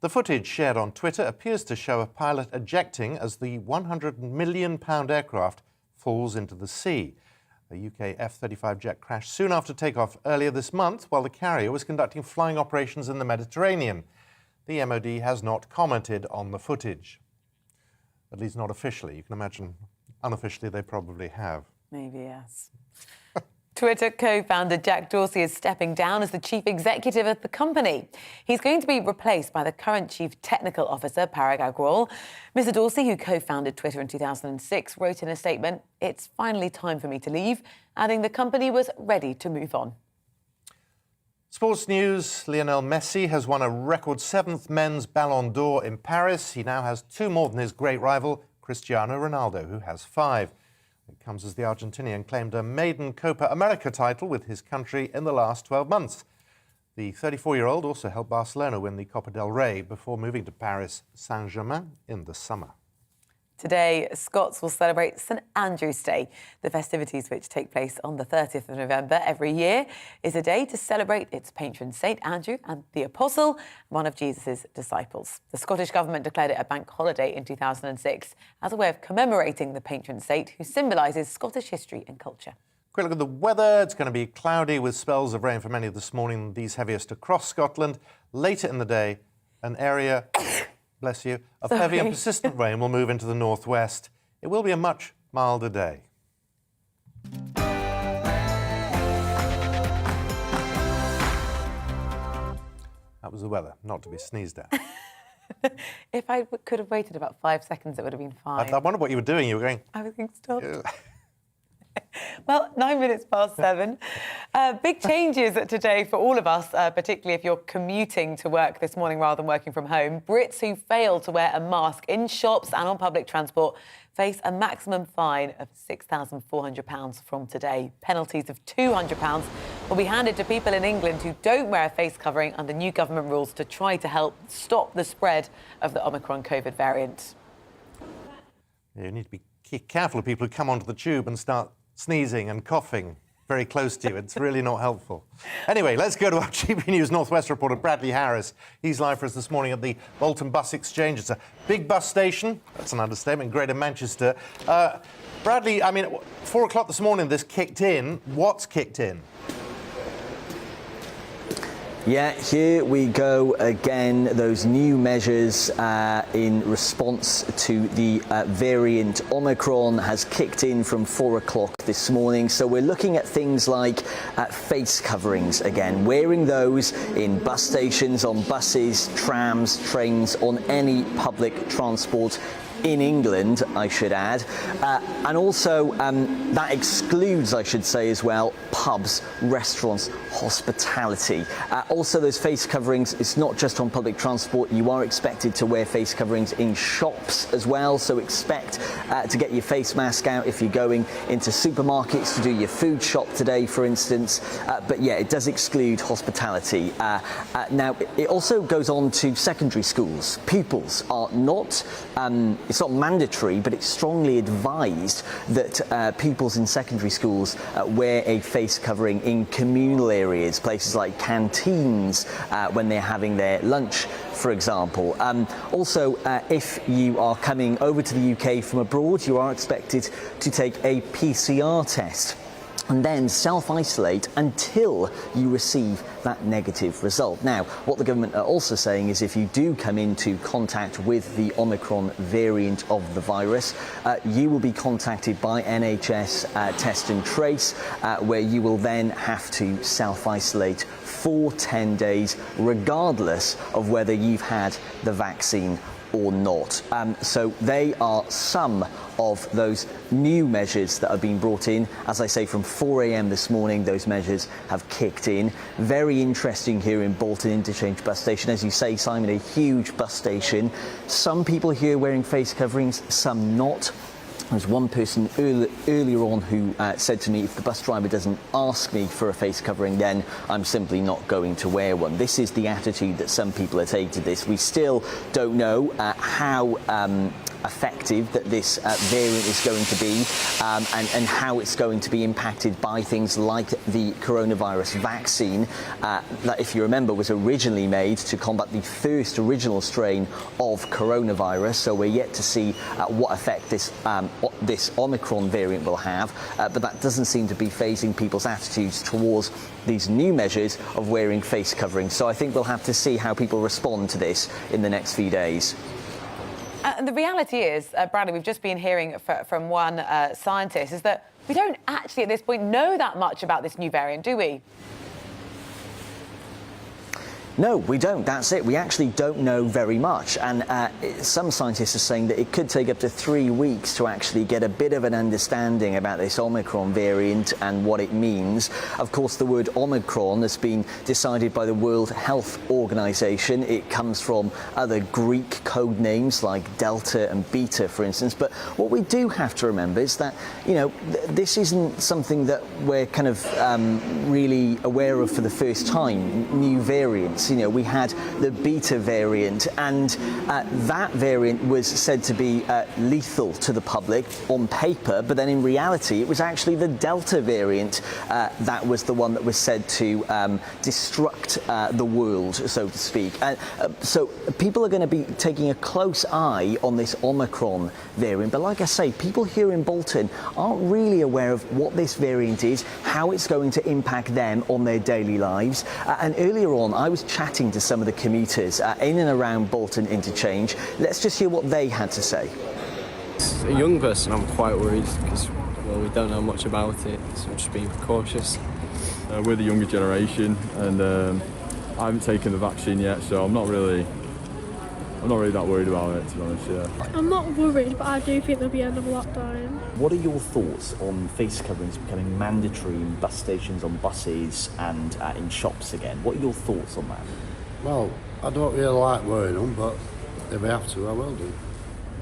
Speaker 1: The footage shared on Twitter appears to show a pilot ejecting as the £100 million aircraft falls into the sea. The UK F-35 jet crashed soon after takeoff earlier this month while the carrier was conducting flying operations in the Mediterranean. The MOD has not commented on the footage. At least not officially. You can imagine unofficially they probably have.
Speaker 2: Maybe, yes. Twitter co-founder Jack Dorsey is stepping down as the chief executive of the company. He's going to be replaced by the current chief technical officer, Parag Agrawal. Mr. Dorsey, who co-founded Twitter in 2006, wrote in a statement, "It's finally time for me to leave," adding the company was ready to move on.
Speaker 1: Sports news, Lionel Messi has won a record 7th men's Ballon d'Or in Paris. He now has 2 more than his great rival, Cristiano Ronaldo, who has 5. It comes as the Argentinian claimed a maiden Copa America title with his country in the last 12 months. The 34-year-old also helped Barcelona win the Copa del Rey before moving to Paris Saint-Germain in the summer.
Speaker 2: Today, Scots will celebrate St Andrew's Day. The festivities, which take place on the 30th of November every year, is a day to celebrate its patron St Andrew and the Apostle, one of Jesus' disciples. The Scottish Government declared it a bank holiday in 2006 as a way of commemorating the patron saint who symbolises Scottish history and culture.
Speaker 1: Quick look at the weather. It's going to be cloudy with spells of rain for many this morning, these heaviest across Scotland. Later in the day, an area... bless you, of heavy and persistent rain will move into the northwest. It will be a much milder day. That was the weather, not to be sneezed at.
Speaker 2: If I could have waited about 5 seconds, it would have been fine.
Speaker 1: I wonder what you were doing. You were going...
Speaker 2: I was going, stop. Well, 9 minutes past 7. Big changes today for all of us, particularly if you're commuting to work this morning rather than working from home. Brits who fail to wear a mask in shops and on public transport face a maximum fine of £6,400 from today. Penalties of £200 will be handed to people in England who don't wear a face covering under new government rules to try to help stop the spread of the Omicron COVID variant.
Speaker 1: Yeah, you need to be careful of people who come onto the tube and start sneezing and coughing very close to you. It's really not helpful. Anyway, let's go to our GB News Northwest reporter, Bradley Harris. He's live for us this morning at the Bolton Bus Exchange. It's a big bus station. That's an understatement. Greater Manchester. Bradley, I mean, 4 o'clock this morning, this kicked in. What's kicked in?
Speaker 4: Yeah, here we go again. Those new measures in response to the variant Omicron has kicked in from 4 o'clock this morning. So we're looking at things like face coverings again, wearing those in bus stations, on buses, trams, trains, on any public transport in England, I should add. And also that excludes, I should say as well, pubs, restaurants, hospitality. Also those face coverings, it's not just on public transport. You are expected to wear face coverings in shops as well. So expect to get your face mask out if you're going into supermarkets to do your food shop today, for instance. But yeah, it does exclude hospitality. Now, it also goes on to secondary schools. Pupils are not it's not mandatory, but it's strongly advised that pupils in secondary schools wear a face covering in communal areas, places like canteens, when they're having their lunch, for example. Also, if you are coming over to the UK from abroad, you are expected to take a PCR test and then self-isolate until you receive that negative result. Now, what the government are also saying is if you do come into contact with the Omicron variant of the virus, you will be contacted by NHS Test and Trace, where you will then have to self-isolate for 10 days, regardless of whether you've had the vaccine or not. So they are some of those new measures that have been brought in. As I say, from 4 a.m. this morning, those measures have kicked in. Very interesting here in Bolton Interchange bus station. As you say, Simon, a huge bus station. Some people here wearing face coverings, some not. There's one person earlier on who said to me, if the bus driver doesn't ask me for a face covering, then I'm simply not going to wear one. This is the attitude that some people are taking to this. We still don't know how effective that this variant is going to be and how it's going to be impacted by things like the coronavirus vaccine that, if you remember, was originally made to combat the first original strain of coronavirus. So we're yet to see what effect this Omicron variant will have, but that doesn't seem to be phasing people's attitudes towards these new measures of wearing face coverings. So I think we'll have to see how people respond to this in the next few days.
Speaker 2: And the reality is, Bradley, we've just been hearing from one scientist, is that we don't actually at this point know that much about this new variant, do we?
Speaker 4: No, we don't. That's it. We actually don't know very much. And some scientists are saying that it could take up to 3 weeks to actually get a bit of an understanding about this Omicron variant and what it means. Of course, the word Omicron has been decided by the World Health Organization. It comes from other Greek code names like Delta and Beta, for instance. But what we do have to remember is that, you know, this isn't something that we're kind of really aware of for the first time, new variants. You know, we had the Beta variant, and that variant was said to be lethal to the public on paper, but then in reality it was actually the Delta variant that was the one that was said to destruct the world, so to speak. So people are going to be taking a close eye on this Omicron variant, but like I say, people here in Bolton aren't really aware of what this variant is, how it's going to impact them on their daily lives. And earlier on I was chatting to some of the commuters in and around Bolton Interchange. Let's just hear what they had to say.
Speaker 22: As a young person, I'm quite worried because, well, we don't know much about it, so I'm just being cautious.
Speaker 23: We're the younger generation, and I haven't taken the vaccine yet, so I'm not really that worried about it, to be honest. Yeah.
Speaker 24: I'm not worried, but I do think there'll be another lockdown.
Speaker 12: What are your thoughts on face coverings becoming mandatory in bus stations, on buses and in shops again? What are your thoughts on that?
Speaker 15: Well, I don't really like wearing them, but if I have to, I will do.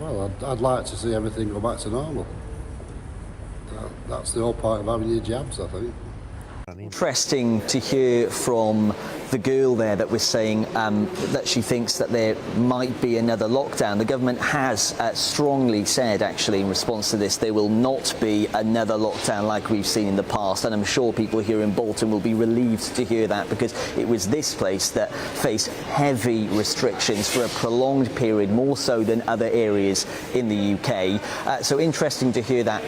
Speaker 15: Well, I'd like to see everything go back to normal. That's the whole point of having your jabs, I think.
Speaker 4: Interesting to hear from the girl there that was saying that she thinks that there might be another lockdown. The government has strongly said, actually, in response to this, there will not be another lockdown like we've seen in the past. And I'm sure people here in Bolton will be relieved to hear that, because it was this place that faced heavy restrictions for a prolonged period, more so than other areas in the UK. So interesting to hear that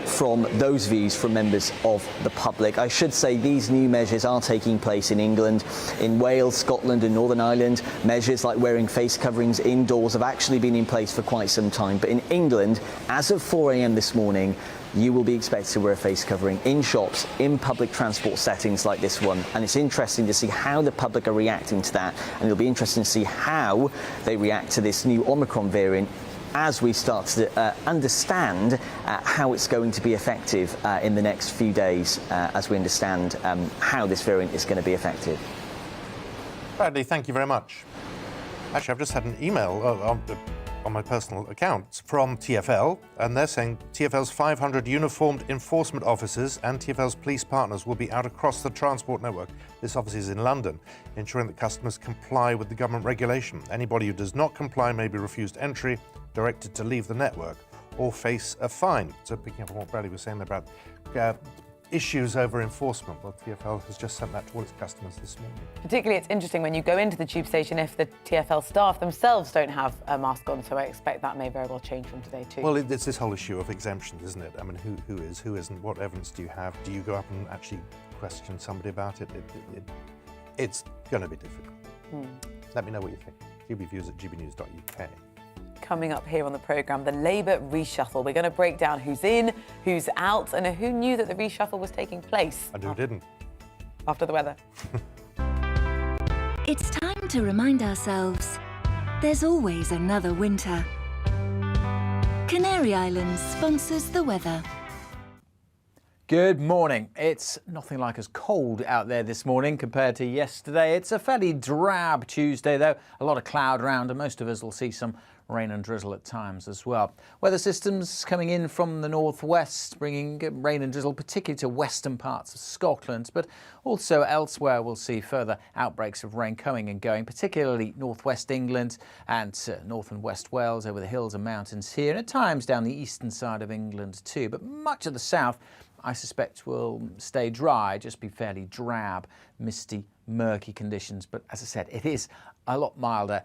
Speaker 4: from those views from members of the public. I should say these new measures are taking place in England, in Wales, Scotland and Northern Ireland. Measures like wearing face coverings indoors have actually been in place for quite some time. But in England, as of 4 a.m. this morning, you will be expected to wear a face covering in shops, in public transport settings like this one. And it's interesting to see how the public are reacting to that. And it'll be interesting to see how they react to this new Omicron variant as we start to understand how it's going to be effective in the next few days, as we understand how this variant is going to be effective.
Speaker 1: Bradley, thank you very much. Actually, I've just had an email on my personal account from TfL, and they're saying TfL's 500 uniformed enforcement officers and TfL's police partners will be out across the transport network. This office is in London, ensuring that customers comply with the government regulation. Anybody who does not comply may be refused entry, directed to leave the network, or face a fine. So picking up on what Bradley was saying about issues over enforcement, well, TfL has just sent that to all its customers this morning.
Speaker 2: Particularly, it's interesting when you go into the tube station if the TfL staff themselves don't have a mask on, so I expect that may very well change from today too.
Speaker 1: Well, it's this whole issue of exemptions, isn't it? I mean, who is, who isn't, what evidence do you have? Do you go up and actually question somebody about it? It's going to be difficult. Let me know what you think. gbviews@gbnews.uk.
Speaker 2: Coming up here on the programme, the Labour reshuffle. We're going to break down who's in, who's out, and who knew that the reshuffle was taking place.
Speaker 1: And who didn't.
Speaker 2: After the weather.
Speaker 5: It's time to remind ourselves there's always another winter. Canary Islands sponsors the weather.
Speaker 6: Good morning. It's nothing like as cold out there this morning compared to yesterday. It's a fairly drab Tuesday, though. A lot of cloud around, and most of us will see some rain and drizzle at times as well. Weather systems coming in from the northwest, bringing rain and drizzle, particularly to western parts of Scotland, but also elsewhere we'll see further outbreaks of rain coming and going, particularly northwest England and north and west Wales, over the hills and mountains here, and at times down the eastern side of England too. But much of the south, I suspect, will stay dry, just be fairly drab, misty, murky conditions. But as I said, it is a lot milder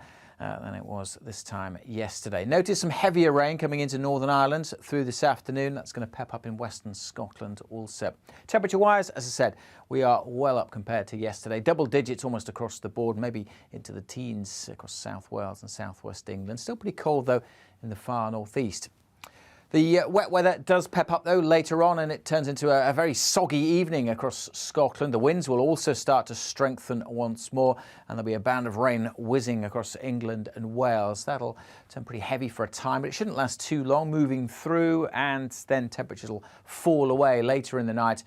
Speaker 6: than it was this time yesterday. Notice some heavier rain coming into Northern Ireland through this afternoon. That's going to pep up in western Scotland also. Temperature-wise, as I said, we are well up compared to yesterday. Double digits almost across the board, maybe into the teens across South Wales and southwest England. Still pretty cold, though, in the far northeast. The wet weather does pep up, though, later on, and it turns into a very soggy evening across Scotland. The winds will also start to strengthen once more, and there'll be a band of rain whizzing across England and Wales. That'll turn pretty heavy for a time, but it shouldn't last too long, moving through, and then temperatures will fall away later in the night,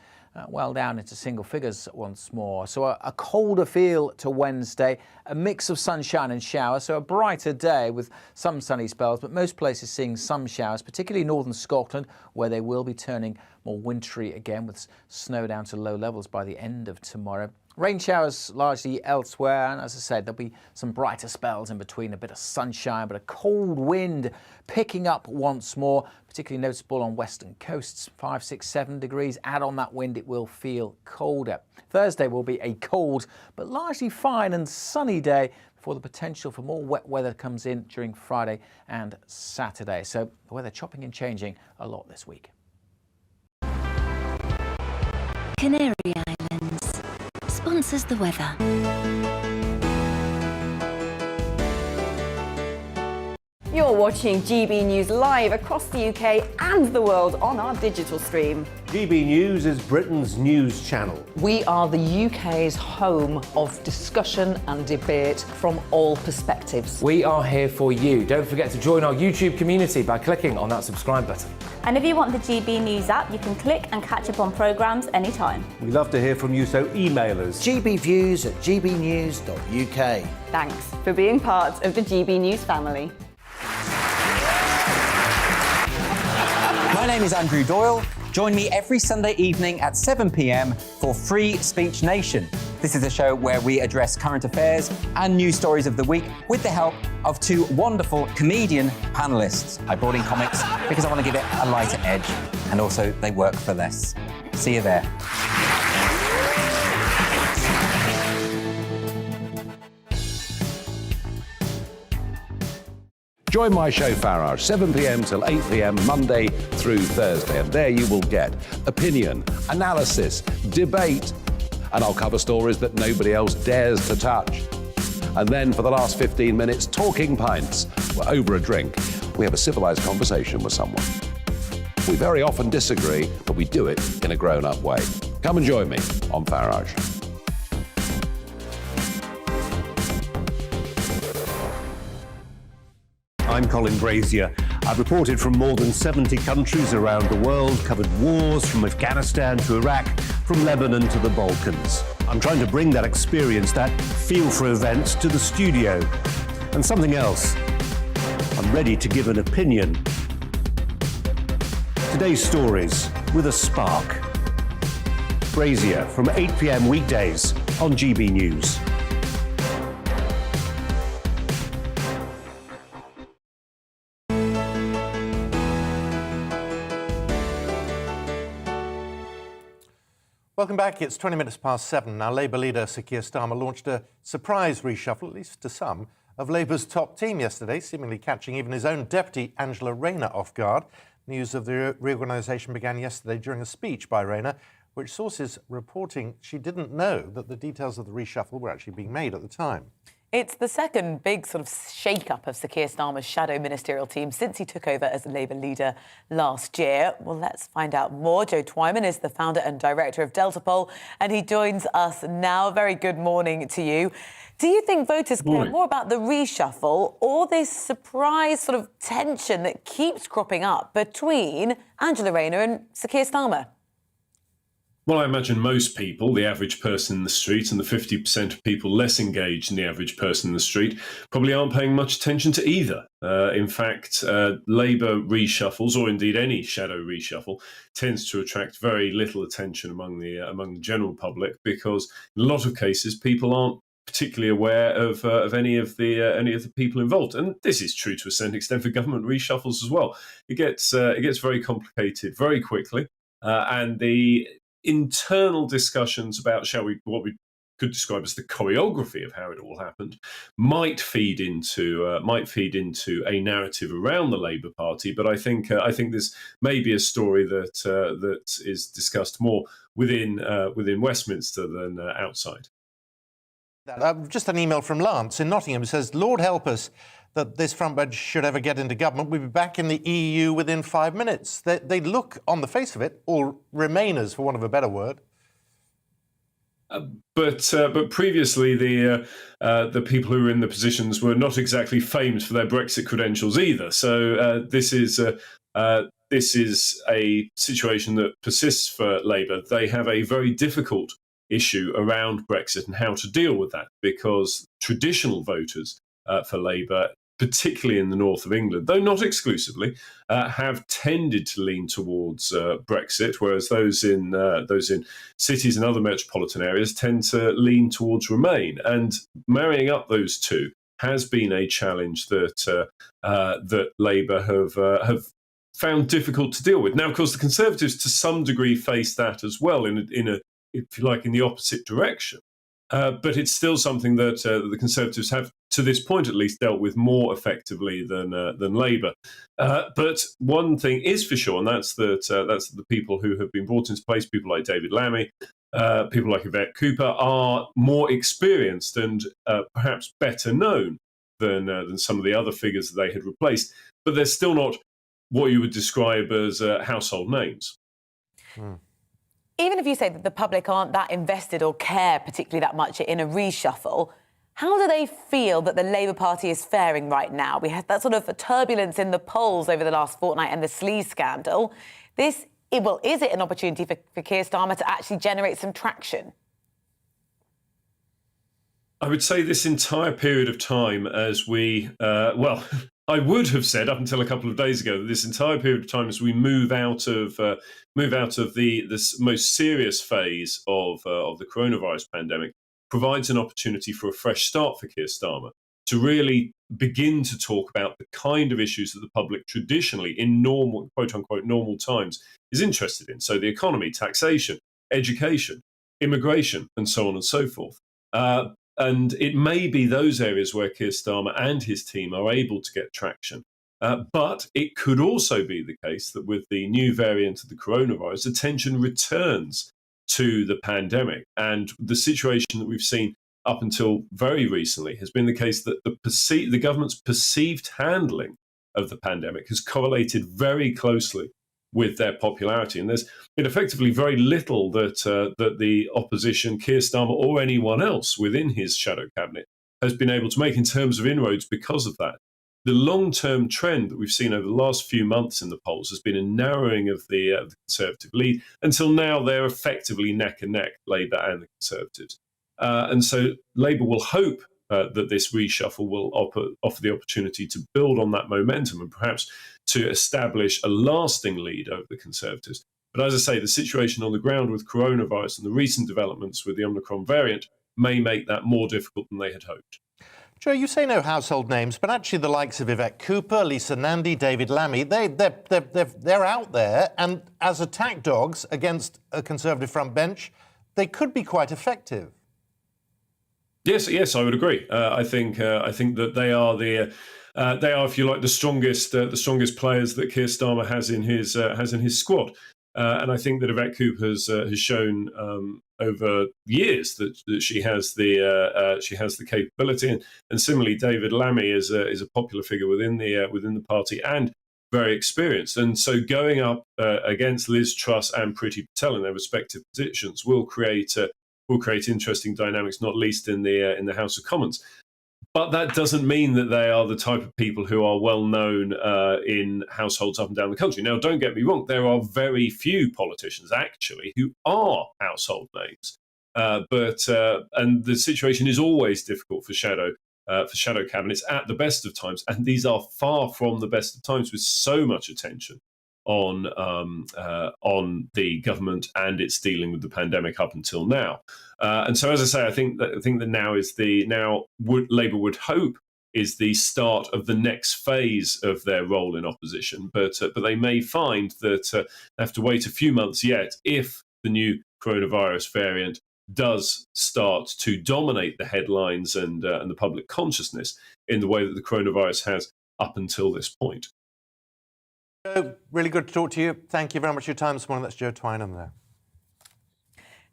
Speaker 6: well down into single figures once more. So a colder feel to Wednesday, a mix of sunshine and showers, so a brighter day with some sunny spells, but most places seeing some showers, particularly northern Scotland, where they will be turning more wintry again with snow down to low levels by the end of tomorrow. Rain showers largely elsewhere, and as I said, there'll be some brighter spells in between, a bit of sunshine, but a cold wind picking up once more, particularly noticeable on western coasts, 5, 6, 7 degrees. Add on that wind, it will feel colder. Thursday will be a cold, but largely fine and sunny day before the potential for more wet weather comes in during Friday and Saturday. So the weather chopping and changing a lot this week.
Speaker 5: Canary Islands sponsors the weather.
Speaker 7: You're watching GB News live across the UK and the world on our digital stream.
Speaker 8: GB News is Britain's news channel.
Speaker 9: We are the UK's home of discussion and debate from all perspectives.
Speaker 10: We are here for you. Don't forget to join our YouTube community by clicking on that subscribe button.
Speaker 11: And if you want the GB News app, you can click and catch up on programmes anytime.
Speaker 8: We love to hear from you, so email us.
Speaker 16: gbviews@gbnews.uk.
Speaker 7: Thanks for being part of the GB News family.
Speaker 13: My name is Andrew Doyle. Join me every Sunday evening at 7 p.m. for Free Speech Nation. This is a show where we address current affairs and news stories of the week with the help of two wonderful comedian panellists. I brought in comics because I want to give it a lighter edge, and also they work for less. See you there.
Speaker 14: Join my show Farage, 7 p.m. till 8 p.m. Monday through Thursday, and there you will get opinion, analysis, debate, and I'll cover stories that nobody else dares to touch. And then for the last 15 minutes, talking pints. We're over a drink. We have a civilised conversation with someone. We very often disagree, but we do it in a grown-up way. Come and join me on Farage.
Speaker 8: I'm Colin Brazier. I've reported from more than 70 countries around the world, covered wars from Afghanistan to Iraq, from Lebanon to the Balkans. I'm trying to bring that experience, that feel for events, to the studio. And something else. I'm ready to give an opinion. Today's stories with a spark. Brazier from 8 p.m. weekdays on GB News.
Speaker 1: Welcome back. It's 20 minutes past 7. Now, Labour leader Sir Keir Starmer launched a surprise reshuffle, at least to some, of Labour's top team yesterday, seemingly catching even his own deputy, Angela Rayner, off guard. News of the reorganisation began yesterday during a speech by Rayner, which sources reporting she didn't know that the details of the reshuffle were actually being made at the time.
Speaker 2: It's the second big sort of shake-up of Sir Keir Starmer's shadow ministerial team since he took over as Labour leader last year. Well, let's find out more. Joe Twyman is the founder and director of Delta Poll, and he joins us now. Very good morning to you. Do you think voters care more about the reshuffle or this surprise sort of tension that keeps cropping up between Angela Rayner and Sir Keir Starmer?
Speaker 17: Well, I imagine most people, the average person in the street, and the 50% of people less engaged than the average person in the street, probably aren't paying much attention to either. In fact, Labour reshuffles, or indeed any shadow reshuffle, tends to attract very little attention among the general public, because in a lot of cases people aren't particularly aware of any of the people involved, and this is true to a certain extent for government reshuffles as well. It gets very complicated very quickly, and the internal discussions about what we could describe as the choreography of how it all happened might feed into a narrative around the Labour Party. But I think this may be a story that is discussed more within Westminster than outside.
Speaker 1: Just an email from Lance in Nottingham says, "Lord help us that this front bench should ever get into government. We'll be back in the EU within 5 minutes." They look, on the face of it, all Remainers, for want of a better word.
Speaker 17: But previously, the people who were in the positions were not exactly famed for their Brexit credentials either. So this is a situation that persists for Labour. They have a very difficult issue around Brexit and how to deal with that, because traditional voters for Labour, particularly in the north of England, though not exclusively, have tended to lean towards Brexit, whereas those in cities and other metropolitan areas tend to lean towards Remain. And marrying up those two has been a challenge that Labour have found difficult to deal with. Now, of course, the Conservatives to some degree face that as well, in a if you like, in the opposite direction. But it's still something that the Conservatives have, to this point at least, dealt with more effectively than Labour. But one thing is for sure, and that's that the people who have been brought into place, people like David Lammy, people like Yvette Cooper, are more experienced and perhaps better known than some of the other figures that they had replaced, but they're still not what you would describe as household names.
Speaker 2: Even if you say that the public aren't that invested or care particularly that much in a reshuffle, how do they feel that the Labour Party is faring right now? We had that sort of turbulence in the polls over the last fortnight and the sleaze scandal. Is it an opportunity for Keir Starmer to actually generate some traction?
Speaker 17: I would say this entire period of time, as we, I would have said up until a couple of days ago that this entire period of time, as we move out of this most serious phase of the coronavirus pandemic, provides an opportunity for a fresh start for Keir Starmer to really begin to talk about the kind of issues that the public traditionally, in normal, quote unquote, normal times, is interested in. So the economy, taxation, education, immigration, and so on and so forth. And it may be those areas where Keir Starmer and his team are able to get traction. But it could also be the case that with the new variant of the coronavirus, attention returns to the pandemic. And the situation that we've seen up until very recently has been the case that the government's perceived handling of the pandemic has correlated very closely with their popularity. And there's been effectively very little that the opposition, Keir Starmer or anyone else within his shadow cabinet, has been able to make in terms of inroads because of that. The long-term trend that we've seen over the last few months in the polls has been a narrowing of the Conservative lead. Until now, they're effectively neck and neck, Labour and the Conservatives. And so Labour will hope that this reshuffle will offer the opportunity to build on that momentum and perhaps to establish a lasting lead over the Conservatives. But as I say, the situation on the ground with coronavirus and the recent developments with the Omicron variant may make that more difficult than they had hoped.
Speaker 1: Joe, you say no household names, but actually the likes of Yvette Cooper, Lisa Nandy, David Lammy, they're out there, and as attack dogs against a Conservative front bench, they could be quite effective.
Speaker 17: Yes, I would agree. I think that they are if you like, the strongest players that Keir Starmer has in his squad. And I think that Yvette Cooper has shown over years that she has the capability, and similarly David Lammy is a popular figure within the party and very experienced. And so going up against Liz Truss and Priti Patel in their respective positions will create interesting dynamics, not least in the House of Commons. But that doesn't mean that they are the type of people who are well known in households up and down the country. Now, don't get me wrong, there are very few politicians actually who are household names. And the situation is always difficult for shadow cabinets at the best of times, and these are far from the best of times, with so much attention on the government and its dealing with the pandemic up until now. And so, as I say, I think that Labour would hope is the start of the next phase of their role in opposition. But they may find that they have to wait a few months yet if the new coronavirus variant does start to dominate the headlines and the public consciousness in the way that the coronavirus has up until this point.
Speaker 1: Joe, really good to talk to you. Thank you very much for your time this morning. That's Joe Twynham there.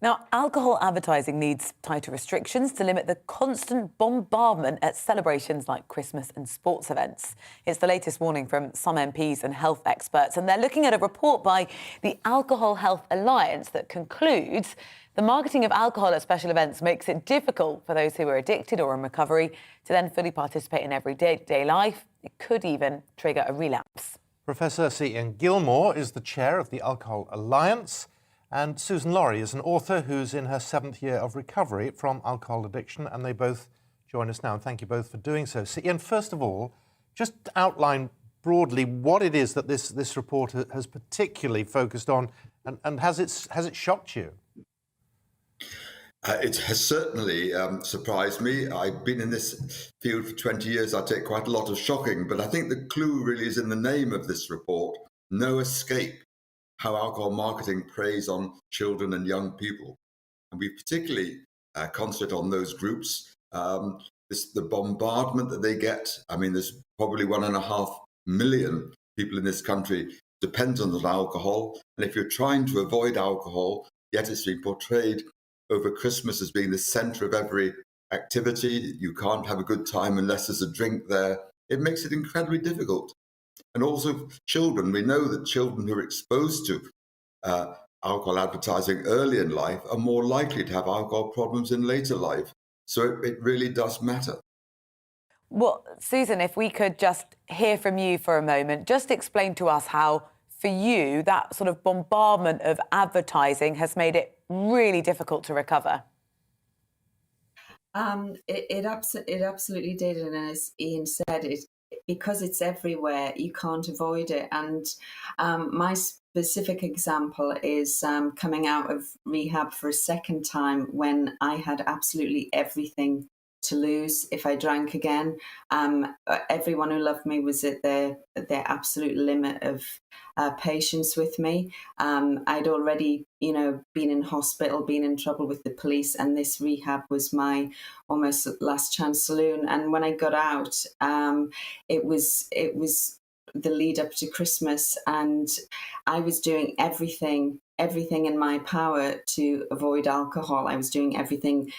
Speaker 2: Now, alcohol advertising needs tighter restrictions to limit the constant bombardment at celebrations like Christmas and sports events. It's the latest warning from some MPs and health experts, and they're looking at a report by the Alcohol Health Alliance that concludes the marketing of alcohol at special events makes it difficult for those who are addicted or in recovery to then fully participate in everyday life. It could even trigger a relapse.
Speaker 1: Professor Sir Ian Gilmore is the chair of the Alcohol Alliance, and Susan Laurie is an author who's in her 7th year of recovery from alcohol addiction, and they both join us now. And thank you both for doing so. Sir Ian, first of all, just outline broadly what it is that this report has particularly focused on, and has it shocked you?
Speaker 16: It has certainly surprised me. I've been in this field for 20 years. I take quite a lot of shocking, but I think the clue really is in the name of this report, No Escape, how alcohol marketing preys on children and young people. And we particularly concentrate on those groups. The bombardment that they get. I mean, there's probably 1.5 million people in this country dependent on alcohol. And if you're trying to avoid alcohol, yet it's being portrayed over Christmas as being the centre of every activity. You can't have a good time unless there's a drink there. It makes it incredibly difficult. And also children, we know that children who are exposed to alcohol advertising early in life are more likely to have alcohol problems in later life. So it really does matter.
Speaker 2: Well, Susan, if we could just hear from you for a moment, just explain to us how, for you, that sort of bombardment of advertising has made it really difficult to recover.
Speaker 19: It absolutely did, and as Ian said, because it's everywhere, you can't avoid it. And my specific example is coming out of rehab for a second time when I had absolutely everything to lose if I drank again. Everyone who loved me was at their absolute limit of patience with me. I'd already, been in hospital, been in trouble with the police, and this rehab was my almost last chance saloon. And when I got out, it was the lead up to Christmas, and I was doing everything in my power to avoid alcohol. I was doing everything,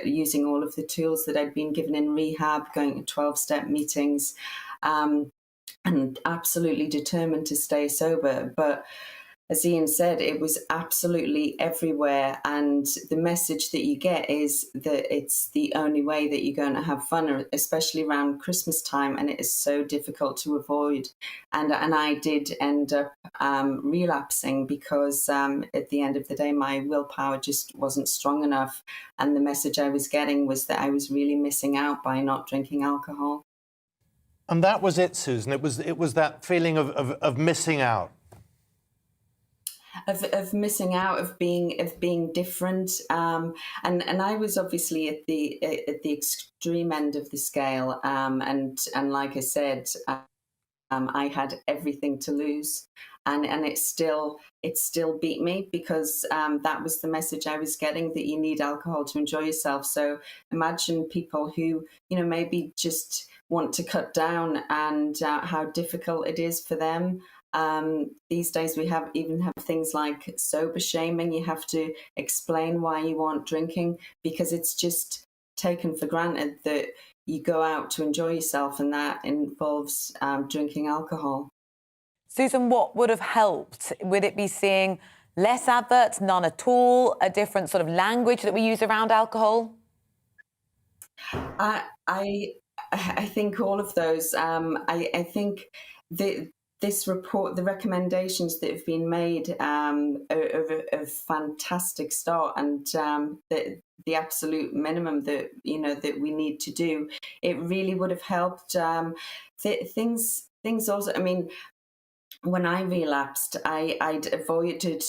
Speaker 19: using all of the tools that I'd been given in rehab, going to 12-step meetings, and absolutely determined to stay sober. But as Ian said, it was absolutely everywhere. And the message that you get is that it's the only way that you're going to have fun, especially around Christmas time. And it is so difficult to avoid. And I did end up relapsing because at the end of the day, my willpower just wasn't strong enough. And the message I was getting was that I was really missing out by not drinking alcohol.
Speaker 1: And that was it, Susan. It was that feeling of missing out.
Speaker 19: Of missing out, of being different, and I was obviously at the extreme end of the scale, and like I said, I had everything to lose, and it still beat me because that was the message I was getting, that you need alcohol to enjoy yourself. So imagine people who maybe just want to cut down, and how difficult it is for them. These days we have things like sober shaming. You have to explain why you aren't drinking because it's just taken for granted that you go out to enjoy yourself, and that involves drinking alcohol.
Speaker 2: Susan, what would have helped? Would it be seeing less adverts, none at all, a different sort of language that we use around alcohol?
Speaker 19: I think all of those. I think this report, the recommendations that have been made are a fantastic start, and the absolute minimum that that we need to do. It really would have helped. Things also. I mean, when I relapsed, I'd avoided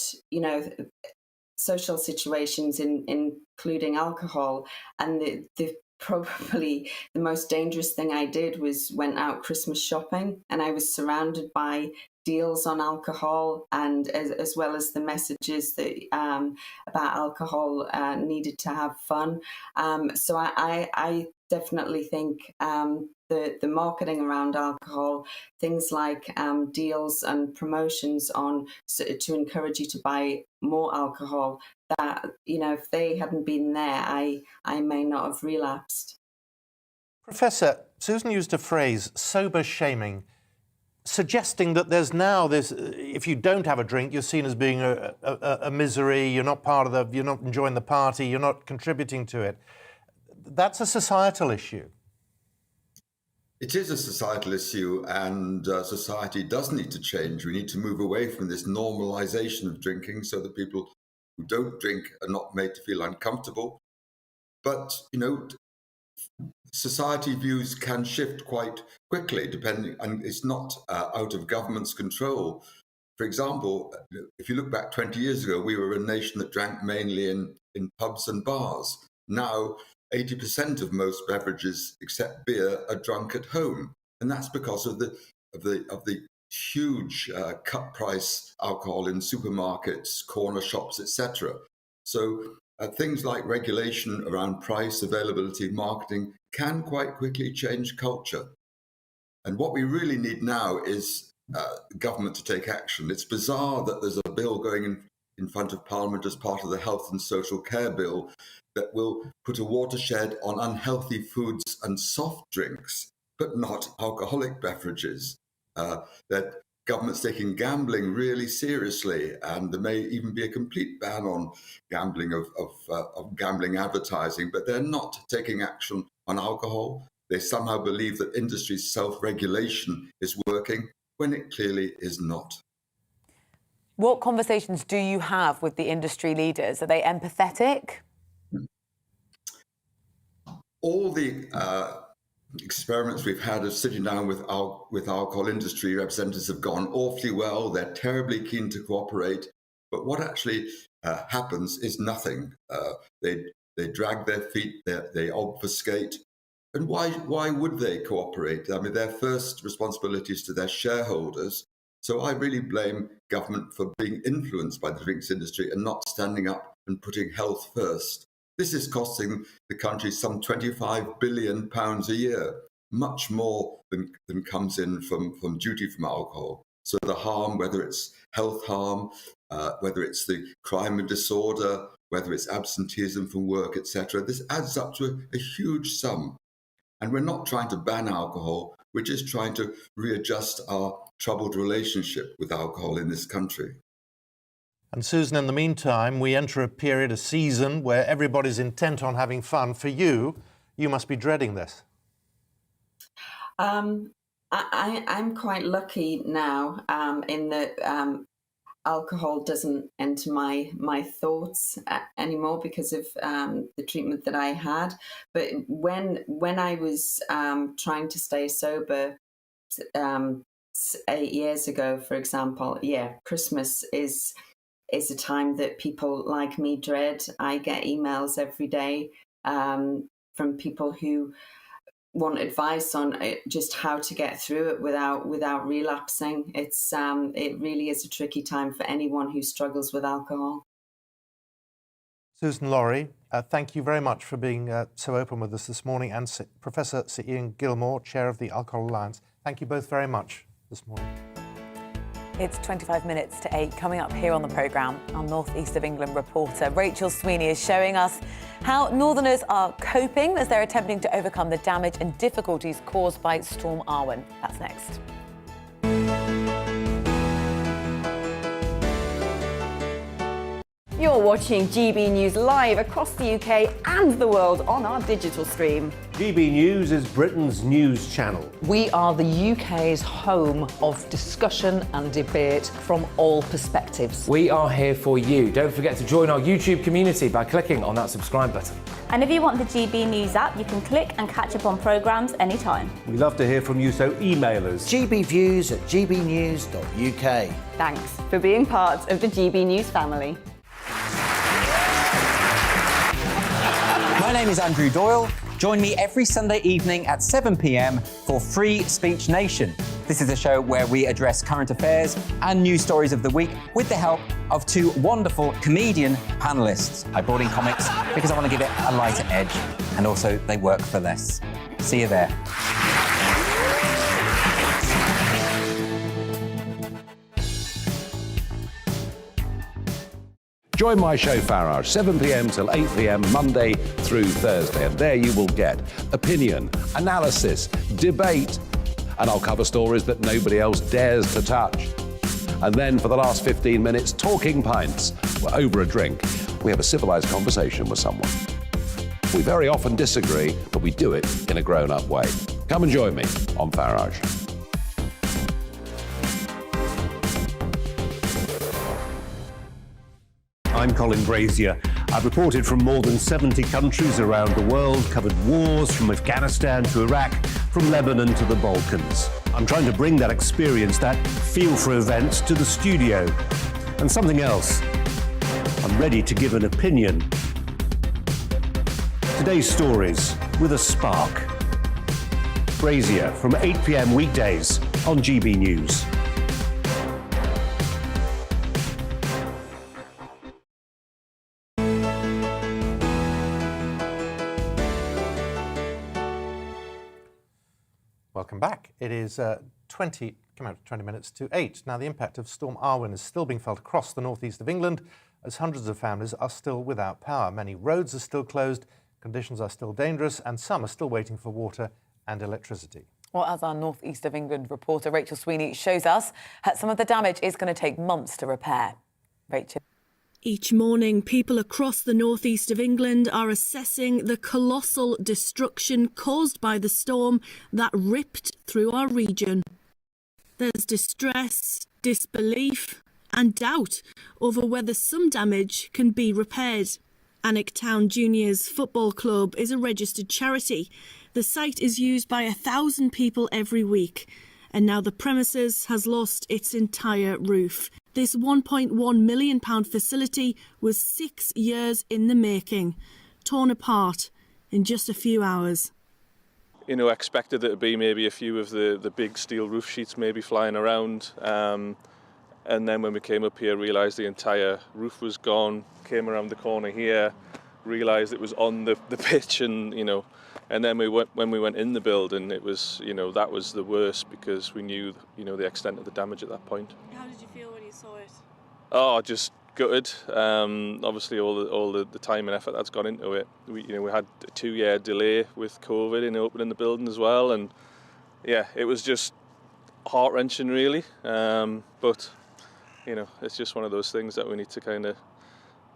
Speaker 19: social situations, including alcohol, and the probably the most dangerous thing I did was went out Christmas shopping, and I was surrounded by deals on alcohol, and as well as the messages that about alcohol needed to have fun. So I definitely think the marketing around alcohol, things like deals and promotions to encourage you to buy more alcohol, that if they hadn't been there, I may not have relapsed.
Speaker 1: Professor, Susan used a phrase, sober shaming, suggesting that there's now this, if you don't have a drink, you're seen as being a misery, you're not you're not enjoying the party, you're not contributing to it. That's a societal issue.
Speaker 16: It is a societal issue, and society does need to change. We need to move away from this normalization of drinking so that people who don't drink are not made to feel uncomfortable. But, society views can shift quite quickly, and it's not out of government's control. For example, if you look back 20 years ago, we were a nation that drank mainly in pubs and bars. Now, 80% of most beverages, except beer, are drunk at home, and that's because of the huge cut price alcohol in supermarkets, corner shops, etc. So things like regulation around price, availability, marketing can quite quickly change culture. And what we really need now is government to take action. It's bizarre that there's a bill going in front of Parliament as part of the Health and Social Care Bill that will put a watershed on unhealthy foods and soft drinks, but not alcoholic beverages. That government's taking gambling really seriously, and there may even be a complete ban on gambling of gambling advertising, but they're not taking action on alcohol. They somehow believe that industry's self-regulation is working when it clearly is not.
Speaker 2: What conversations do you have with the industry leaders? Are they empathetic?
Speaker 16: All the experiments we've had of sitting down with alcohol industry representatives have gone awfully well. They're terribly keen to cooperate, but what actually happens is nothing. They drag their feet, they obfuscate. And why would they cooperate? I mean, their first responsibility is to their shareholders. So I really blame government for being influenced by the drinks industry and not standing up and putting health first. This is costing the country some £25 billion a year, much more than comes in from duty from alcohol. So the harm, whether it's health harm, whether it's the crime and disorder, whether it's absenteeism from work, etc., this adds up to a huge sum. And we're not trying to ban alcohol, we're just trying to readjust our troubled relationship with alcohol in this country.
Speaker 1: And Susan, in the meantime, we enter a period, a season, where everybody's intent on having fun. For you, you must be dreading this.
Speaker 19: I'm quite lucky now in that alcohol doesn't enter my thoughts anymore because of the treatment that I had. But when I was trying to stay sober 8 years ago, for example, Christmas is a time that people like me dread. I get emails every day from people who want advice on just how to get through it without relapsing. It really is a tricky time for anyone who struggles with alcohol.
Speaker 1: Susan Laurie, thank you very much for being so open with us this morning, and Professor Sir Ian Gilmore, Chair of the Alcohol Alliance. Thank you both very much this morning.
Speaker 2: It's 25 minutes to 8. Coming up here on the programme, our North East of England reporter Rachel Sweeney is showing us how Northerners are coping as they're attempting to overcome the damage and difficulties caused by Storm Arwen. That's next.
Speaker 7: You're watching GB News live across the UK and the world on our digital stream.
Speaker 8: GB News is Britain's news channel.
Speaker 9: We are the UK's home of discussion and debate from all perspectives.
Speaker 10: We are here for you. Don't forget to join our YouTube community by clicking on that subscribe button.
Speaker 11: And if you want the GB News app, you can click and catch up on programmes anytime.
Speaker 8: We love to hear from you, so email us.
Speaker 18: gbviews@gbnews.uk.
Speaker 7: Thanks for being part of the GB News family.
Speaker 13: My name is Andrew Doyle. Join me every Sunday evening at 7 p.m. for Free Speech Nation. This is a show where we address current affairs and news stories of the week with the help of two wonderful comedian panellists. I brought in comics because I want to give it a lighter edge, and also they work for less. See you there.
Speaker 14: Join my show Farage, 7 p.m. till 8 p.m. Monday through Thursday, and there you will get opinion, analysis, debate, and I'll cover stories that nobody else dares to touch. And then for the last 15 minutes, talking pints. We're over a drink. We have a civilised conversation with someone. We very often disagree, but we do it in a grown-up way. Come and join me on Farage.
Speaker 8: I'm Colin Brazier. I've reported from more than 70 countries around the world, covered wars from Afghanistan to Iraq, from Lebanon to the Balkans. I'm trying to bring that experience, that feel for events, to the studio. And something else, I'm ready to give an opinion. Today's stories with a spark. Brazier from 8 p.m. weekdays on GB News.
Speaker 1: Welcome back. It is 20 minutes to 8. Now, the impact of Storm Arwen is still being felt across the northeast of England as hundreds of families are still without power. Many roads are still closed, conditions are still dangerous, and some are still waiting for water and electricity.
Speaker 2: Well, as our North East of England reporter Rachel Sweeney shows us, some of the damage is going to take months to repair. Rachel.
Speaker 18: Each morning, people across the northeast of England are assessing the colossal destruction caused by the storm that ripped through our region. There's distress, disbelief and doubt over whether some damage can be repaired. Alnwick Town Juniors Football Club is a registered charity. The site is used by 1,000 people every week, and now the premises has lost its entire roof. This £1.1 million facility was 6 years in the making, torn apart in just a few hours.
Speaker 20: You know, expected it to be maybe a few of the big steel roof sheets maybe flying around. And then when we came up here, realised the entire roof was gone, came around the corner here, realised it was on the pitch, and, you know, and then when we went in the building, it was, you know, that was the worst because we knew, you know, the extent of the damage at that point.
Speaker 18: How did you feel when you saw it?
Speaker 20: Oh, just gutted. Obviously, all the time and effort that's gone into it. We had a 2-year delay with COVID in opening the building as well, and yeah, it was just heart-wrenching, really. But you know, it's just one of those things that we need to kind of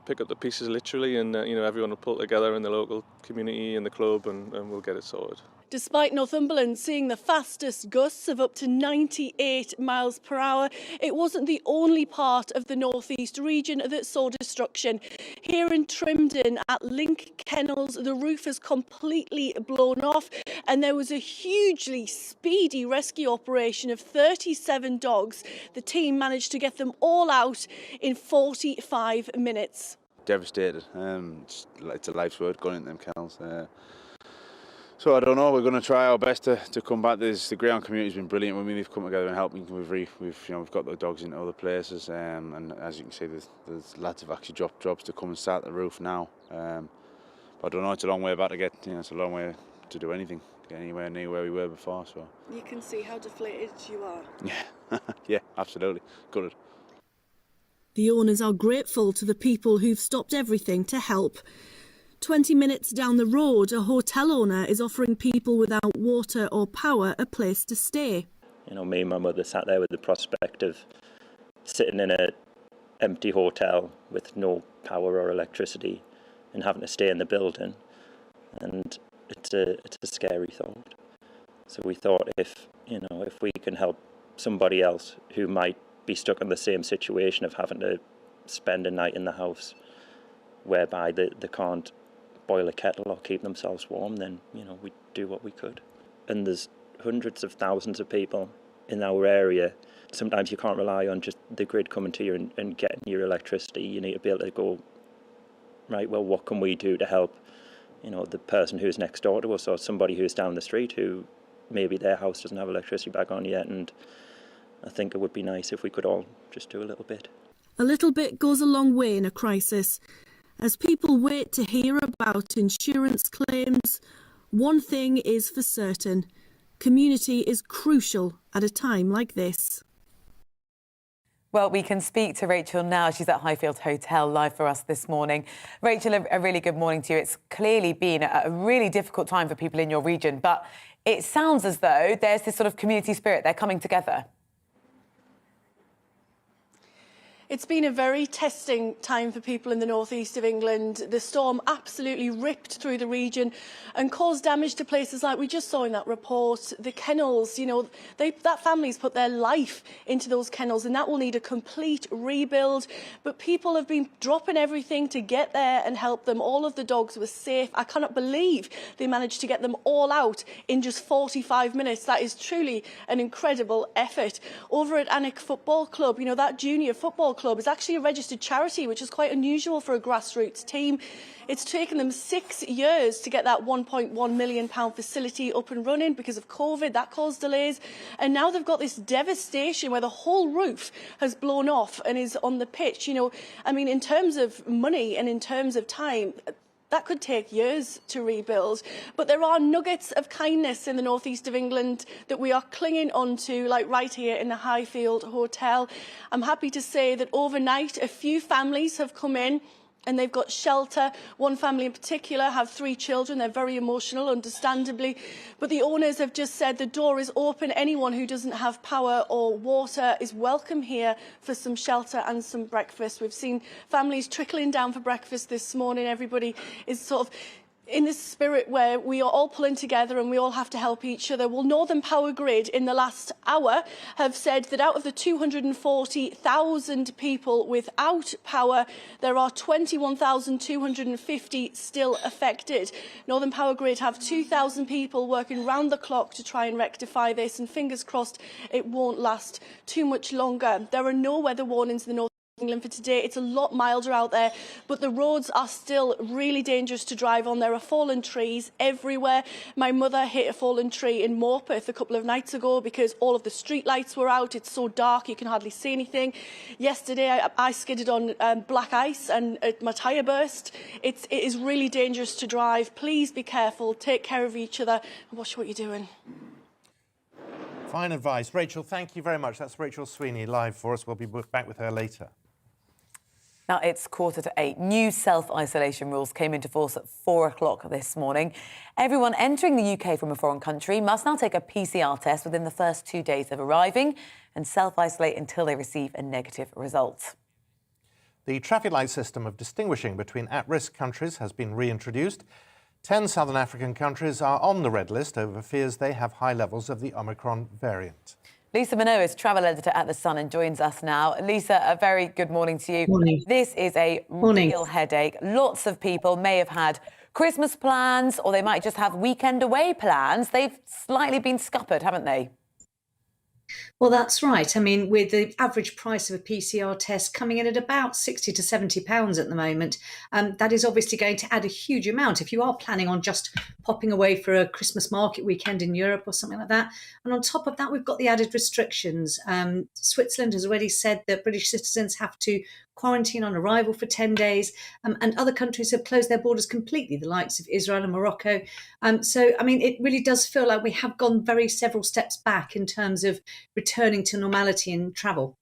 Speaker 20: pick up the pieces literally, and you know, everyone will pull together in the local community and the club, and we'll get it sorted.
Speaker 18: Despite Northumberland seeing the fastest gusts of up to 98 miles per hour, it wasn't the only part of the northeast region that saw destruction. Here in Trimdon at Link Kennels, the roof is completely blown off, and there was a hugely speedy rescue operation of 37 dogs. The team managed to get them all out in 45 minutes.
Speaker 21: Devastated. It's a life's work going into them kennels. So I don't know. We're going to try our best to come back. The Greyhound community's been brilliant. When we've come together and helped, we've got the dogs into other places, and as you can see, there's lads have actually dropped jobs to come and start the roof now. But I don't know. It's a long way back to get. You know, it's a long way to do anything, get anywhere near where we were before. So
Speaker 18: you can see how deflated you are.
Speaker 21: Yeah, yeah, absolutely, gutted.
Speaker 18: The owners are grateful to the people who've stopped everything to help. 20 minutes down the road, a hotel owner is offering people without water or power a place to stay.
Speaker 24: You know, me and my mother sat there with the prospect of sitting in an empty hotel with no power or electricity and having to stay in the building, and it's a scary thought. So we thought, if we can help somebody else who might be stuck in the same situation of having to spend a night in the house whereby they can't boil a kettle or keep themselves warm, then, you know, we'd do what we could. And there's hundreds of thousands of people in our area. Sometimes you can't rely on just the grid coming to you and getting your electricity. You need to be able to go, right, well, what can we do to help, you know, the person who's next door to us, or somebody who's down the street who maybe their house doesn't have electricity back on yet. And I think it would be nice if we could all just do a little bit.
Speaker 18: A little bit goes a long way in a crisis. As people wait to hear about insurance claims, one thing is for certain: community is crucial at a time like this.
Speaker 2: Well, we can speak to Rachel now. She's at Highfield Hotel live for us this morning. Rachel, a really good morning to you. It's clearly been a really difficult time for people in your region, but it sounds as though there's this sort of community spirit. They're coming together.
Speaker 18: It's been a very testing time for people in the northeast of England. The storm absolutely ripped through the region and caused damage to places like we just saw in that report. The kennels, you know, that family's put their life into those kennels, and that will need a complete rebuild. But people have been dropping everything to get there and help them. All of the dogs were safe. I cannot believe they managed to get them all out in just 45 minutes. That is truly an incredible effort. Over at Alnwick Football Club, you know, that junior football club is actually a registered charity, which is quite unusual for a grassroots team. It's taken them 6 years to get that £1.1 million facility up and running because of COVID. That caused delays. And now they've got this devastation where the whole roof has blown off and is on the pitch. You know, I mean, in terms of money and in terms of time, that could take years to rebuild. But there are nuggets of kindness in the northeast of England that we are clinging onto, like right here in the Highfield Hotel. I'm happy to say that overnight a few families have come in and they've got shelter. One family in particular have 3 children. They're very emotional, understandably. But the owners have just said the door is open. Anyone who doesn't have power or water is welcome here for some shelter and some breakfast. We've seen families trickling down for breakfast this morning. Everybody is sort of in this spirit where we are all pulling together and we all have to help each other. Well, Northern Power Grid in the last hour have said that out of the 240,000 people without power, there are 21,250 still affected. Northern Power Grid have 2,000 people working round the clock to try and rectify this, and fingers crossed it won't last too much longer. There are no weather warnings in the north England for today. It's a lot milder out there, but the roads are still really dangerous to drive on. There are fallen trees everywhere. My mother hit a fallen tree in Morpeth a couple of nights ago because all of the street lights were out. It's so dark you can hardly see anything. Yesterday I skidded on black ice and my tyre burst. It is really dangerous to drive. Please be careful, take care of each other and watch what you're doing.
Speaker 1: Fine advice. Rachel, thank you very much. That's Rachel Sweeney live for us. We'll be back with her later.
Speaker 2: Now it's 7:45. New self-isolation rules came into force at 4 o'clock this morning. Everyone entering the UK from a foreign country must now take a PCR test within the first 2 days of arriving and self-isolate until they receive a negative result.
Speaker 1: The traffic light system of distinguishing between at-risk countries has been reintroduced. 10 southern African countries are on the red list over fears they have high levels of the Omicron variant.
Speaker 2: Lisa Minogue is travel editor at The Sun and joins us now. Lisa, a very good morning to you.
Speaker 3: Morning.
Speaker 2: This is a real headache. Lots of people may have had Christmas plans or they might just have weekend away plans. They've slightly been scuppered, haven't they?
Speaker 3: Well, that's right. I mean, with the average price of a PCR test coming in at about £60 to £70 at the moment, that is obviously going to add a huge amount if you are planning on just popping away for a Christmas market weekend in Europe or something like that. And on top of that, we've got the added restrictions. Switzerland has already said that British citizens have to quarantine on arrival for 10 days, and other countries have closed their borders completely, the likes of Israel and Morocco. So, I mean, it really does feel like we have gone several steps back in terms of returning to normality in travel.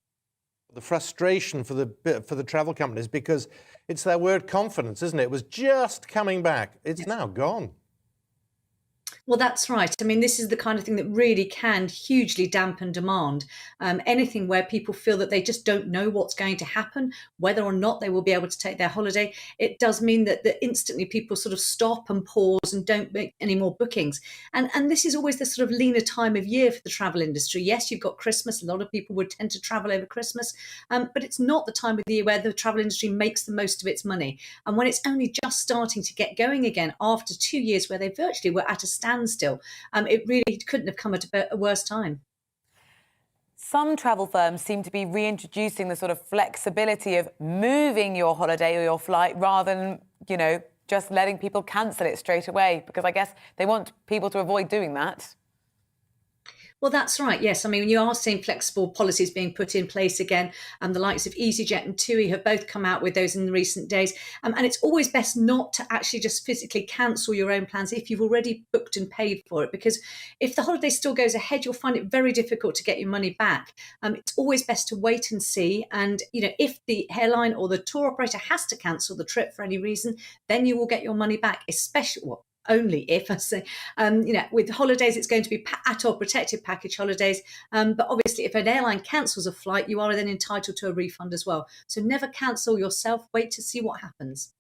Speaker 1: The frustration for the travel companies, because it's their word confidence, isn't it? It was just coming back. It's now gone.
Speaker 3: Well, that's right. I mean, this is the kind of thing that really can hugely dampen demand. Anything where people feel that they just don't know what's going to happen, whether or not they will be able to take their holiday, it does mean that instantly people sort of stop and pause and don't make any more bookings. And this is always the sort of leaner time of year for the travel industry. Yes, you've got Christmas. A lot of people would tend to travel over Christmas, but it's not the time of the year where the travel industry makes the most of its money. And when it's only just starting to get going again after 2 years where they virtually were at a standstill, it really couldn't have come at a worse time.
Speaker 2: Some travel firms seem to be reintroducing the sort of flexibility of moving your holiday or your flight rather than, just letting people cancel it straight away, because I guess they want people to avoid doing that.
Speaker 3: Well, that's right. Yes. I mean, you are seeing flexible policies being put in place again. And the likes of EasyJet and TUI have both come out with those in recent days. And it's always best not to actually just physically cancel your own plans if you've already booked and paid for it, because if the holiday still goes ahead, you'll find it very difficult to get your money back. It's always best to wait and see. And, if the airline or the tour operator has to cancel the trip for any reason, then you will get your money back, especially only if, I say, with holidays, it's going to be at or protected package holidays. But obviously, if an airline cancels a flight, you are then entitled to a refund as well. So never cancel yourself. Wait to see what happens.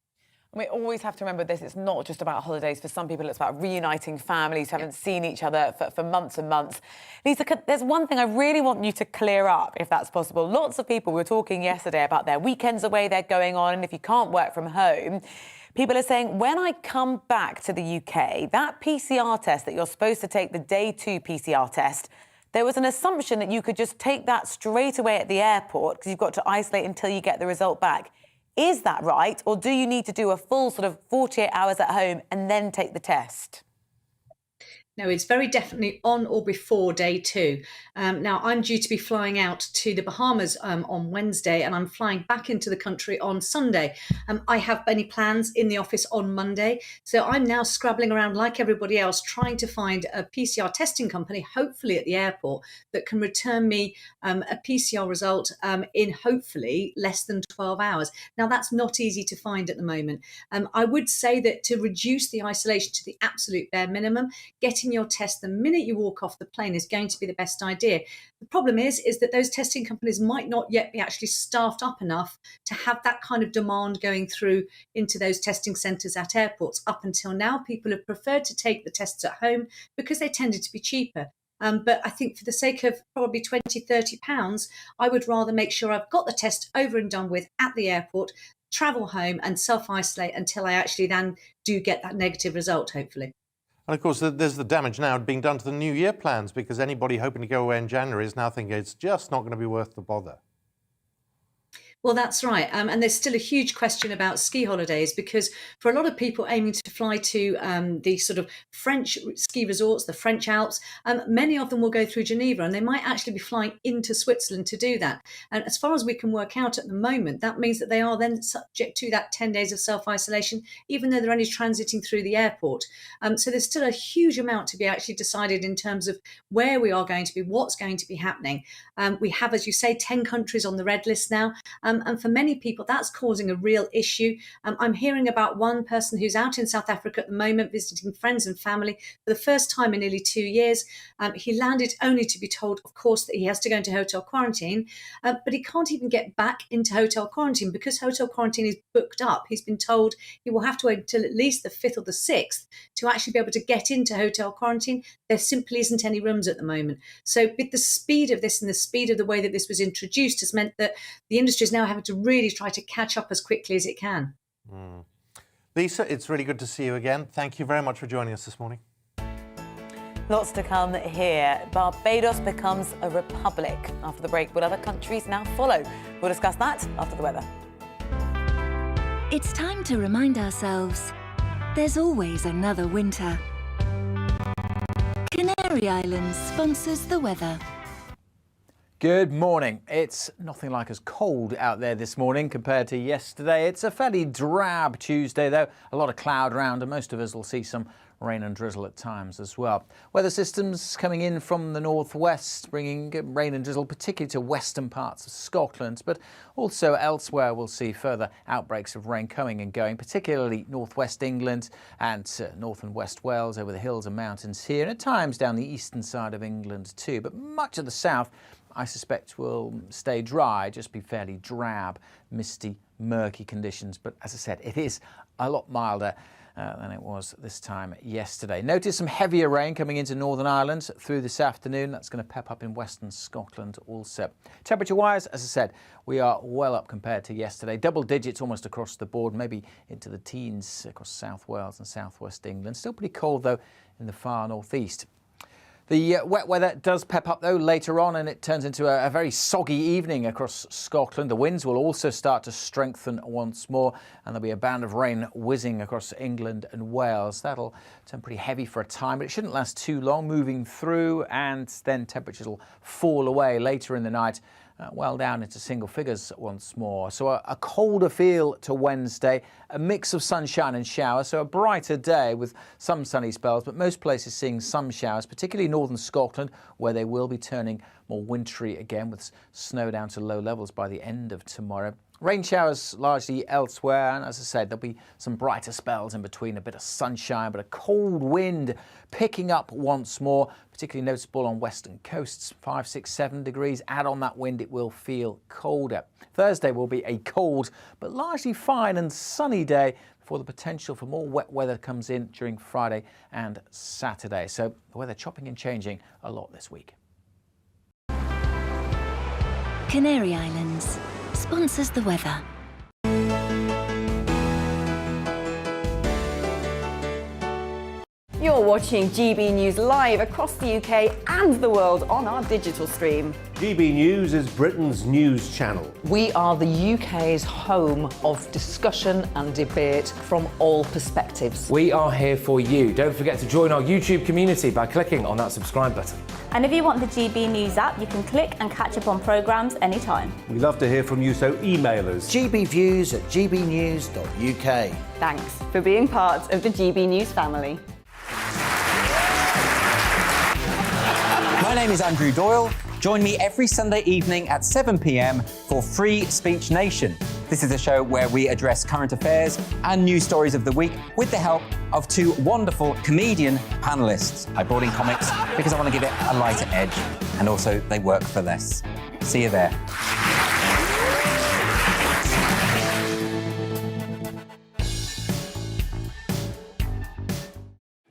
Speaker 2: We always have to remember this. It's not just about holidays. For some people, it's about reuniting families who haven't seen each other for months and months. Lisa, there's one thing I really want you to clear up, if that's possible. Lots of people were talking yesterday about their weekends away they're going on, and if you can't work from home, people are saying, when I come back to the UK, that PCR test that you're supposed to take, the day 2 PCR test, there was an assumption that you could just take that straight away at the airport because you've got to isolate until you get the result back. Is that right? Or do you need to do a full sort of 48 hours at home and then take the test?
Speaker 3: No, it's very definitely on or before day 2. Now, I'm due to be flying out to the Bahamas on Wednesday, and I'm flying back into the country on Sunday. I have many plans in the office on Monday, so I'm now scrabbling around like everybody else, trying to find a PCR testing company, hopefully at the airport, that can return me a PCR result in hopefully less than 12 hours. Now, that's not easy to find at the moment. I would say that to reduce the isolation to the absolute bare minimum, getting your test the minute you walk off the plane is going to be the best idea. The problem is that those testing companies might not yet be actually staffed up enough to have that kind of demand going through into those testing centres at airports. Up until now, people have preferred to take the tests at home because they tended to be cheaper. But I think for the sake of probably £20, £30, I would rather make sure I've got the test over and done with at the airport, travel home and self-isolate until I actually then do get that negative result, hopefully.
Speaker 1: And of course, there's the damage now being done to the New Year plans, because anybody hoping to go away in January is now thinking it's just not going to be worth the bother.
Speaker 3: Well, that's right. And there's still a huge question about ski holidays, because for a lot of people aiming to fly to the sort of French ski resorts, the French Alps, many of them will go through Geneva, and they might actually be flying into Switzerland to do that. And as far as we can work out at the moment, that means that they are then subject to that 10 days of self-isolation, even though they're only transiting through the airport. So there's still a huge amount to be actually decided in terms of where we are going to be, what's going to be happening. We have, as you say, 10 countries on the red list now. And for many people, that's causing a real issue. I'm hearing about one person who's out in South Africa at the moment visiting friends and family for the first time in nearly 2 years. He landed only to be told, of course, that he has to go into hotel quarantine, but he can't even get back into hotel quarantine because hotel quarantine is booked up. He's been told he will have to wait until at least the 5th or the 6th to actually be able to get into hotel quarantine. There simply isn't any rooms at the moment. So with the speed of this and the speed of the way that this was introduced has meant that the industry is now having to really try to catch up as quickly as it can.
Speaker 1: Lisa, it's really good to see you again. Thank you very much for joining us this morning.
Speaker 2: Lots to come here. Barbados becomes a republic. After the break, will other countries now follow? We'll discuss that after the weather.
Speaker 5: It's time to remind ourselves there's always another winter. Canary Islands sponsors the weather.
Speaker 6: Good morning. It's nothing like as cold out there this morning compared to yesterday. It's a fairly drab Tuesday, though. A lot of cloud around, and most of us will see some rain and drizzle at times as well. Weather systems coming in from the northwest, bringing rain and drizzle, particularly to western parts of Scotland, but also elsewhere we'll see further outbreaks of rain coming and going, particularly northwest England and north and west Wales over the hills and mountains here, and at times down the eastern side of England too. But much of the south, I suspect, will stay dry, just be fairly drab, misty, murky conditions. But as I said, it is a lot milder than it was this time yesterday. Notice some heavier rain coming into Northern Ireland through this afternoon. That's going to pep up in western Scotland also. Temperature-wise, as I said, we are well up compared to yesterday. Double digits almost across the board, maybe into the teens across South Wales and southwest England. Still pretty cold, though, in the far northeast. The wet weather does pep up, though, later on, and it turns into a very soggy evening across Scotland. The winds will also start to strengthen once more, and there'll be a band of rain whizzing across England and Wales. That'll turn pretty heavy for a time, but it shouldn't last too long, moving through, and then temperatures will fall away later in the night, well down into single figures once more. So a colder feel to Wednesday, a mix of sunshine and showers, so a brighter day with some sunny spells, but most places seeing some showers, particularly northern Scotland, where they will be turning more wintry again with snow down to low levels by the end of tomorrow. Rain showers largely elsewhere, and as I said, there'll be some brighter spells in between, a bit of sunshine, but a cold wind picking up once more, particularly noticeable on western coasts, 5, 6, 7 degrees. Add on that wind, it will feel colder. Thursday will be a cold, but largely fine and sunny day before the potential for more wet weather comes in during Friday and Saturday. So the weather chopping and changing a lot this week.
Speaker 5: Canary Islands sponsors the weather.
Speaker 7: You're watching GB News live across the UK and the world on our digital stream.
Speaker 8: GB News is Britain's news channel.
Speaker 9: We are the UK's home of discussion and debate from all perspectives.
Speaker 10: We are here for you. Don't forget to join our YouTube community by clicking on that subscribe button.
Speaker 11: And if you want the GB News app, you can click and catch up on programmes anytime.
Speaker 8: We love to hear from you, so email us.
Speaker 12: gbviews@gbnews.uk.
Speaker 7: Thanks for being part of the GB News family.
Speaker 13: My name is Andrew Doyle. Join me every Sunday evening at 7 p.m. for Free Speech Nation. This is a show where we address current affairs and news stories of the week with the help of two wonderful comedian panellists. I brought in comics because I want to give it a lighter edge, and also they work for less. See you there.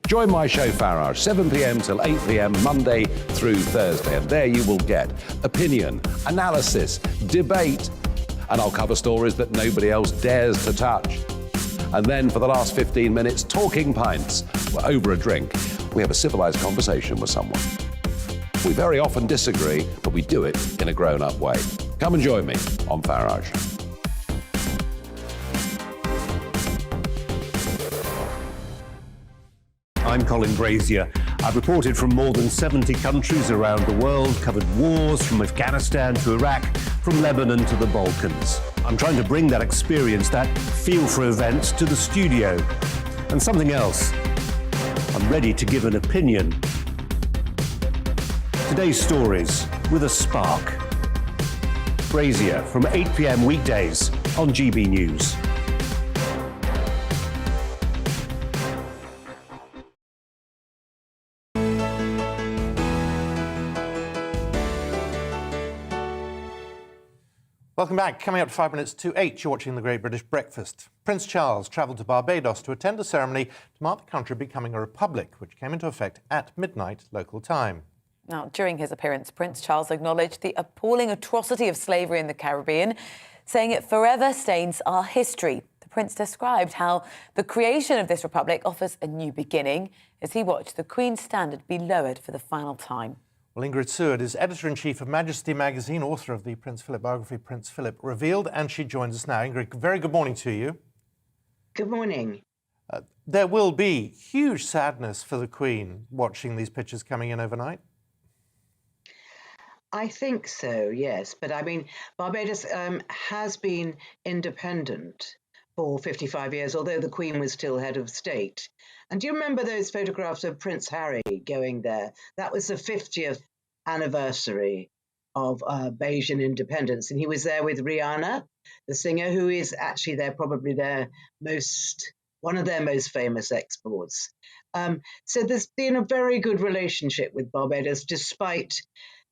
Speaker 14: Join my show Farage, 7 p.m. till 8 p.m. Monday through Thursday, and there you will get opinion, analysis, debate, and I'll cover stories that nobody else dares to touch. And then for the last 15 minutes, talking pints. We're over a drink. We have a civilized conversation with someone. We very often disagree, but we do it in a grown-up way. Come and join me on Farage.
Speaker 8: I'm Colin Brazier. I've reported from more than 70 countries around the world, covered wars from Afghanistan to Iraq, from Lebanon to the Balkans. I'm trying to bring that experience, that feel for events, to the studio. And something else, I'm ready to give an opinion. Today's stories with a spark. Brazier from 8 p.m. weekdays on GB News.
Speaker 1: Welcome back. Coming up to 5 minutes to 8, you're watching The Great British Breakfast. Prince Charles travelled to Barbados to attend a ceremony to mark the country becoming a republic, which came into effect at midnight local time.
Speaker 2: Now, during his appearance, Prince Charles acknowledged the appalling atrocity of slavery in the Caribbean, saying it forever stains our history. The Prince described how the creation of this republic offers a new beginning as he watched the Queen's standard be lowered for the final time.
Speaker 1: Well, Ingrid Seward is editor-in-chief of Majesty magazine, author of the Prince Philip biography, Prince Philip Revealed, and she joins us now. Ingrid, very good morning to you.
Speaker 15: Good morning.
Speaker 1: There will be huge sadness for the Queen watching these pictures coming in overnight.
Speaker 15: I think so, yes. But I mean, Barbados has been independent for 55 years, although the Queen was still head of state. And do you remember those photographs of Prince Harry going there? That was the 50th anniversary of Bajan independence. And he was there with Rihanna, the singer, who is actually probably one of their most famous exports. So there's been a very good relationship with Barbados, despite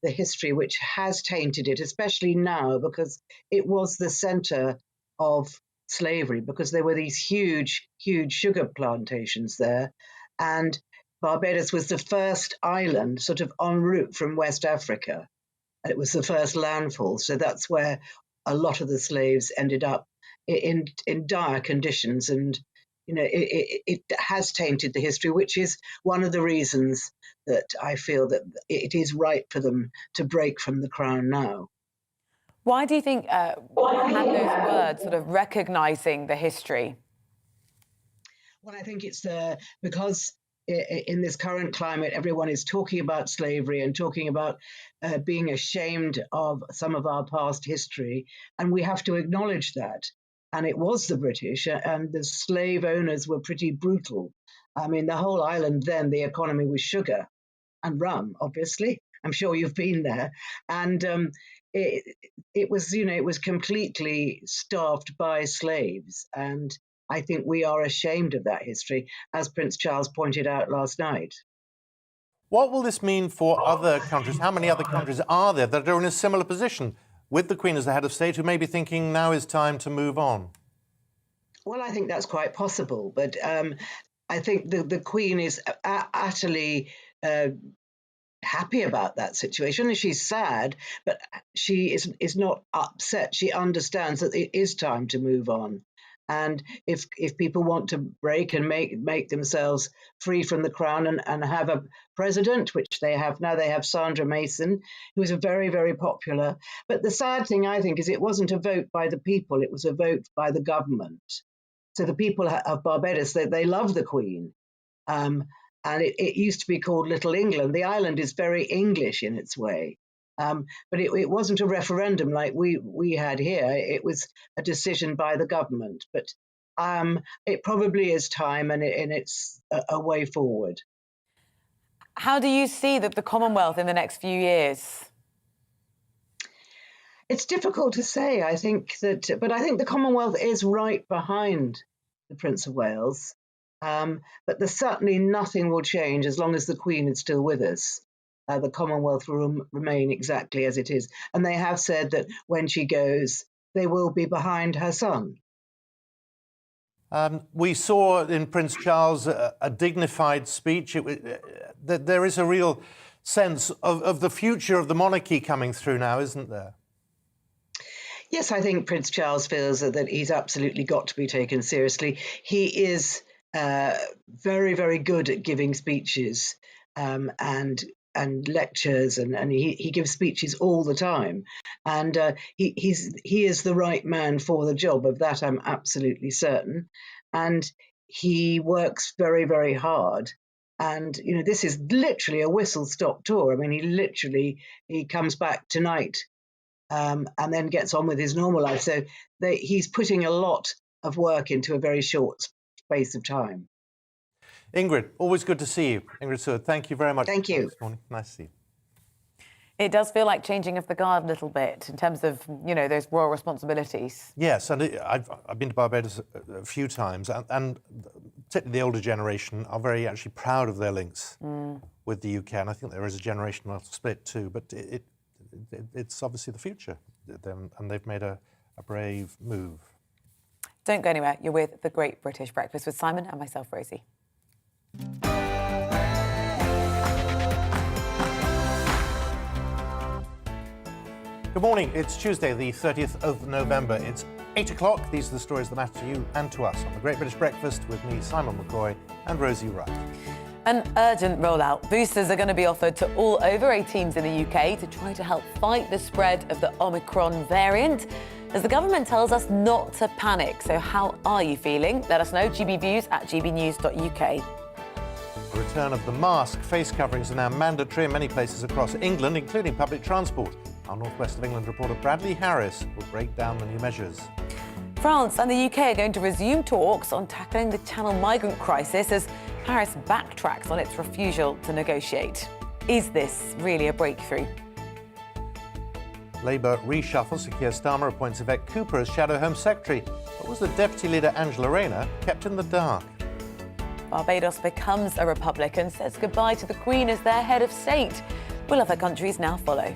Speaker 15: the history which has tainted it, especially now, because it was the center of slavery, because there were these huge sugar plantations there, and Barbados was the first island sort of en route from West Africa, and it was the first landfall. So that's where a lot of the slaves ended up in dire conditions, and it has tainted the history, which is one of the reasons that I feel that it is right for them to break from the crown now.
Speaker 2: Why do you think had those words, sort of recognising the history?
Speaker 15: Well, I think it's because in this current climate, everyone is talking about slavery and talking about being ashamed of some of our past history, and we have to acknowledge that. And it was the British, and the slave owners were pretty brutal. I mean, the whole island then, the economy was sugar and rum, obviously. I'm sure you've been there. And it was completely staffed by slaves. And I think we are ashamed of that history, as Prince Charles pointed out last night.
Speaker 1: What will this mean for other countries? How many other countries are there that are in a similar position with the Queen as the head of state, who may be thinking now is time to move on?
Speaker 15: Well, I think that's quite possible. But I think the Queen is utterly happy about that situation. She's sad, but she is not upset. She understands that it is time to move on. And if people want to break and make themselves free from the crown and have a president, which they have now, they have Sandra Mason, who is a very, very popular. But the sad thing, I think, is it wasn't a vote by the people, it was a vote by the government. So the people of Barbados, they love the Queen. And it used to be called Little England. The island is very English in its way. But it wasn't a referendum like we had here. It was a decision by the government. But it probably is time, and it's a way forward.
Speaker 2: How do you see the Commonwealth in the next few years?
Speaker 15: It's difficult to say. I think but I think the Commonwealth is right behind the Prince of Wales. But there's certainly nothing will change as long as the Queen is still with us. The Commonwealth will remain exactly as it is. And they have said that when she goes, they will be behind her son.
Speaker 1: We saw in Prince Charles a dignified speech. There is a real sense of the future of the monarchy coming through now, isn't there?
Speaker 15: Yes, I think Prince Charles feels that he's absolutely got to be taken seriously. He is very, very good at giving speeches and lectures, and he gives speeches all the time. And he is the right man for the job. Of that, I'm absolutely certain. And he works very, very hard. And, this is literally a whistle-stop tour. I mean, he comes back tonight and then gets on with his normal life. So he's putting a lot of work into a very short space of time.
Speaker 1: Ingrid, always good to see you. Ingrid Seward, thank you very much.
Speaker 15: Thank you.
Speaker 1: This morning. Nice to see you.
Speaker 2: It does feel like changing of the guard a little bit in terms of, those royal responsibilities.
Speaker 1: Yes, and I've been to Barbados a few times, and particularly the older generation are very actually proud of their links with the UK, and I think there is a generational split too, but it's obviously the future, and they've made a brave move.
Speaker 2: Don't go anywhere. You're with The Great British Breakfast with Simon and myself, Rosie.
Speaker 1: Good morning. It's Tuesday, the 30th of November. It's 8 o'clock. These are the stories that matter to you and to us on The Great British Breakfast with me, Simon McCoy, and Rosie Wright.
Speaker 2: An urgent rollout. Boosters are going to be offered to all over 18s in the UK to try to help fight the spread of the Omicron variant, as the government tells us not to panic. So how are you feeling? Let us know. GBViews at gbnews.uk.
Speaker 1: The return of the mask. Face coverings are now mandatory in many places across England, including public transport. Our North West of England reporter Bradley Harris will break down the new measures.
Speaker 2: France and the UK are going to resume talks on tackling the Channel migrant crisis as Paris backtracks on its refusal to negotiate. Is this really a breakthrough?
Speaker 1: Labour reshuffle. Sir Keir Starmer appoints Yvette Cooper as Shadow Home Secretary. But was the Deputy Leader Angela Rayner kept in the dark?
Speaker 2: Barbados becomes a republic and says goodbye to the Queen as their head of state. Will other countries now follow?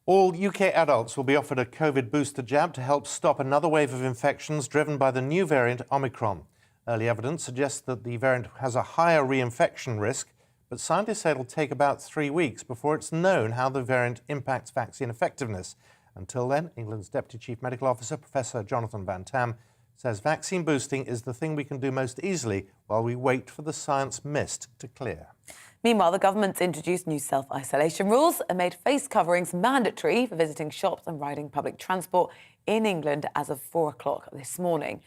Speaker 1: All UK adults will be offered a COVID booster jab to help stop another wave of infections driven by the new variant Omicron. Early evidence suggests that the variant has a higher reinfection risk, but scientists say it'll take about 3 weeks before it's known how the variant impacts vaccine effectiveness. Until then, England's Deputy Chief Medical Officer, Professor Jonathan Van Tam, says vaccine boosting is the thing we can do most easily while we wait for the science mist to clear.
Speaker 2: Meanwhile, the government's introduced new self-isolation rules and made face coverings mandatory for visiting shops and riding public transport in England as of 4 o'clock this morning.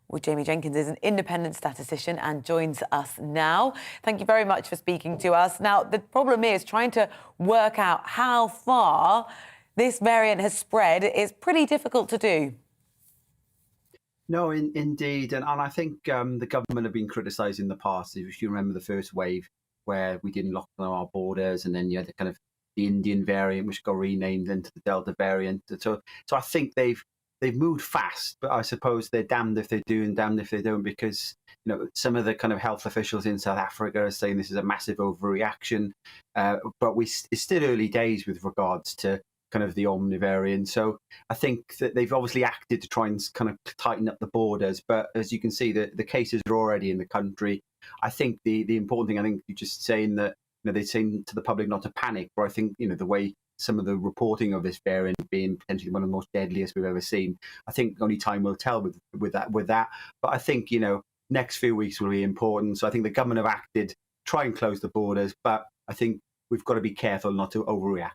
Speaker 2: Well, Jamie Jenkins is an independent statistician and joins us now. Thank you very much for speaking to us. Now, the problem is trying to work out how far this variant has spread is pretty difficult to do.
Speaker 4: No, indeed. And I think the government have been criticised in the past. If you remember the first wave where we didn't lock down our borders, and then you had the Indian variant, which got renamed into the Delta variant. So I think they've moved fast, but I suppose they're damned if they do and damned if they don't, because some of the health officials in South Africa are saying this is a massive overreaction. But it's still early days with regards to the Omni variant. So I think that they've obviously acted to try and tighten up the borders. But as you can see, the cases are already in the country. I think the important thing, I think you're just saying that they're saying to the public not to panic. But I think the way some of the reporting of this variant being potentially one of the most deadliest we've ever seen. I think only time will tell with that. But I think, next few weeks will be important. So I think the government have acted, try and close the borders, but I think we've got to be careful not to overreact.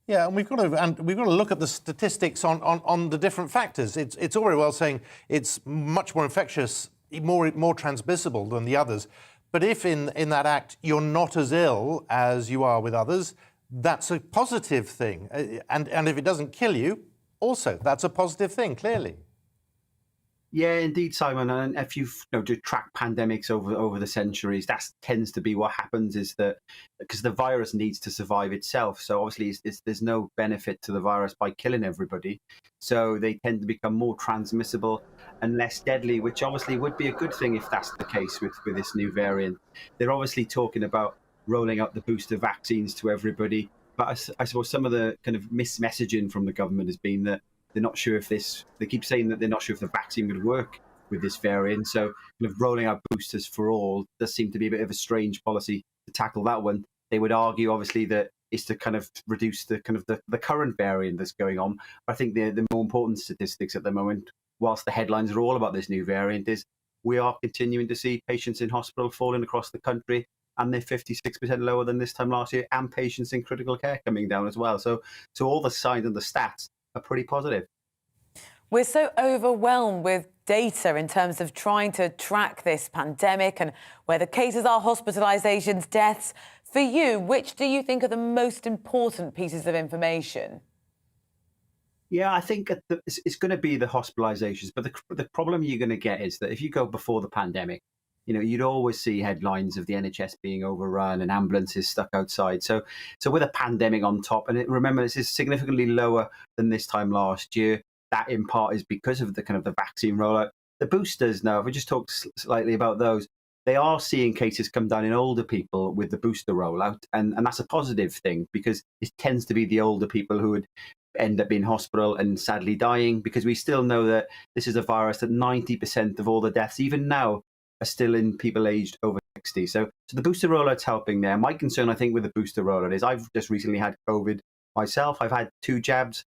Speaker 1: Yeah, and we've got to look at the statistics on the different factors. It's all very well saying it's much more infectious, more transmissible than the others. But if in that act you're not as ill as you are with others, that's a positive thing. And if it doesn't kill you, also that's a positive thing, clearly.
Speaker 4: Yeah, indeed, Simon. And if you've to track pandemics over the centuries, that tends to be what happens, is that because the virus needs to survive itself. So obviously there's no benefit to the virus by killing everybody. So they tend to become more transmissible and less deadly, which obviously would be a good thing if that's the case with this new variant. They're obviously talking about rolling out the booster vaccines to everybody. But I suppose some of the kind of messaging from the government has been that they're not sure if they keep saying that they're not sure if the vaccine would work with this variant. So kind of rolling out boosters for all does seem to be a bit of a strange policy to tackle that one. They would argue, obviously, that it's to kind of reduce the current variant that's going on. But I think the more important statistics at the moment, whilst the headlines are all about this new variant, is we are continuing to see patients in hospital falling across the country, and they're 56% lower than this time last year, and patients in critical care coming down as well. So all the signs and the stats are pretty positive.
Speaker 2: We're so overwhelmed with data in terms of trying to track this pandemic and where the cases are, hospitalisations, deaths. For you, which do you think are the most important pieces of information?
Speaker 4: Yeah, I think it's going to be the hospitalisations. But the problem you're going to get is that if you go before the pandemic, you'd always see headlines of the NHS being overrun and ambulances stuck outside. So with a pandemic on top, and remember, this is significantly lower than this time last year. That in part is because of the kind of the vaccine rollout. The boosters now, if we just talk slightly about those, they are seeing cases come down in older people with the booster rollout. And that's a positive thing, because it tends to be the older people who would end up in hospital and sadly dying, because we still know that this is a virus that 90% of all the deaths, even now, are still in people aged over 60. So the booster rollout's helping there. My concern, I think, with the booster rollout is I've just recently had COVID myself. I've had 2 jabs.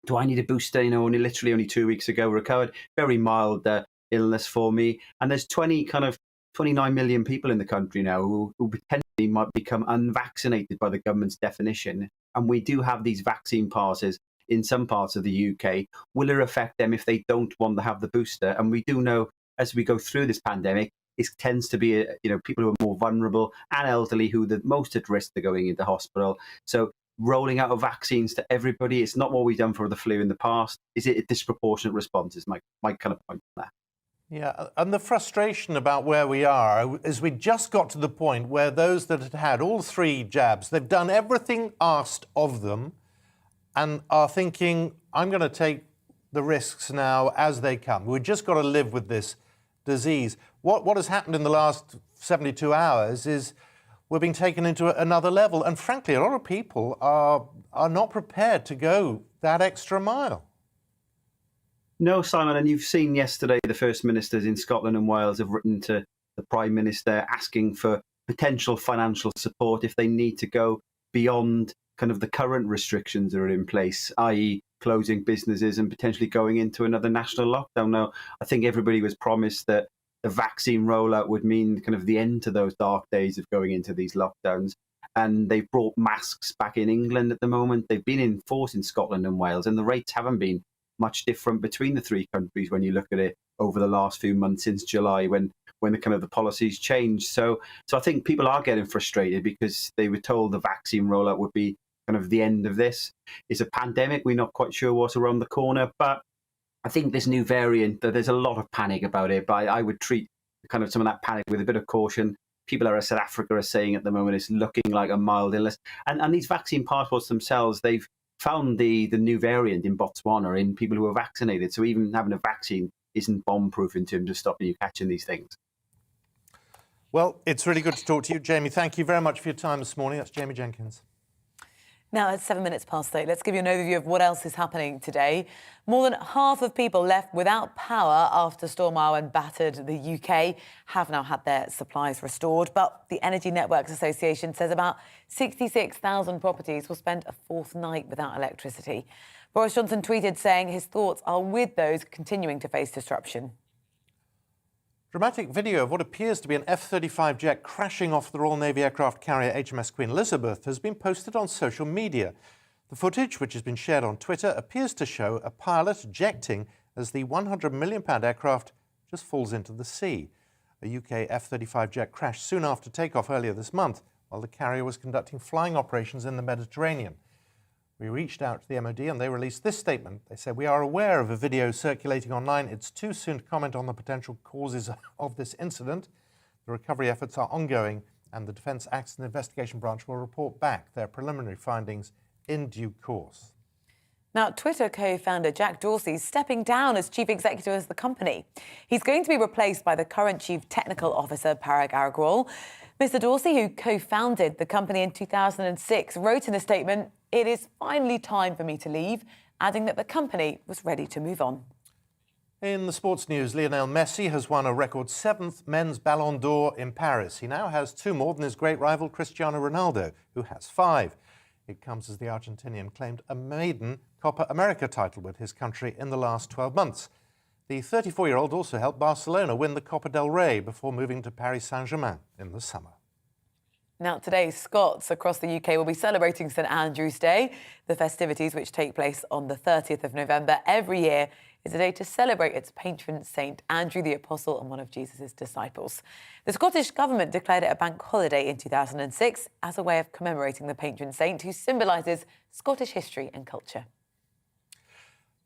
Speaker 4: Do I need a booster? Literally only 2 weeks ago, recovered. Very mild illness for me. And there's 29 million people in the country now who potentially might become unvaccinated by the government's definition. And we do have these vaccine passes in some parts of the UK. Will it affect them if they don't want to have the booster? And we do know, as we go through this pandemic, it tends to be people who are more vulnerable and elderly who are the most at risk to going into hospital. So rolling out of vaccines to everybody, it's not what we've done for the flu in the past. Is it a disproportionate response? Is my kind of point on that.
Speaker 1: Yeah, and the frustration about where we are is we just got to the point where those that had all 3 jabs, they've done everything asked of them and are thinking, I'm going to take the risks now as they come. We've just got to live with this disease. What has happened in the last 72 hours is we're being taken into another level. And frankly, a lot of people are not prepared to go that extra mile.
Speaker 4: No, Simon, and you've seen yesterday the First Ministers in Scotland and Wales have written to the Prime Minister asking for potential financial support if they need to go beyond kind of the current restrictions that are in place, i.e. closing businesses and potentially going into another national lockdown. Now, I think everybody was promised that the vaccine rollout would mean kind of the end to those dark days of going into these lockdowns. And they've brought masks back in England at the moment. They've been in force in Scotland and Wales, and the rates haven't been much different between the 3 countries when you look at it over the last few months since July when the kind of the policies changed. So I think people are getting frustrated because they were told the vaccine rollout would be kind of the end of this. It's a pandemic. We're not quite sure what's around the corner, but I think this new variant, there's a lot of panic about it, but I would treat kind of some of that panic with a bit of caution. People in South Africa are saying at the moment it's looking like a mild illness. And these vaccine passports themselves, they've found the new variant in Botswana in people who are vaccinated. So even having a vaccine isn't bomb-proof in terms of stopping you catching these things.
Speaker 1: Well, it's really good to talk to you, Jamie. Thank you very much for your time this morning. That's Jamie Jenkins.
Speaker 2: Now it's 7 minutes past 8. Let's give you an overview of what else is happening today. More than half of people left without power after Storm Arwen battered the UK have now had their supplies restored. But the Energy Networks Association says about 66,000 properties will spend a fourth night without electricity. Boris Johnson tweeted saying his thoughts are with those continuing to face disruption.
Speaker 1: Dramatic video of what appears to be an F-35 jet crashing off the Royal Navy aircraft carrier HMS Queen Elizabeth has been posted on social media. The footage, which has been shared on Twitter, appears to show a pilot ejecting as the £100 million aircraft just falls into the sea. A UK F-35 jet crashed soon after takeoff earlier this month, while the carrier was conducting flying operations in the Mediterranean. We reached out to the MOD and they released this statement. They said, "We are aware of a video circulating online. It's too soon to comment on the potential causes of this incident. The recovery efforts are ongoing and the Defence Accident Investigation Branch will report back their preliminary findings in due course."
Speaker 2: Now, Twitter co-founder Jack Dorsey is stepping down as chief executive of the company. He's going to be replaced by the current chief technical officer, Parag Agrawal. Mr. Dorsey, who co-founded the company in 2006, wrote in a statement, "It is finally time for me to leave," adding that the company was ready to move on.
Speaker 1: In the sports news, Lionel Messi has won a record 7th men's Ballon d'Or in Paris. He now has 2 more than his great rival Cristiano Ronaldo, who has 5. It comes as the Argentinian claimed a maiden Copa America title with his country in the last 12 months. The 34-year-old also helped Barcelona win the Copa del Rey before moving to Paris Saint-Germain in the summer.
Speaker 2: Now, today, Scots across the UK will be celebrating St Andrew's Day. The festivities, which take place on the 30th of November every year, is a day to celebrate its patron St Andrew the Apostle and one of Jesus' disciples. The Scottish Government declared it a bank holiday in 2006 as a way of commemorating the patron saint who symbolises Scottish history and culture.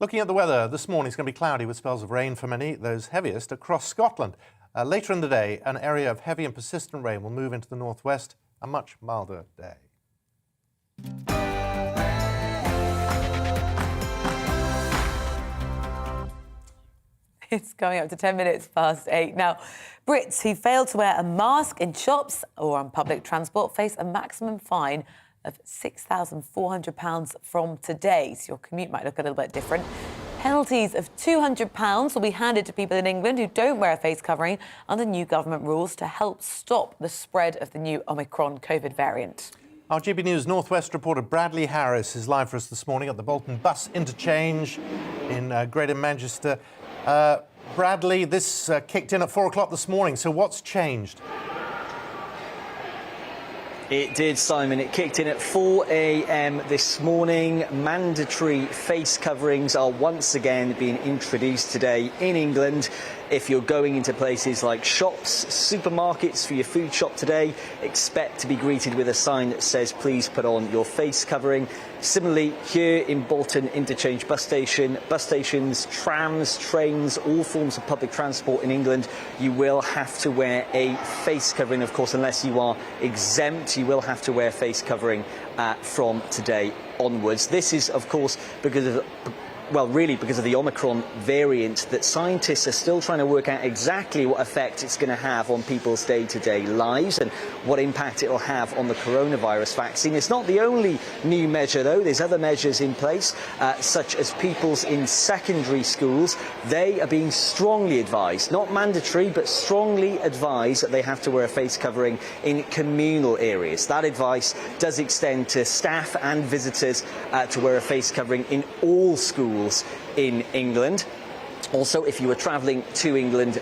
Speaker 1: Looking at the weather, this morning it's going to be cloudy with spells of rain for many, those heaviest across Scotland. Later in the day, an area of heavy and persistent rain will move into the northwest, a much milder day.
Speaker 2: It's going up to 10 minutes past 8. Now, Brits who fail to wear a mask in shops or on public transport face a maximum fine of £6,400 from today. So your commute might look a little bit different. Penalties of £200 will be handed to people in England who don't wear a face covering under new government rules to help stop the spread of the new Omicron COVID variant.
Speaker 1: Our GB News Northwest reporter Bradley Harris is live for us this morning at the Bolton Bus Interchange in Greater Manchester. Bradley, this kicked in at 4 o'clock this morning, so what's changed?
Speaker 12: It did, Simon. It kicked in at 4 a.m. this morning. Mandatory face coverings are once again being introduced today in England. If you're going into places like shops, supermarkets for your food shop today, expect to be greeted with a sign that says, "Please put on your face covering." Similarly, here in Bolton Interchange bus station, bus stations, trams, trains, all forms of public transport in England, you will have to wear a face covering. Of course, unless you are exempt, you will have to wear face covering from today onwards. This is, of course, because of the Omicron variant that scientists are still trying to work out exactly what effect it's going to have on people's day-to-day lives and what impact it will have on the coronavirus vaccine. It's not the only new measure, though. There's other measures in place, such as pupils in secondary schools. They are being strongly advised, not mandatory, but strongly advised that they have to wear a face covering in communal areas. That advice does extend to staff and visitors to wear a face covering in all schools in England. Also, if you are travelling to England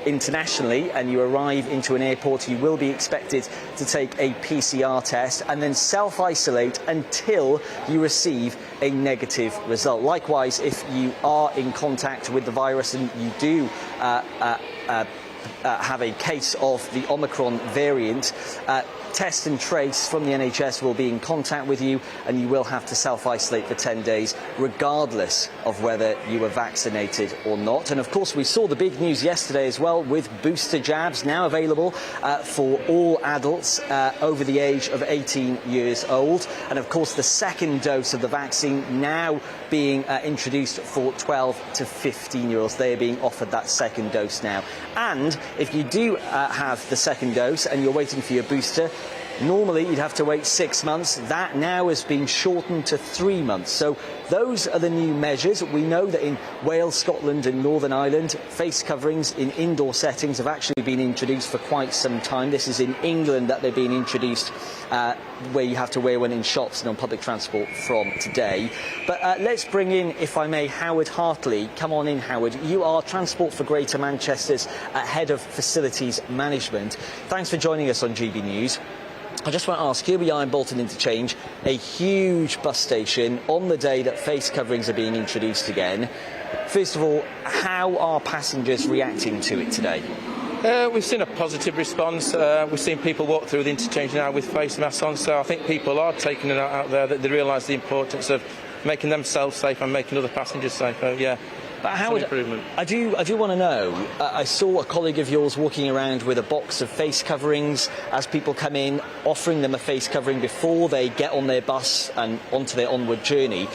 Speaker 12: internationally and you arrive into an airport, you will be expected to take a PCR test and then self-isolate until you receive a negative result. Likewise, if you are in contact with the virus and you do have a case of the Omicron variant, Test and Trace from the NHS will be in contact with you and you will have to self-isolate for 10 days regardless of whether you were vaccinated or not. And of course we saw the big news yesterday as well with booster jabs now available for all adults over the age of 18 years old. And of course the second dose of the vaccine now being introduced for 12 to 15-year-olds. They are being offered that second dose now. And if you do have the second dose and you're waiting for your booster, Normally, you'd have to wait 6 months. That now has been shortened to 3 months. So those are the new measures. We know that in Wales, Scotland and Northern Ireland, face coverings in indoor settings have actually been introduced for quite some time. This is in England that they're being introduced, where you have to wear one in shops and on public transport from today. But let's bring in, if I may, Howard Hartley. Come on in, Howard. You are Transport for Greater Manchester's Head of Facilities Management. Thanks for joining us on GB News. I just want to ask, here we are in Bolton Interchange, a huge bus station on the day that face coverings are being introduced again. First of all, how are passengers reacting to it today?
Speaker 16: We've seen a positive response. We've seen people walk through the interchange now with face masks on, so I think people are taking it out there, that they realise the importance of making themselves safe and making other passengers safer. Yeah.
Speaker 12: But Howard, I do want to know, I saw a colleague of yours walking around with a box of face coverings as people come in, offering them a face covering before they get on their bus and onto their onward journey.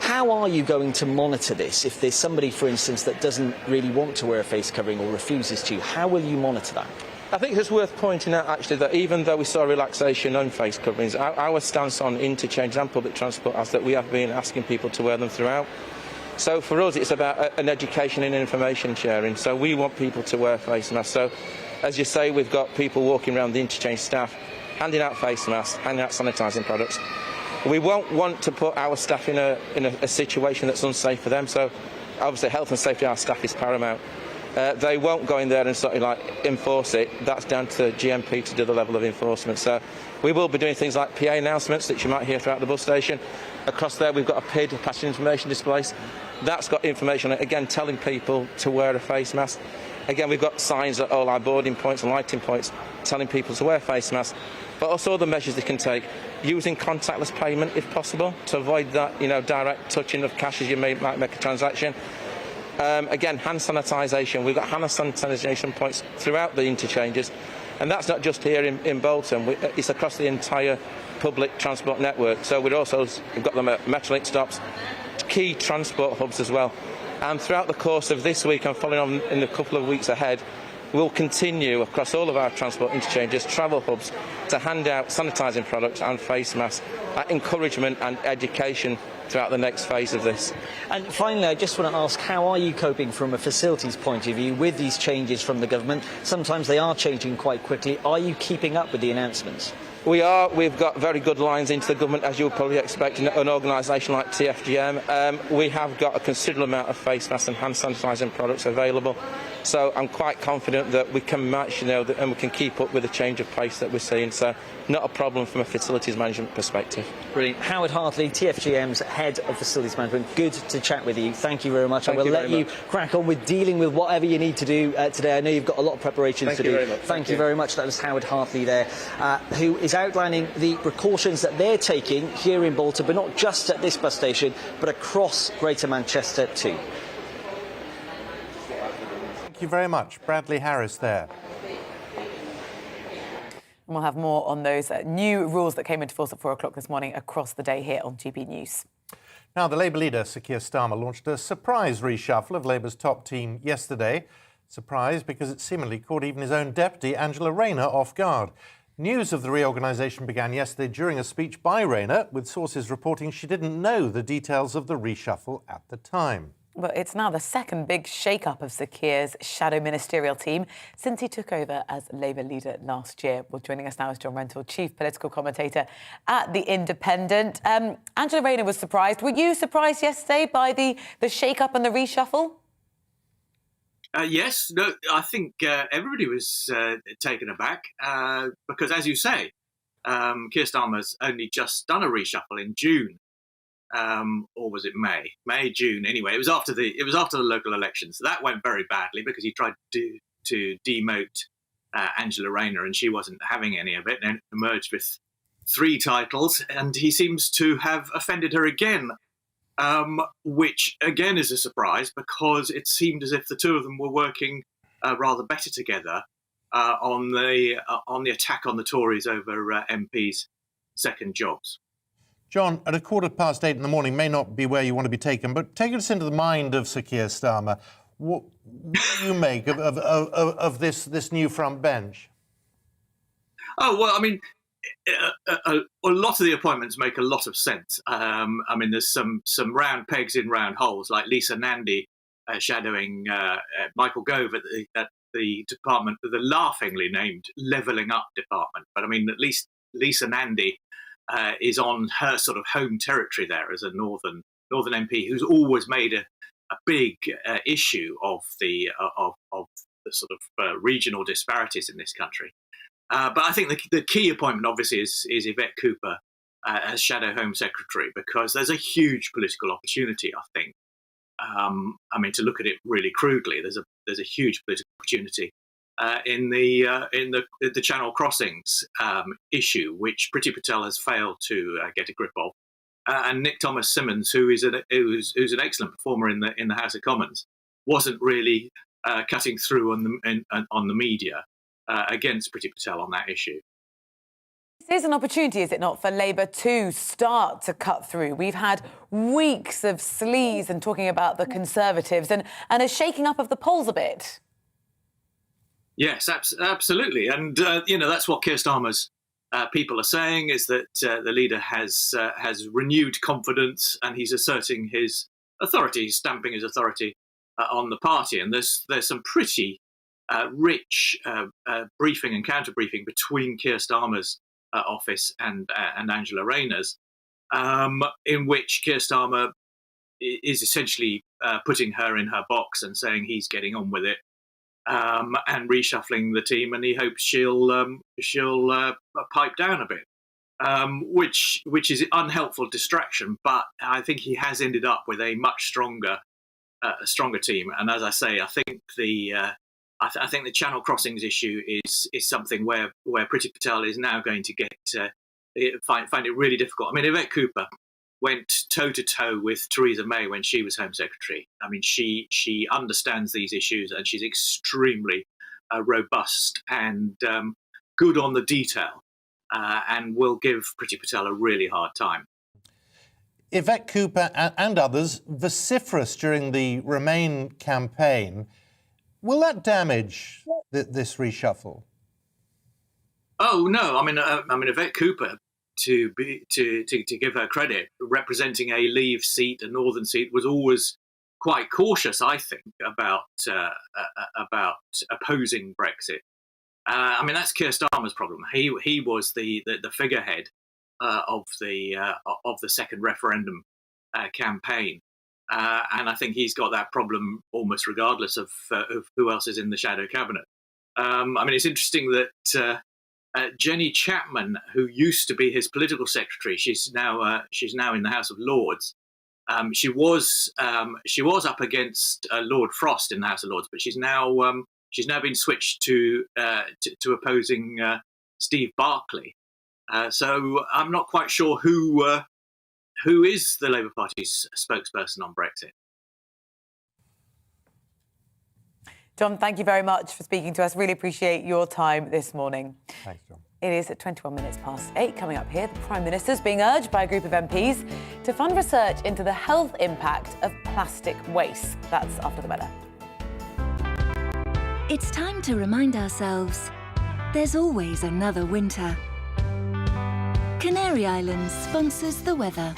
Speaker 12: How are you going to monitor this? If there's somebody, for instance, that doesn't really want to wear a face covering or refuses to, how will you monitor that?
Speaker 16: I think it's worth pointing out, actually, that even though we saw relaxation on face coverings, our stance on interchange and public transport is that we have been asking people to wear them throughout. So for us, it's about an education and information sharing. So we want people to wear face masks. So, as you say, we've got people walking around the interchange staff, handing out face masks, handing out sanitising products. We won't want to put our staff in a situation that's unsafe for them. So, obviously, health and safety of our staff is paramount. They won't go in there and sort of like enforce it. That's down to GMP to do the level of enforcement. So we will be doing things like PA announcements that you might hear throughout the bus station. Across there we've got a PID, a passenger information display. That's got information on it, again, telling people to wear a face mask. Again, we've got signs at all our boarding points and lighting points telling people to wear face masks. But also other measures they can take, using contactless payment if possible, to avoid that, direct touching of cash as you might make a transaction. Again, hand sanitisation. We've got hand sanitisation points throughout the interchanges, and that's not just here in Bolton. It's across the entire public transport network. So we've got them at Metrolink stops, key transport hubs as well. And throughout the course of this week and following on in a couple of weeks ahead, we'll continue across all of our transport interchanges, travel hubs, to hand out sanitising products and face masks, encouragement and education throughout the next phase of this.
Speaker 12: And finally, I just want to ask, how are you coping from a facilities point of view with these changes from the government? Sometimes they are changing quite quickly. Are you keeping up with the announcements?
Speaker 16: We are. We've got very good lines into the government, as you'll probably expect, in an organisation like TFGM. We have got a considerable amount of face masks and hand sanitising products available. So I'm quite confident that we can match, and we can keep up with the change of pace that we're seeing. So not a problem from a facilities management perspective.
Speaker 12: Brilliant. Howard Hartley, TFGM's Head of Facilities Management. Good to chat with you. Thank you very much. I will let you crack on with dealing with whatever you need to do today. I know you've got a lot of preparations to do.
Speaker 16: Very much.
Speaker 12: Thank you very much. That was Howard Hartley there, who is outlining the precautions that they're taking here in Bolton, but not just at this bus station, but across Greater Manchester too.
Speaker 1: Thank you very much. Bradley Harris there.
Speaker 2: And we'll have more on those new rules that came into force at 4 o'clock this morning across the day here on GB News.
Speaker 1: Now, the Labour leader, Sir Keir Starmer, launched a surprise reshuffle of Labour's top team yesterday. Surprise because it seemingly caught even his own deputy, Angela Rayner, off guard. News of the reorganisation began yesterday during a speech by Rayner, with sources reporting she didn't know the details of the reshuffle at the time.
Speaker 2: But it's now the second big shake-up of Sir Keir's shadow ministerial team since he took over as Labour leader last year. Well, joining us now is John Rentoul, chief political commentator at The Independent. Angela Rayner was surprised. Were you surprised yesterday by the shake-up and the reshuffle?
Speaker 17: Yes. No, I think everybody was taken aback because, as you say, Keir Starmer's only just done a reshuffle in June. Or was it May? May, June. Anyway, it was after the local elections. That went very badly because he tried to demote Angela Rayner, and she wasn't having any of it, and emerged with 3 titles. And he seems to have offended her again, which again is a surprise because it seemed as if the two of them were working rather better together on the attack on the Tories over MPs' second jobs.
Speaker 1: John, at 8:15 in the morning may not be where you want to be taken, but take us into the mind of Sir Keir Starmer. What do you make of this new front bench?
Speaker 17: Oh, well, I mean, a lot of the appointments make a lot of sense. I mean, there's some round pegs in round holes, like Lisa Nandy shadowing Michael Gove at the department, the laughingly named Levelling Up department. But I mean, at least Lisa Nandy is on her sort of home territory there as a Northern MP who's always made a big issue of the sort of regional disparities in this country. But I think the key appointment, obviously, is Yvette Cooper as Shadow Home Secretary, because there's a huge political opportunity, I think. I mean, to look at it really crudely, there's a huge political opportunity in the Channel Crossings issue, which Priti Patel has failed to get a grip of, and Nick Thomas Symonds, who's an excellent performer in the House of Commons, wasn't really cutting through on the media against Priti Patel on that issue.
Speaker 2: This is an opportunity, is it not, for Labour to start to cut through? We've had weeks of sleaze and talking about the Conservatives and a shaking up of the polls a bit.
Speaker 17: Yes, absolutely. And, that's what Keir Starmer's people are saying, is that the leader has renewed confidence and he's asserting his authority, he's stamping his authority on the party. And there's some pretty rich briefing and counter-briefing between Keir Starmer's office and Angela Rayner's, in which Keir Starmer is essentially putting her in her box and saying he's getting on with it, and reshuffling the team, and he hopes she'll pipe down a bit, which is unhelpful distraction. But I think he has ended up with a much stronger team. And as I say, I think I think the Channel Crossings issue is something where Priti Patel is now going to find it really difficult. I mean, Yvette Cooper went toe-to-toe with Theresa May when she was Home Secretary. I mean, she understands these issues, and she's extremely robust and good on the detail, and will give Priti Patel a really hard time.
Speaker 1: Yvette Cooper and others vociferous during the Remain campaign. Will that damage this reshuffle?
Speaker 17: Oh no! I mean, Yvette Cooper, to give her credit, representing a Leave seat, a Northern seat, was always quite cautious, I think, about opposing Brexit. I mean, that's Keir Starmer's problem. He was the figurehead of the second referendum campaign. And I think he's got that problem almost regardless of who else is in the shadow cabinet. I mean, it's interesting that Jenny Chapman, who used to be his political secretary, she's now in the House of Lords. She was up against Lord Frost in the House of Lords, but she's now been switched to opposing Steve Barclay. So I'm not quite sure who is the Labour Party's spokesperson on Brexit.
Speaker 2: John, thank you very much for speaking to us. Really appreciate your time this morning.
Speaker 1: Thanks, John.
Speaker 2: It is at 8:21. Coming up here, the Prime Minister's being urged by a group of MPs to fund research into the health impact of plastic waste. That's after the weather.
Speaker 5: It's time to remind ourselves there's always another winter. Canary Islands sponsors the weather.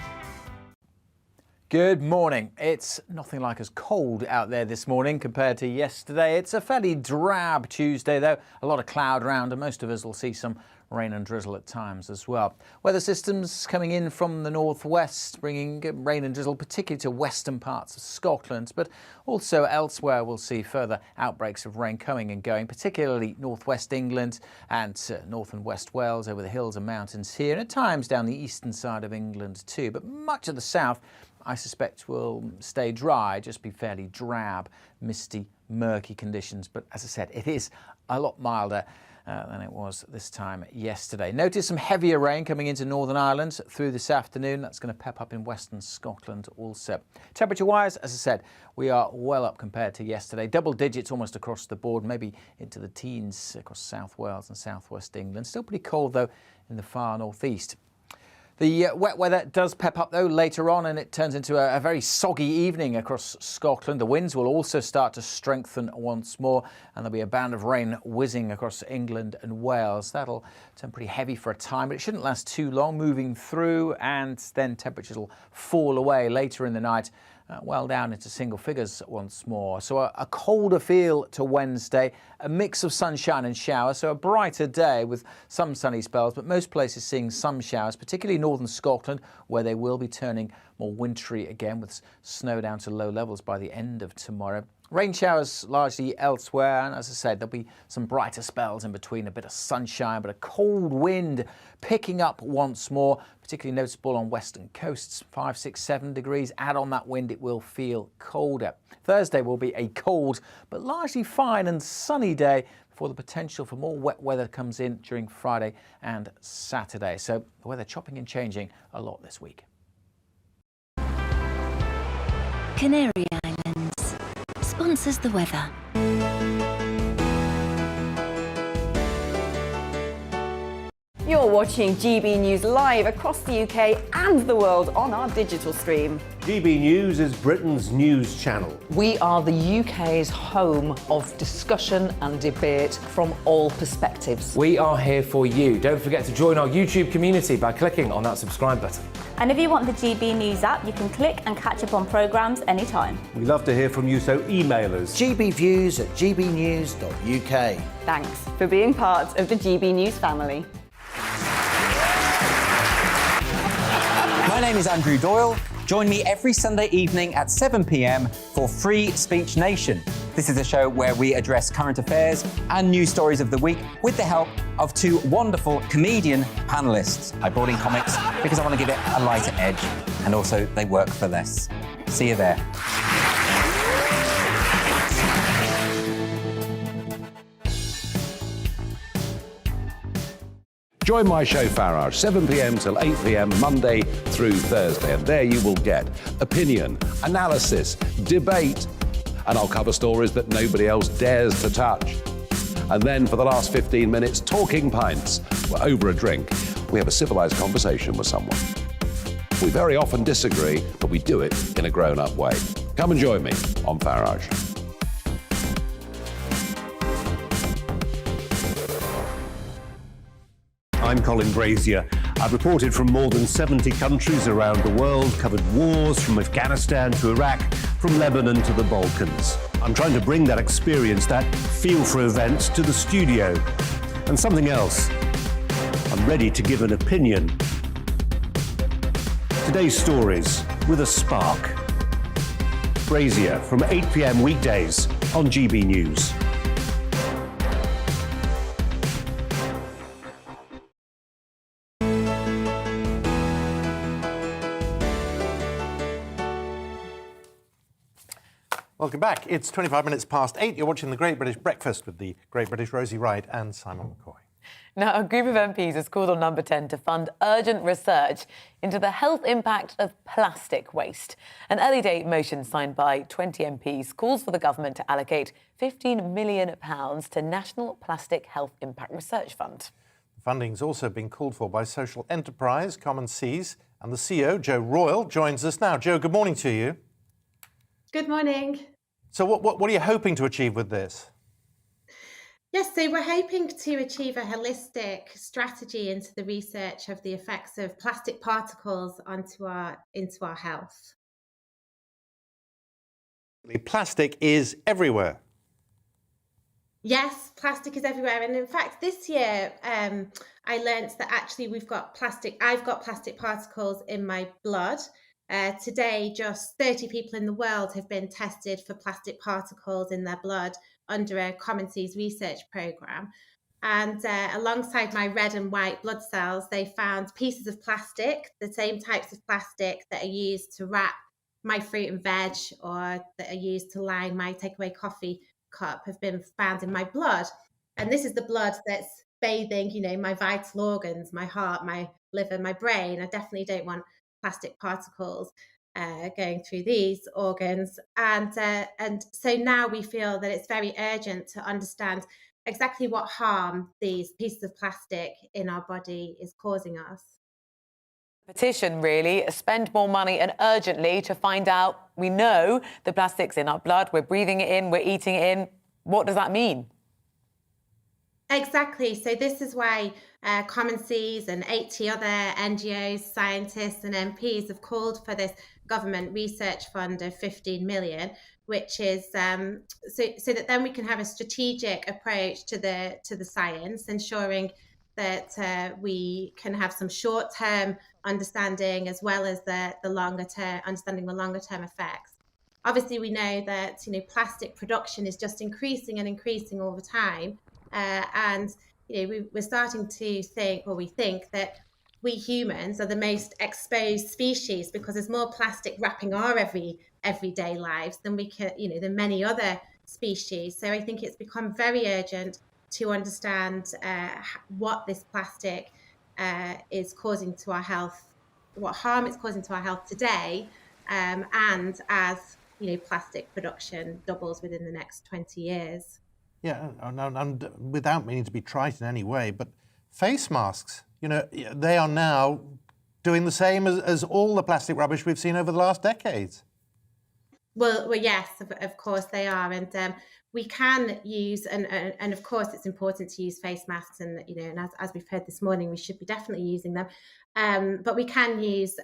Speaker 6: Good morning. It's nothing like as cold out there this morning compared to yesterday. It's a fairly drab Tuesday, though. A lot of cloud around, and most of us will see some rain and drizzle at times as well. Weather systems coming in from the northwest, bringing rain and drizzle, particularly to western parts of Scotland, but also elsewhere we'll see further outbreaks of rain coming and going, particularly northwest England and north and west Wales over the hills and mountains here, and at times down the eastern side of England too. But much of the south, I suspect, will stay dry, just be fairly drab, misty, murky conditions. But as I said, it is a lot milder than it was this time yesterday. Notice some heavier rain coming into Northern Ireland through this afternoon. That's going to pep up in western Scotland also. Temperature-wise, as I said, we are well up compared to yesterday. Double digits almost across the board, maybe into the teens across South Wales and southwest England. Still pretty cold, though, in the far northeast. The wet weather does pep up, though, later on, and it turns into a very soggy evening across Scotland. The winds will also start to strengthen once more, and there'll be a band of rain whizzing across England and Wales. That'll turn pretty heavy for a time, but it shouldn't last too long, moving through, and then temperatures will fall away later in the night, well down into single figures once more. So a colder feel to Wednesday, a mix of sunshine and showers, so a brighter day with some sunny spells, but most places seeing some showers, particularly northern Scotland, where they will be turning more wintry again with snow down to low levels by the end of tomorrow. Rain showers largely elsewhere, and as I said, there'll be some brighter spells in between, a bit of sunshine, but a cold wind picking up once more, particularly noticeable on western coasts, 5, 6, 7 degrees. Add on that wind, it will feel colder. Thursday will be a cold but largely fine and sunny day before the potential for more wet weather comes in during Friday and Saturday. So the weather chopping and changing a lot this week.
Speaker 5: Canary Islands sponsors the weather.
Speaker 7: You're watching GB News live across the UK and the world on our digital stream.
Speaker 8: GB News is Britain's news channel.
Speaker 9: We are the UK's home of discussion and debate from all perspectives.
Speaker 10: We are here for you. Don't forget to join our YouTube community by clicking on that subscribe button.
Speaker 11: And if you want the GB News app, you can click and catch up on programmes anytime.
Speaker 8: We love to hear from you, so email us.
Speaker 19: gbviews@gbnews.uk.
Speaker 7: Thanks for being part of the GB News family.
Speaker 13: My name is Andrew Doyle. Join me every Sunday evening at 7 p.m. for Free Speech Nation. This is a show where we address current affairs and news stories of the week with the help of two wonderful comedian panellists. I brought in comics because I want to give it a lighter edge, and also they work for less. See you there.
Speaker 14: Join my show Farage, 7 p.m. till 8 p.m. Monday through Thursday, and there you will get opinion, analysis, debate, and I'll cover stories that nobody else dares to touch. And then for the last 15 minutes, talking pints. We're over a drink. We have a civilised conversation with someone. We very often disagree, but we do it in a grown-up way. Come and join me on Farage.
Speaker 8: I'm Colin Brazier. I've reported from more than 70 countries around the world, covered wars from Afghanistan to Iraq, from Lebanon to the Balkans. I'm trying to bring that experience, that feel for events, to the studio. And something else, I'm ready to give an opinion. Today's stories with a spark. Brazier from 8 p.m. weekdays on GB News.
Speaker 1: Welcome back. It's 25 minutes past 8. You're watching The Great British Breakfast with the Great British Rosie Wright and Simon McCoy.
Speaker 2: Now, a group of MPs has called on Number 10 to fund urgent research into the health impact of plastic waste. An early day motion signed by 20 MPs calls for the government to allocate £15 million to National Plastic Health Impact Research Fund.
Speaker 1: The funding's also been called for by social enterprise Common Seas, and the CEO, Joe Royal, joins us now. Joe, good morning to you.
Speaker 20: Good morning.
Speaker 1: So what are you hoping to achieve with this?
Speaker 20: Yes, so we're hoping to achieve a holistic strategy into the research of the effects of plastic particles into our health.
Speaker 1: Plastic is everywhere.
Speaker 20: Yes, plastic is everywhere. And in fact, this year, I learned that actually I've got plastic particles in my blood. Today, just 30 people in the world have been tested for plastic particles in their blood under a Common Seas research programme. And alongside my red and white blood cells, they found pieces of plastic, the same types of plastic that are used to wrap my fruit and veg, or that are used to line my takeaway coffee cup, have been found in my blood. And this is the blood that's bathing, my vital organs, my heart, my liver, my brain. I definitely don't want plastic particles going through these organs. And so now we feel that it's very urgent to understand exactly what harm these pieces of plastic in our body is causing us.
Speaker 2: Petition, really. Spend more money and urgently to find out. We know the plastic's in our blood. We're breathing it in. We're eating it in. What does that mean?
Speaker 20: Exactly. So this is why Common Seas and 80 other NGOs, scientists and MPs have called for this government research fund of 15 million, which is so that then we can have a strategic approach to the science, ensuring that we can have some short-term understanding as well as the longer-term understanding, the longer-term effects. Obviously, we know that plastic production is just increasing and increasing all the time. And we're starting to think, or we think that we humans are the most exposed species because there's more plastic wrapping our everyday lives than we can, than many other species. So I think it's become very urgent to understand what this plastic is causing to our health, what harm it's causing to our health today, and as plastic production doubles within the next 20 years.
Speaker 1: Yeah, and without meaning to be trite in any way, but face masks, they are now doing the same as all the plastic rubbish we've seen over the last decades.
Speaker 20: Well, yes, of course they are, and we can use, and of course it's important to use face masks, and and as we've heard this morning, we should be definitely using them. But we can use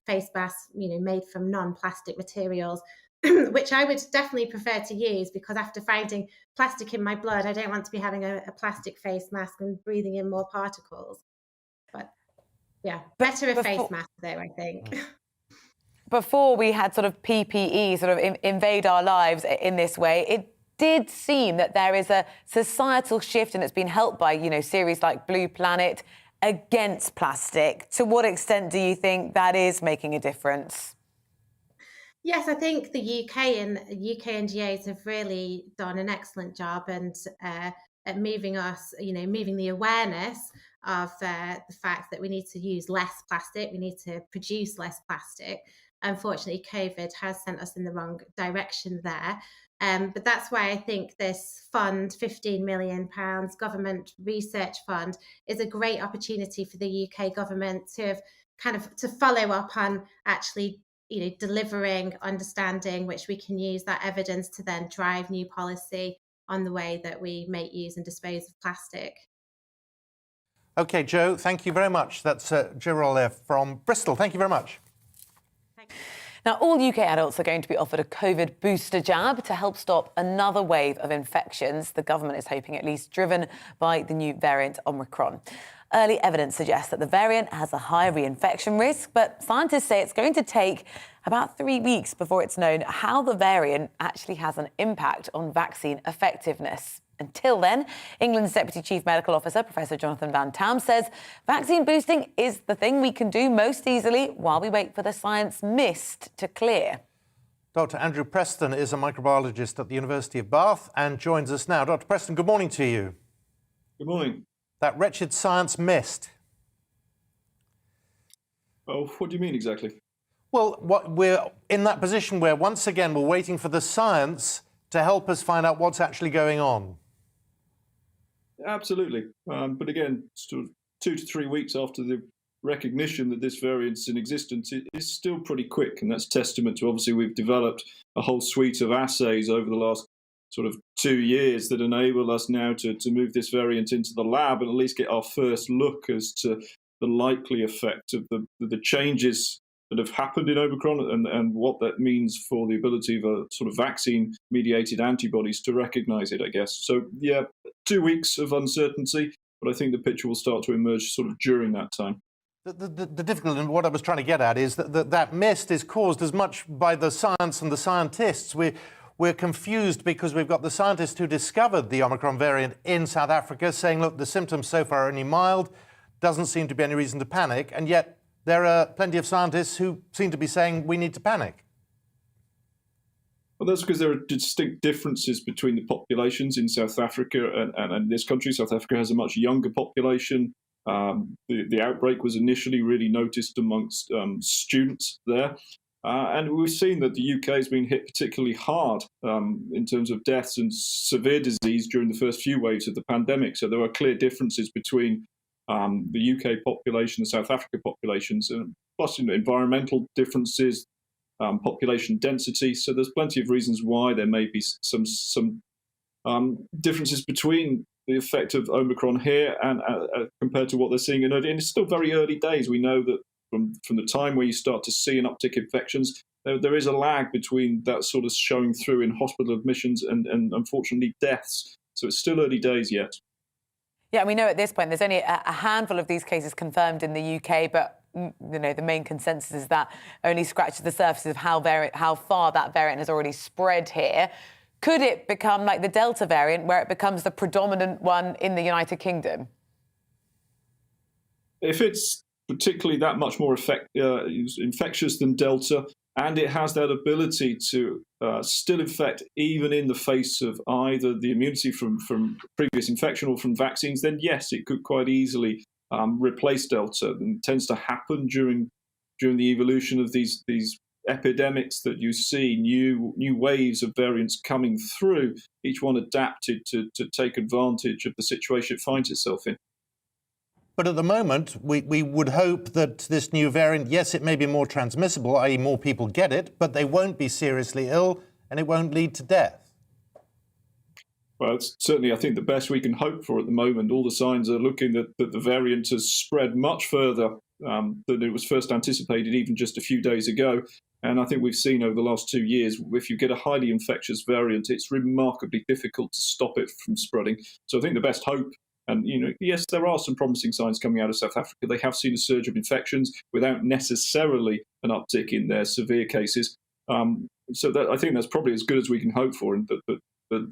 Speaker 20: face masks, made from non-plastic materials, which I would definitely prefer to use, because after finding plastic in my blood, I don't want to be having a plastic face mask and breathing in more particles. But yeah, better a face mask though, I think.
Speaker 2: Before we had sort of PPE sort of invade our lives in this way, it did seem that there is a societal shift, and it's been helped by, series like Blue Planet, against plastic. To what extent do you think that is making a difference?
Speaker 20: Yes, I think the UK and UK NGOs have really done an excellent job, and at moving us, moving the awareness of the fact that we need to use less plastic, we need to produce less plastic. Unfortunately, COVID has sent us in the wrong direction there. But that's why I think this fund, £15 million government research fund, is a great opportunity for the UK government to have to follow up on actually delivering understanding, which we can use that evidence to then drive new policy on the way that we make, use and dispose of plastic.
Speaker 1: OK, Jo, thank you very much. That's Jo Roller from Bristol. Thank you very much.
Speaker 2: Now, all UK adults are going to be offered a COVID booster jab to help stop another wave of infections. The government is hoping, at least, driven by the new variant Omicron. Early evidence suggests that the variant has a high reinfection risk, but scientists say it's going to take about 3 weeks before it's known how the variant actually has an impact on vaccine effectiveness. Until then, England's Deputy Chief Medical Officer, Professor Jonathan Van Tam, says vaccine boosting is the thing we can do most easily while we wait for the science mist to clear.
Speaker 1: Dr. Andrew Preston is a microbiologist at the University of Bath and joins us now. Dr. Preston, good morning to you.
Speaker 19: Good morning.
Speaker 1: That wretched science mist.
Speaker 19: Oh, what do you mean exactly?
Speaker 1: Well, we're in that position where, once again, we're waiting for the science to help us find out what's actually going on.
Speaker 19: Absolutely. But again, sort of 2 to 3 weeks after the recognition that this variant's in existence, it is still pretty quick. And that's testament to, obviously, we've developed a whole suite of assays over the last sort of 2 years that enable us now to move this variant into the lab and at least get our first look as to the likely effect of the changes that have happened in Omicron and what that means for the ability of a sort of vaccine-mediated antibodies to recognise it, I guess. So, yeah, 2 weeks of uncertainty, but I think the picture will start to emerge sort of during that time.
Speaker 1: The difficulty, and what I was trying to get at, is that mist is caused as much by the science and the scientists. We're confused because we've got the scientists who discovered the Omicron variant in South Africa saying, look, the symptoms so far are only mild, doesn't seem to be any reason to panic, and yet there are plenty of scientists who seem to be saying we need to panic.
Speaker 19: Well, that's because there are distinct differences between the populations in South Africa and this country. South Africa has a much younger population. The outbreak was initially really noticed amongst students there. And we've seen that the UK has been hit particularly hard in terms of deaths and severe disease during the first few waves of the pandemic. So there are clear differences between the UK population, the South Africa populations, plus environmental differences, population density. So there's plenty of reasons why there may be some differences between the effect of Omicron here and compared to what they're seeing in early. And it's still very early days. We know that from the time where you start to see an uptick in infections, there is a lag between that sort of showing through in hospital admissions and unfortunately deaths. So it's still early days yet.
Speaker 2: Yeah, we know at this point there's only a handful of these cases confirmed in the UK, but the main consensus is that only scratches the surface of how far that variant has already spread here. Could it become like the Delta variant, where it becomes the predominant one in the United Kingdom?
Speaker 19: If it's particularly that much more infectious than Delta, and it has that ability to still infect even in the face of either the immunity from previous infection or from vaccines, then yes, it could quite easily replace Delta. And it tends to happen during the evolution of these epidemics that you see new waves of variants coming through, each one adapted to take advantage of the situation it finds itself in.
Speaker 1: But at the moment, we would hope that this new variant, yes, it may be more transmissible, i.e. more people get it, but they won't be seriously ill and it won't lead to death.
Speaker 19: Well, it's certainly, I think, the best we can hope for at the moment. All the signs are looking that the variant has spread much further than it was first anticipated even just a few days ago. And I think we've seen over the last 2 years, if you get a highly infectious variant, it's remarkably difficult to stop it from spreading. So I think the best hope, and yes, there are some promising signs coming out of South Africa. They have seen a surge of infections without necessarily an uptick in their severe cases. So I think that's probably as good as we can hope for, and that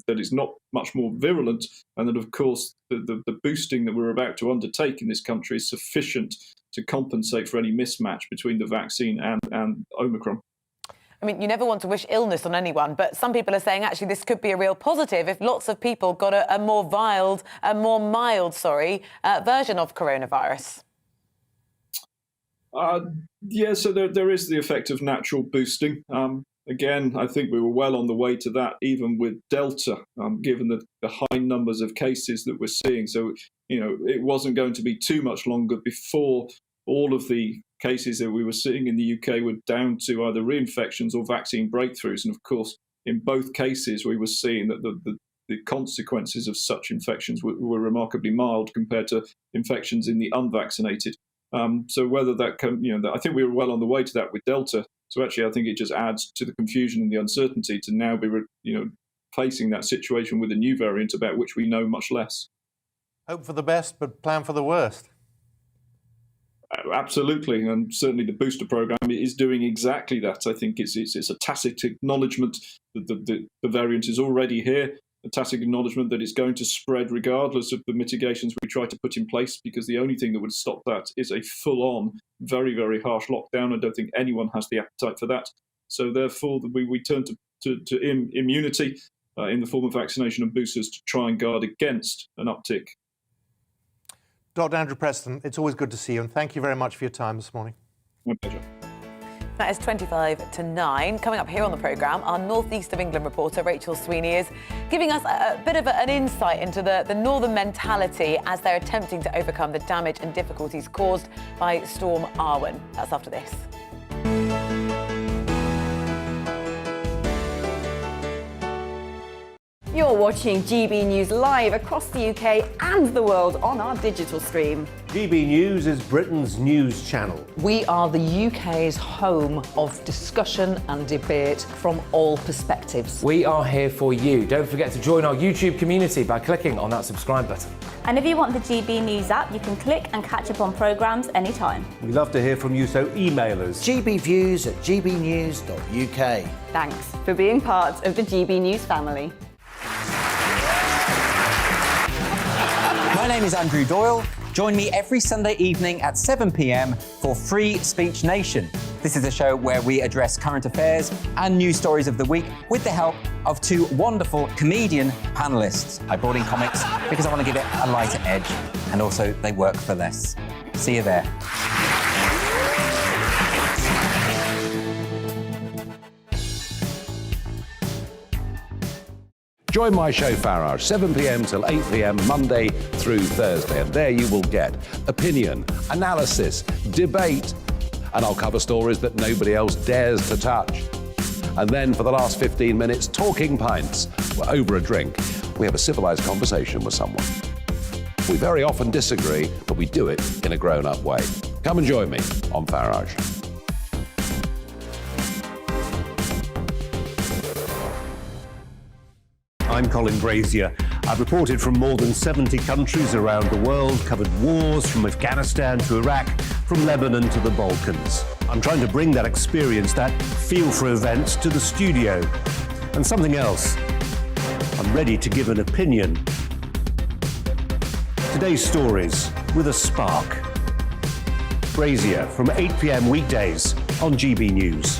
Speaker 19: it's not much more virulent, and that, of course, the boosting that we're about to undertake in this country is sufficient to compensate for any mismatch between the vaccine and Omicron.
Speaker 2: I mean, you never want to wish illness on anyone, but some people are saying actually this could be a real positive if lots of people got a more mild version of coronavirus.
Speaker 19: Yeah, so there is the effect of natural boosting. Again, I think we were well on the way to that, even with Delta, given the high numbers of cases that we're seeing. So, it wasn't going to be too much longer before all of the cases that we were seeing in the UK were down to either reinfections or vaccine breakthroughs. And of course, in both cases, we were seeing that the consequences of such infections were remarkably mild compared to infections in the unvaccinated. So whether that can, I think we were well on the way to that with Delta. So actually, I think it just adds to the confusion and the uncertainty to now be, facing that situation with a new variant about which we know much less.
Speaker 1: Hope for the best, but plan for the worst.
Speaker 19: Absolutely, and certainly the booster program is doing exactly that. I think it's a tacit acknowledgement that the variant is already here, a tacit acknowledgement that it's going to spread regardless of the mitigations we try to put in place, because the only thing that would stop that is a full-on, very, very harsh lockdown. I don't think anyone has the appetite for that. So therefore, we turn to immunity in the form of vaccination and boosters to try and guard against an uptick.
Speaker 1: Dr. Andrew Preston, it's always good to see you, and thank you very much for your time this morning.
Speaker 19: My pleasure.
Speaker 2: That is 25 to 9. Coming up here on the programme, our North East of England reporter, Rachel Sweeney, is giving us a bit of an insight into the northern mentality as they're attempting to overcome the damage and difficulties caused by Storm Arwen. That's after this.
Speaker 7: You're watching GB News live across the UK and the world on our digital stream.
Speaker 8: GB News is Britain's news channel.
Speaker 9: We are the UK's home of discussion and debate from all perspectives.
Speaker 10: We are here for you. Don't forget to join our YouTube community by clicking on that subscribe button.
Speaker 11: And if you want the GB News app, you can click and catch up on programmes anytime.
Speaker 8: We love to hear from you, so email us.
Speaker 21: gbviews@gbnews.uk.
Speaker 7: Thanks for being part of the GB News family.
Speaker 13: My name is Andrew Doyle. Join me every Sunday evening at 7 p.m. for Free Speech Nation. This is a show where we address current affairs and news stories of the week with the help of two wonderful comedian panellists. I brought in comics because I want to give it a lighter edge, and also they work for less. See you there.
Speaker 14: Join my show Farage, 7 p.m. till 8 p.m. Monday through Thursday, and there you will get opinion, analysis, debate, and I'll cover stories that nobody else dares to touch. And then for the last 15 minutes, talking pints. We're over a drink. We have a civilised conversation with someone. We very often disagree, but we do it in a grown-up way. Come and join me on Farage.
Speaker 8: I'm Colin Brazier. I've reported from more than 70 countries around the world, covered wars from Afghanistan to Iraq, from Lebanon to the Balkans. I'm trying to bring that experience, that feel for events, to the studio. And something else, I'm ready to give an opinion. Today's stories with a spark. Brazier from 8 p.m. weekdays on GB News.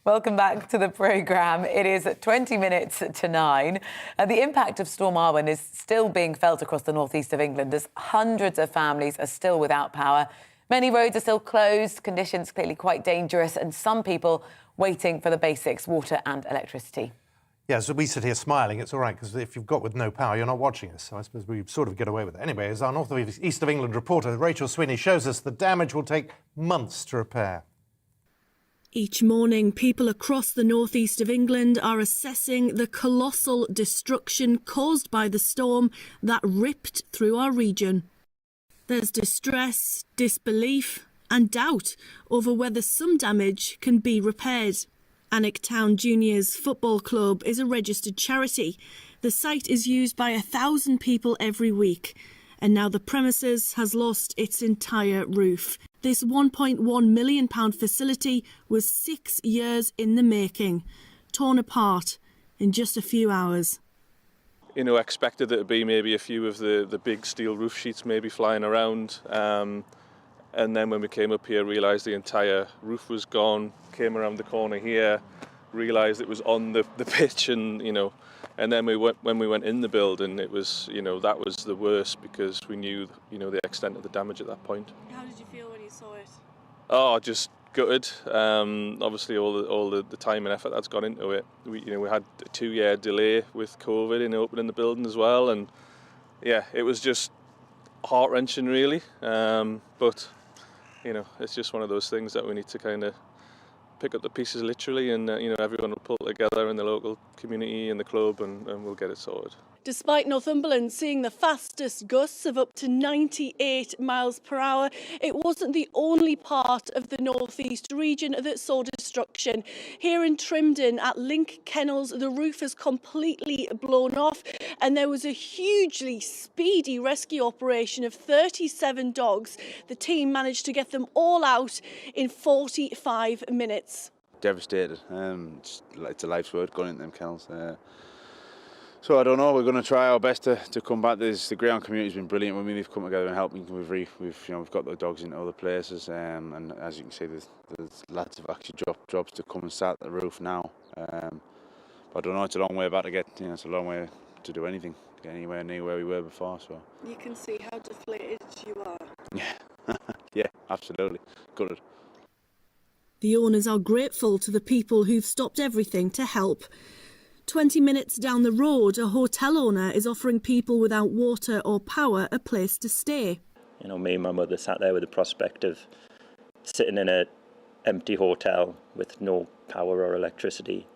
Speaker 2: Welcome back to the programme. It is 20 minutes to 9. The impact of Storm Arwen is still being felt across the northeast of England as hundreds of families are still without power. Many roads are still closed, conditions clearly quite dangerous, and some people waiting for the basics, water and electricity.
Speaker 1: Yeah, so we sit here smiling. It's all right, because if you've got with no power, you're not watching us. So I suppose we sort of get away with it. Anyway, as our north of east of England reporter, Rachel Sweeney, shows us, the damage will take months to repair.
Speaker 21: Each morning, people across the northeast of England are assessing the colossal destruction caused by the storm that ripped through our region. There's distress, disbelief and doubt over whether some damage can be repaired. Alnwick Town Juniors Football Club is a registered charity. The site is used by 1,000 people every week, and now the premises has lost its entire roof. This £1.1 million facility was 6 years in the making, torn apart in just a few hours.
Speaker 22: You know, expected it to be maybe a few of the big steel roof sheets maybe flying around. And then when we came up here, realised the entire roof was gone, came around the corner here, realised it was on the pitch, and, you know, and then when we went in the building, it was, you know, that was the worst, because we knew, you know, the extent of the damage at that point.
Speaker 18: How did you feel when you saw it?
Speaker 22: Oh, just gutted. Obviously, all the time and effort that's gone into it. We had a 2-year delay with COVID in opening the building as well, and yeah, it was just heart-wrenching, really. But you know, it's just one of those things that we need to kind of pick up the pieces literally, and you know, everyone will pull together in the local community and the club, and we'll get it sorted.
Speaker 18: Despite Northumberland seeing the fastest gusts of up to 98 miles per hour, it wasn't the only part of the northeast region that saw destruction. Here in Trimdon at Link Kennels, the roof is completely blown off, and there was a hugely speedy rescue operation of 37 dogs. The team managed to get them all out in 45 minutes.
Speaker 23: Devastated. It's a life's work going into them kennels. So I don't know. We're going to try our best to come back. The ground community's been brilliant. We've come together and helped. We've got the dogs into other places, and as you can see, the lads have actually dropped jobs to come and start the roof now. But I don't know. It's a long way back to get. It's a long way to do anything, get anywhere near where we were before. So
Speaker 18: you can see how deflated you are.
Speaker 23: Yeah, yeah, absolutely. Gutted.
Speaker 21: The owners are grateful to the people who've stopped everything to help. 20 minutes down the road, a hotel owner is offering people without water or power a place to stay.
Speaker 24: You know, me and my mother sat there with the prospect of sitting in an empty hotel with no power or electricity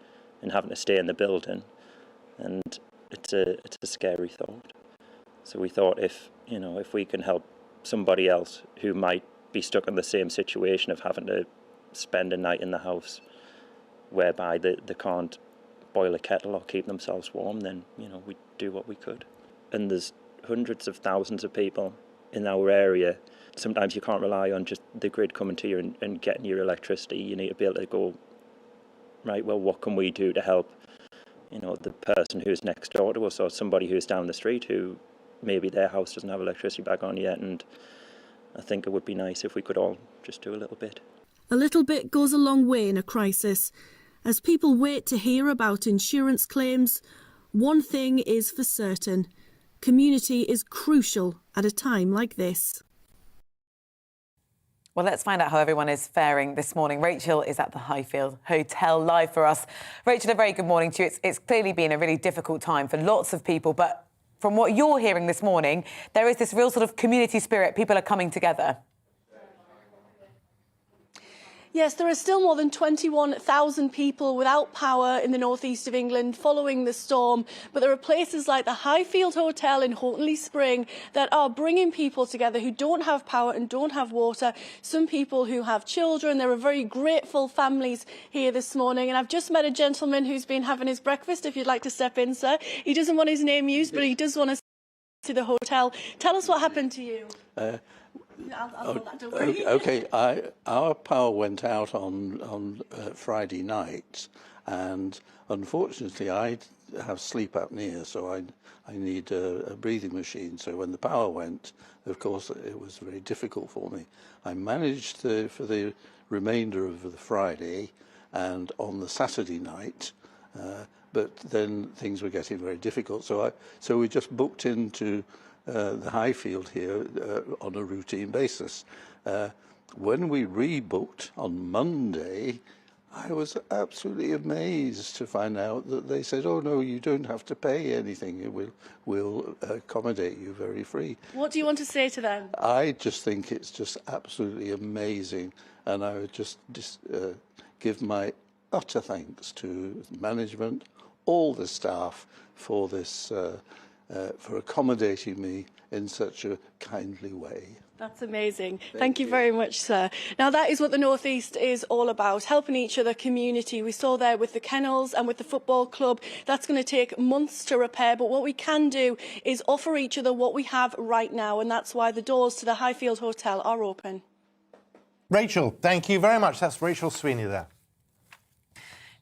Speaker 24: and having to stay in the building, and it's a scary thought. So we thought, if we can help somebody else who might be stuck in the same situation of having to spend a night in the house whereby they can't boil a kettle or keep themselves warm, then, you know, we do what we could. And there's hundreds of thousands of people in our area. Sometimes you can't rely on just the grid coming to you and getting your electricity. You need to be able to go, right, well, what can we do to help, you know, the person who's next door to us, or somebody who's down the street who maybe their house doesn't have electricity back on yet. And I think it would be nice if we could all just do a little bit.
Speaker 21: A little bit goes a long way in a crisis. As people wait to hear about insurance claims, one thing is for certain: Community is crucial at a time like this.
Speaker 2: Well, let's find out how everyone is faring this morning. Rachel is at the Highfield Hotel live for us. Rachel, a very good morning to you. It's clearly been a really difficult time for lots of people, but from what you're hearing this morning, there is this real sort of community spirit. People are coming together.
Speaker 18: Yes, there are still more than 21,000 people without power in the northeast of England following the storm. But there are places like the Highfield Hotel in Houghtonleigh Spring that are bringing people together who don't have power and don't have water. Some people who have children. There are very grateful families here this morning. And I've just met a gentleman who's been having his breakfast, if you'd like to step in, sir. He doesn't want his name used, but he does want to the hotel. Tell us what happened to you. I'll hold that, don't worry.
Speaker 3: Okay, our power went out on Friday night, and unfortunately I have sleep apnea, so I need a breathing machine. So when the power went, of course, it was very difficult for me. I managed for the remainder of the Friday and on the Saturday night, but then things were getting very difficult. So we just booked into the Highfield here on a routine basis. When we rebooked on Monday, I was absolutely amazed to find out that they said, "Oh no, you don't have to pay anything. We'll accommodate you very free."
Speaker 18: What do you want to say to them?
Speaker 3: I just think it's just absolutely amazing, and I would just give my utter thanks to management, all the staff for this. For accommodating me in such a kindly way.
Speaker 18: That's amazing. Thank you very much, sir. Now, that is what the North East is all about, helping each other, community. We saw there with the kennels and with the football club. That's going to take months to repair, but what we can do is offer each other what we have right now, and that's why the doors to the Highfield Hotel are open.
Speaker 1: Rachel, thank you very much. That's Rachel Sweeney there.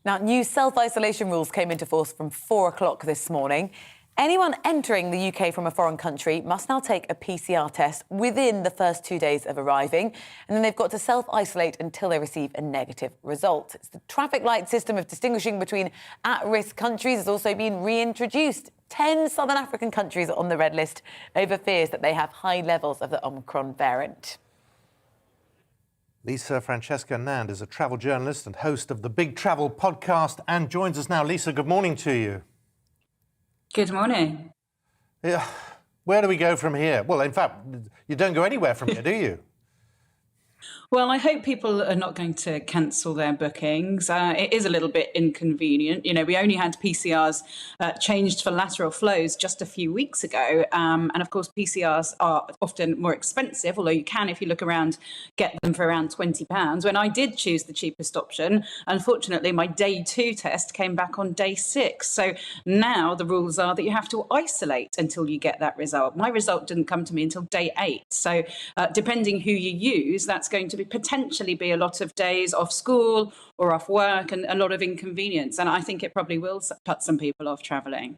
Speaker 2: Now, new self-isolation rules came into force from 4 o'clock this morning. Anyone entering the UK from a foreign country must now take a PCR test within the first 2 days of arriving, and then they've got to self-isolate until they receive a negative result. It's the traffic light system of distinguishing between at-risk countries has also been reintroduced. 10 southern African countries are on the red list over fears that they have high levels of the Omicron variant.
Speaker 1: Lisa Francesca Nand is a travel journalist and host of the Big Travel podcast and joins us now. Lisa, good morning to you.
Speaker 4: Good morning.
Speaker 1: Yeah. Where do we go from here? Well, in fact, you don't go anywhere from here, do you?
Speaker 4: Well, I hope people are not going to cancel their bookings. It is a little bit inconvenient. You know, we only had PCRs changed for lateral flows just a few weeks ago. And of course, PCRs are often more expensive, although you can, if you look around, get them for around £20. When I did choose the cheapest option, unfortunately, my day 2 test came back on day 6. So now the rules are that you have to isolate until you get that result. My result didn't come to me until day 8. So depending who you use, that's going to potentially be a lot of days off school or off work and a lot of inconvenience. And I think it probably will put some people off travelling.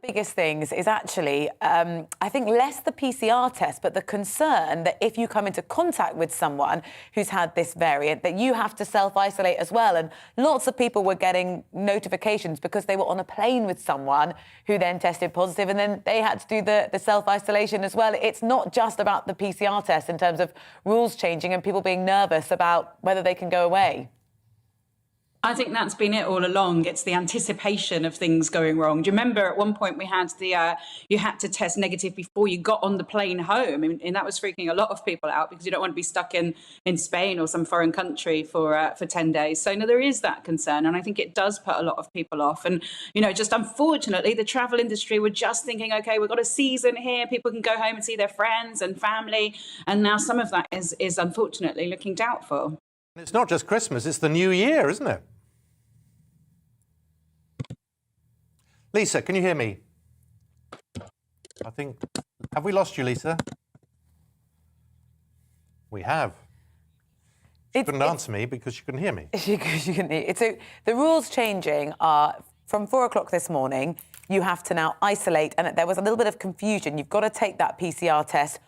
Speaker 2: Biggest things is actually, I think, less the PCR test, but the concern that if you come into contact with someone who's had this variant, that you have to self-isolate as well. And lots of people were getting notifications because they were on a plane with someone who then tested positive, and then they had to do the self-isolation as well. It's not just about the PCR test in terms of rules changing and people being nervous about whether they can go away.
Speaker 4: I think that's been it all along. It's the anticipation of things going wrong. Do you remember at one point we had you had to test negative before you got on the plane home? And that was freaking a lot of people out because you don't want to be stuck in Spain or some foreign country for 10 days. So no, there is that concern. And I think it does put a lot of people off. And, you know, just unfortunately, the travel industry were just thinking, OK, we've got a season here. People can go home and see their friends and family. And now some of that is unfortunately looking doubtful.
Speaker 1: It's not just Christmas, it's the new year, isn't it? Lisa, can you hear me? I think... Have we lost you, Lisa? We have. She couldn't answer me because she couldn't hear me.
Speaker 2: She couldn't hear. So the rules changing are from 4 o'clock this morning, you have to now isolate, and there was a little bit of confusion. You've got to take that PCR test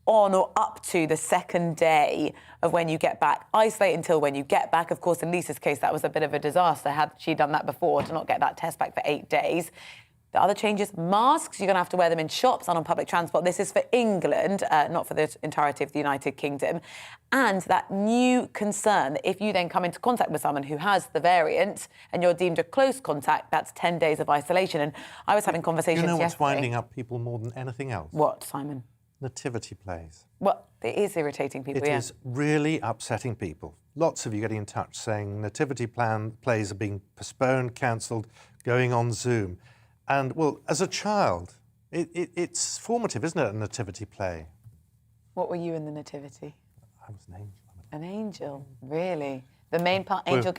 Speaker 2: on or up to the second day of when you get back. Isolate until when you get back. Of course, in Lisa's case, that was a bit of a disaster. Had she done that before, to not get that test back for 8 days. The other changes, masks, you're going to have to wear them in shops and on public transport. This is for England, not for the entirety of the United Kingdom. And that new concern, that if you then come into contact with someone who has the variant and you're deemed a close contact, that's 10 days of isolation. And I was having conversations
Speaker 1: You know what's
Speaker 2: yesterday.
Speaker 1: winding up people more than anything else?
Speaker 2: What, Simon?
Speaker 1: Nativity plays.
Speaker 2: Well, it is irritating people,
Speaker 1: It
Speaker 2: yeah.
Speaker 1: is really upsetting people. Lots of you getting in touch saying nativity plays are being postponed, cancelled, going on Zoom. And, well, as a child, it's formative, isn't it, a nativity play?
Speaker 2: What were you in the nativity?
Speaker 1: I was an angel.
Speaker 2: An angel? Really? The main part,
Speaker 1: We're
Speaker 2: Angel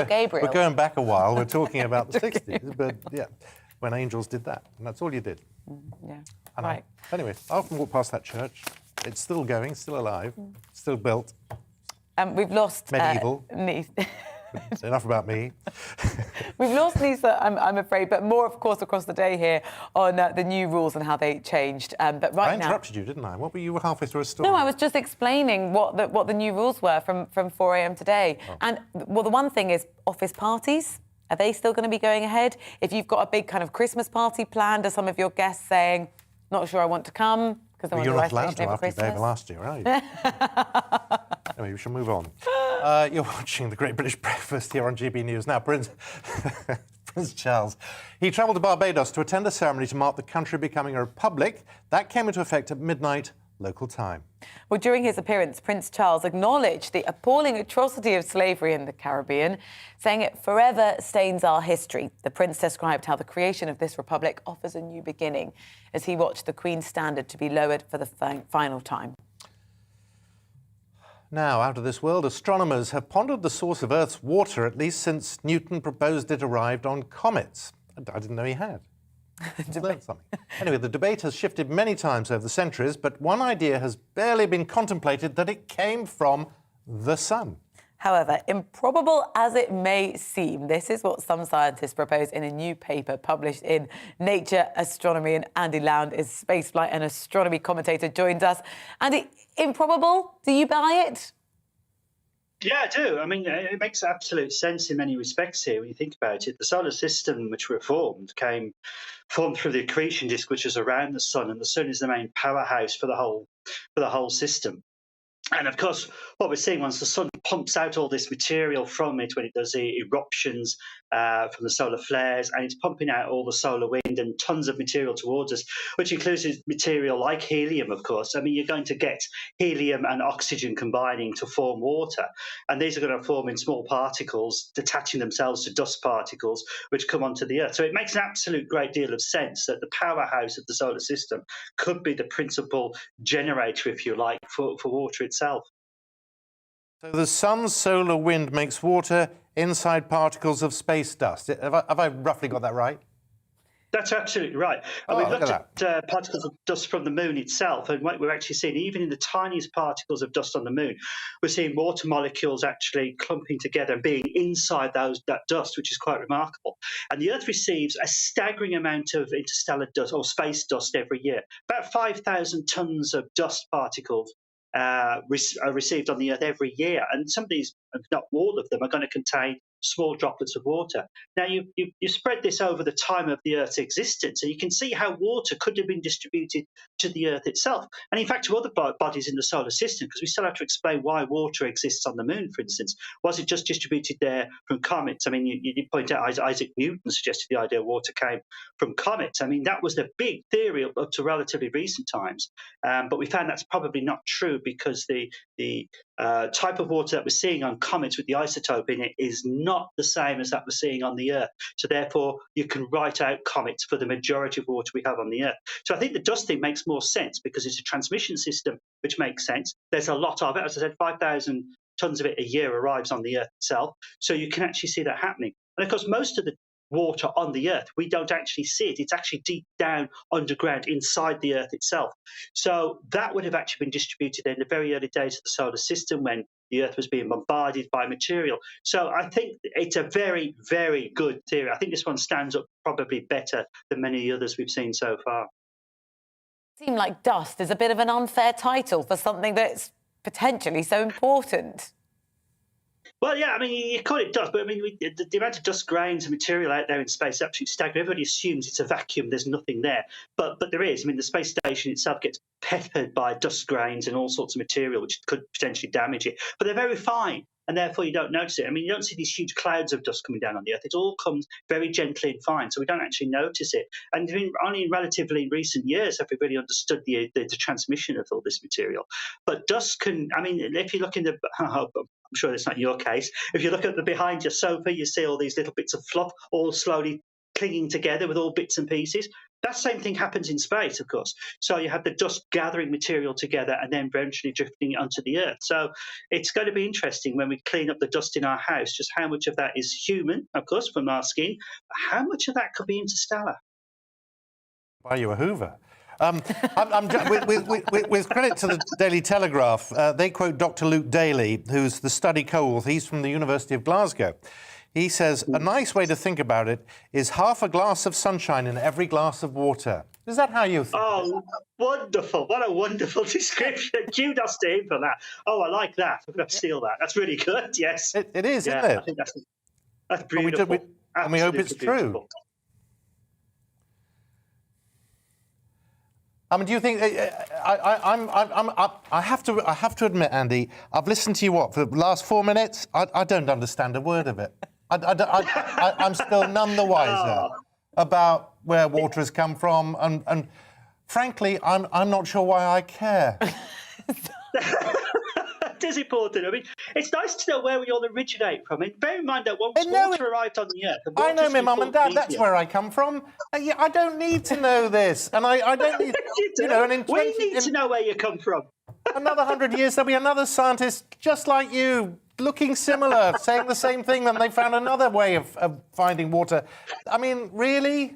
Speaker 2: Gabriel?
Speaker 1: We're going back a while. We're talking about the 60s, but, yeah, when angels did that. And that's all you did.
Speaker 2: Yeah.
Speaker 1: And
Speaker 2: Right.
Speaker 1: Anyway, I often walk past that church. It's still going, still alive, still built.
Speaker 2: We've lost...
Speaker 1: Medieval. Enough about me.
Speaker 2: We've lost Lisa, I'm afraid, but more, of course, across the day here on the new rules and how they changed. But right
Speaker 1: I
Speaker 2: now...
Speaker 1: interrupted you, didn't I? What were you halfway through a story?
Speaker 2: No, I was just explaining what the new rules were from 4 a.m. today.
Speaker 1: Oh.
Speaker 2: And, well, the one thing is office parties. Are they still going to be going ahead? If you've got a big kind of Christmas party planned, are some of your guests saying, not sure I want to come because I want to
Speaker 1: You're not allowed
Speaker 2: isolation
Speaker 1: to
Speaker 2: over
Speaker 1: after
Speaker 2: Christmas?
Speaker 1: David last year, are you? Anyway, we shall move on. You're watching the Great British Breakfast here on GBNews. Now, Prince Charles, he travelled to Barbados to attend a ceremony to mark the country becoming a republic. That came into effect at midnight local time.
Speaker 2: Well, during his appearance, Prince Charles acknowledged the appalling atrocity of slavery in the Caribbean, saying it forever stains our history. The Prince described how the creation of this republic offers a new beginning as he watched the Queen's standard to be lowered for the final time.
Speaker 1: Now, out of this world, astronomers have pondered the source of Earth's water, at least since Newton proposed it arrived on comets. I didn't know he had. Just learned something. Anyway, the debate has shifted many times over the centuries, but one idea has barely been contemplated, that it came from the sun.
Speaker 2: However, improbable as it may seem, this is what some scientists propose in a new paper published in Nature Astronomy. And Andy Lound is spaceflight and astronomy commentator, joins us. Andy, improbable? Do you buy it?
Speaker 12: Yeah, I do. I mean, it makes absolute sense in many respects here when you think about it. The solar system, which we formed through the accretion disk, which is around the sun, and the sun is the main powerhouse for the whole system. And of course, what we're seeing once the sun pumps out all this material from it, when it does the eruptions from the solar flares, and it's pumping out all the solar wind and tons of material towards us, which includes material like helium, of course. I mean, you're going to get helium and oxygen combining to form water. And these are going to form in small particles, detaching themselves to dust particles, which come onto the Earth. So it makes an absolute great deal of sense that the powerhouse of the solar system could be the principal generator, if you like, for water itself.
Speaker 1: So the sun's solar wind makes water inside particles of space dust. Have I roughly got that right?
Speaker 12: That's absolutely right. And we've looked at particles of dust from the moon itself, and what we're actually seeing, even in the tiniest particles of dust on the moon, we're seeing water molecules actually clumping together and being inside that dust, which is quite remarkable. And the Earth receives a staggering amount of interstellar dust or space dust every year. About 5,000 tons of dust particles are received on the Earth every year, and some of these, if not all of them, are going to contain small droplets of water. Now, you spread this over the time of the Earth's existence, and you can see how water could have been distributed to the Earth itself, and in fact to other bodies in the solar system, because we still have to explain why water exists on the moon, for instance. Was it just distributed there from comets? I mean, you did point out Isaac Newton suggested the idea water came from comets. I mean, that was the big theory up to relatively recent times, but we found that's probably not true, because the type of water that we're seeing on comets with the isotope in it is not the same as that we're seeing on the Earth. So therefore, you can write out comets for the majority of water we have on the Earth. So I think the dust thing makes more sense, because it's a transmission system, which makes sense. There's a lot of it. As I said, 5,000 tons of it a year arrives on the Earth itself. So you can actually see that happening. And of course, most of the water on the Earth, we don't actually see it. It's actually deep down underground inside the Earth itself. So that would have actually been distributed in the very early days of the solar system, when the Earth was being bombarded by material. So I think it's a very, very good theory. I think this one stands up probably better than many others we've seen so far.
Speaker 2: It seems like dust is a bit of an unfair title for something that's potentially so important.
Speaker 12: Well, yeah, I mean, you call it dust, but I mean, the amount of dust grains and material out there in space is absolutely staggering. Everybody assumes it's a vacuum, there's nothing there. But there is. I mean, the space station itself gets peppered by dust grains and all sorts of material which could potentially damage it. But they're very fine, and therefore you don't notice it. I mean, you don't see these huge clouds of dust coming down on the Earth. It all comes very gently and fine, so we don't actually notice it. And only in relatively recent years have we really understood the transmission of all this material. But dust can, I mean, if you look in the... I'm sure that's not your case. If you look at the behind your sofa, you see all these little bits of fluff all slowly clinging together with all bits and pieces. That same thing happens in space, of course. So you have the dust gathering material together and then eventually drifting onto the Earth. So it's going to be interesting when we clean up the dust in our house, just how much of that is human, of course, from our skin, but how much of that could be interstellar.
Speaker 1: Buy you a Hoover. With credit to the Daily Telegraph, they quote Dr. Luke Daly, who's the study co-author. He's from the University of Glasgow. He says, a nice way to think about it is half a glass of sunshine in every glass of water. Is that how you think?
Speaker 12: Oh, wonderful. What a wonderful description. Kudos to him for that. Oh, I like that. I'm going to steal that. That's really good, yes.
Speaker 1: It is, isn't it?
Speaker 12: I think that's beautiful.
Speaker 1: And we hope it's true. I mean, do you think? I have to admit, Andy, I've listened to you for the last 4 minutes. I don't understand a word of it. I'm still none the wiser about where water has come from, and frankly, I'm not sure why I care.
Speaker 12: It is important. I mean, it's nice to know where we all originate from. And bear in mind that once water arrived on the Earth...
Speaker 1: I know my mum and dad. That's where I come from. I don't need to know this. And I don't need...
Speaker 12: We need to know where you come from.
Speaker 1: Another 100 years, there'll be another scientist just like you, looking similar, saying the same thing, and they found another way of finding water. I mean, really?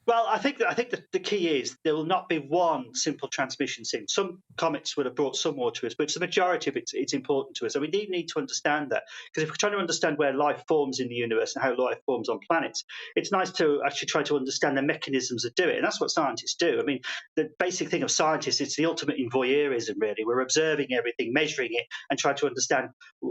Speaker 12: Well, I think that the key is there will not be one simple transmission thing. Some comets would have brought some water to us, but it's the majority of it's important to us. And we need to understand that, because if we're trying to understand where life forms in the universe and how life forms on planets, it's nice to actually try to understand the mechanisms that do it. And that's what scientists do. I mean, the basic thing of scientists, it's the ultimate in voyeurism, really. We're observing everything, measuring it, and trying to understand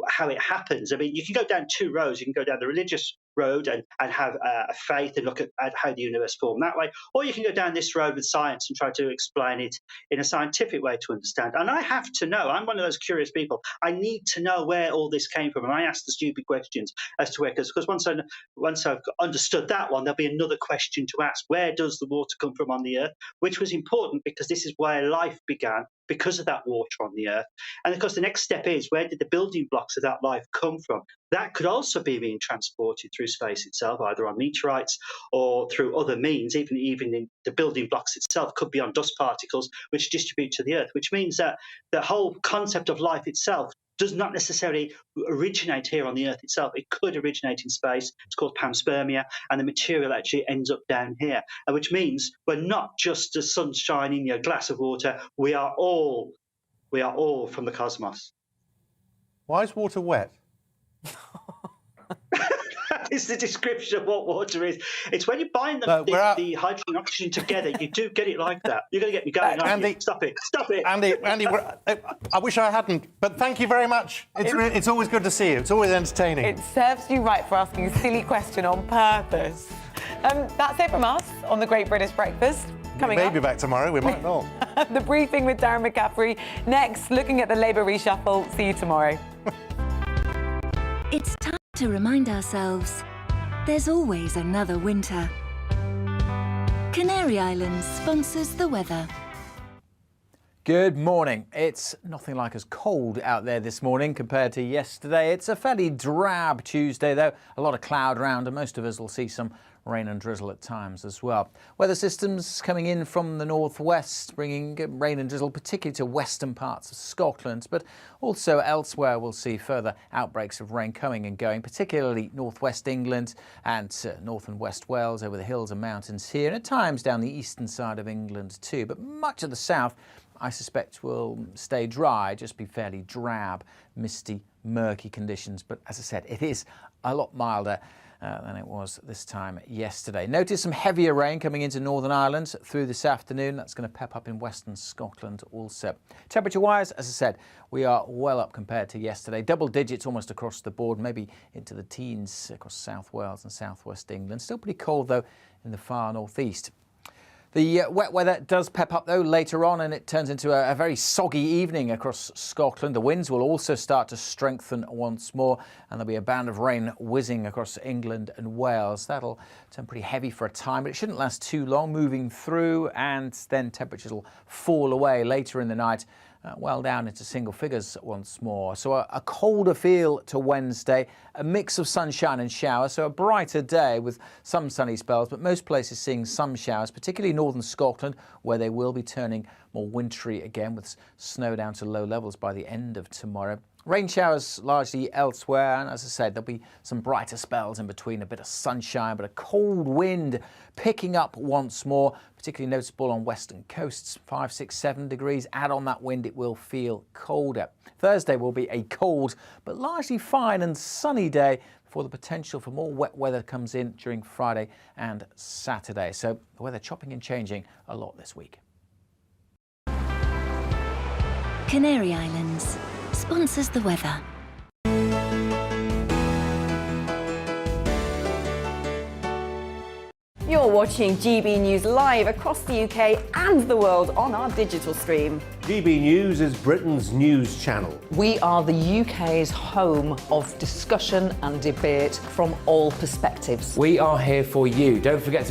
Speaker 12: how it happens. I mean, you can go down two roads. You can go down the religious road and have a faith and look at how the universe formed that way, or you can go down this road with science and try to explain it in a scientific way to understand. And I have to know, I'm one of those curious people, I need to know where all this came from, and I ask the stupid questions as to where, because once I've understood that one, there'll be another question to ask. Where does the water come from on the Earth? Which was important because this is where life began, because of that water on the Earth. And of course, the next step is, where did the building blocks of that life come from? That could also be being transported through space itself, either on meteorites or through other means. Even in the building blocks itself could be on dust particles which distribute to the Earth, which means that the whole concept of life itself does not necessarily originate here on the Earth itself. It could originate in space. It's called panspermia, and the material actually ends up down here, which means we're not just a sunshine in your glass of water. We are all from the cosmos.
Speaker 1: Why is water wet?
Speaker 12: That is the description of what water is. It's when you bind the hydrogen and oxygen together, you do get it like that. You're going to get me going, aren't you? Stop it.
Speaker 1: Andy, I wish I hadn't, but thank you very much. It's always good to see you. It's always entertaining.
Speaker 2: It serves you right for asking a silly question on purpose. That's it from us on the Great British Breakfast. Coming up.
Speaker 1: We may be back tomorrow, we might not.
Speaker 2: The briefing with Darren McCaffrey. Next, looking at the Labour reshuffle. See you tomorrow.
Speaker 5: It's time to remind ourselves there's always another winter. Canary Islands sponsors the weather.
Speaker 6: Good morning. It's nothing like as cold out there this morning compared to yesterday. It's a fairly drab Tuesday, though. A lot of cloud around, and most of us will see some rain and drizzle at times as well. Weather systems coming in from the northwest, bringing rain and drizzle particularly to western parts of Scotland, but also elsewhere we'll see further outbreaks of rain coming and going, particularly northwest England and north and west Wales, over the hills and mountains here, and at times down the eastern side of England too. But much of the south, I suspect, will stay dry, just be fairly drab, misty, murky conditions. But as I said, it is a lot milder than it was this time yesterday. Notice some heavier rain coming into Northern Ireland through this afternoon. That's going to pep up in Western Scotland also. Temperature-wise, as I said, we are well up compared to yesterday. Double digits almost across the board, maybe into the teens across South Wales and southwest England. Still pretty cold, though, in the far northeast. The wet weather does pep up, though, later on, and it turns into a very soggy evening across Scotland. The winds will also start to strengthen once more, and there'll be a band of rain whizzing across England and Wales. That'll turn pretty heavy for a time, but it shouldn't last too long, moving through, and then temperatures will fall away later in the night, well down into single figures once more. So a colder feel to Wednesday, a mix of sunshine and showers, so a brighter day with some sunny spells, but most places seeing some showers, particularly northern Scotland, where they will be turning more wintry again with snow down to low levels by the end of tomorrow. Rain showers largely elsewhere, and as I said, there'll be some brighter spells in between, a bit of sunshine, but a cold wind picking up once more, particularly noticeable on western coasts, 5, 6, 7 degrees. Add on that wind, it will feel colder. Thursday will be a cold, but largely fine and sunny day before the potential for more wet weather comes in during Friday and Saturday. So the weather chopping and changing a lot this week.
Speaker 5: Canary Islands sponsors the weather.
Speaker 7: You're watching GB News live across the UK and the world on our digital stream.
Speaker 8: GB News is Britain's news channel.
Speaker 9: We are the UK's home of discussion and debate from all perspectives.
Speaker 10: We are here for you. Don't forget to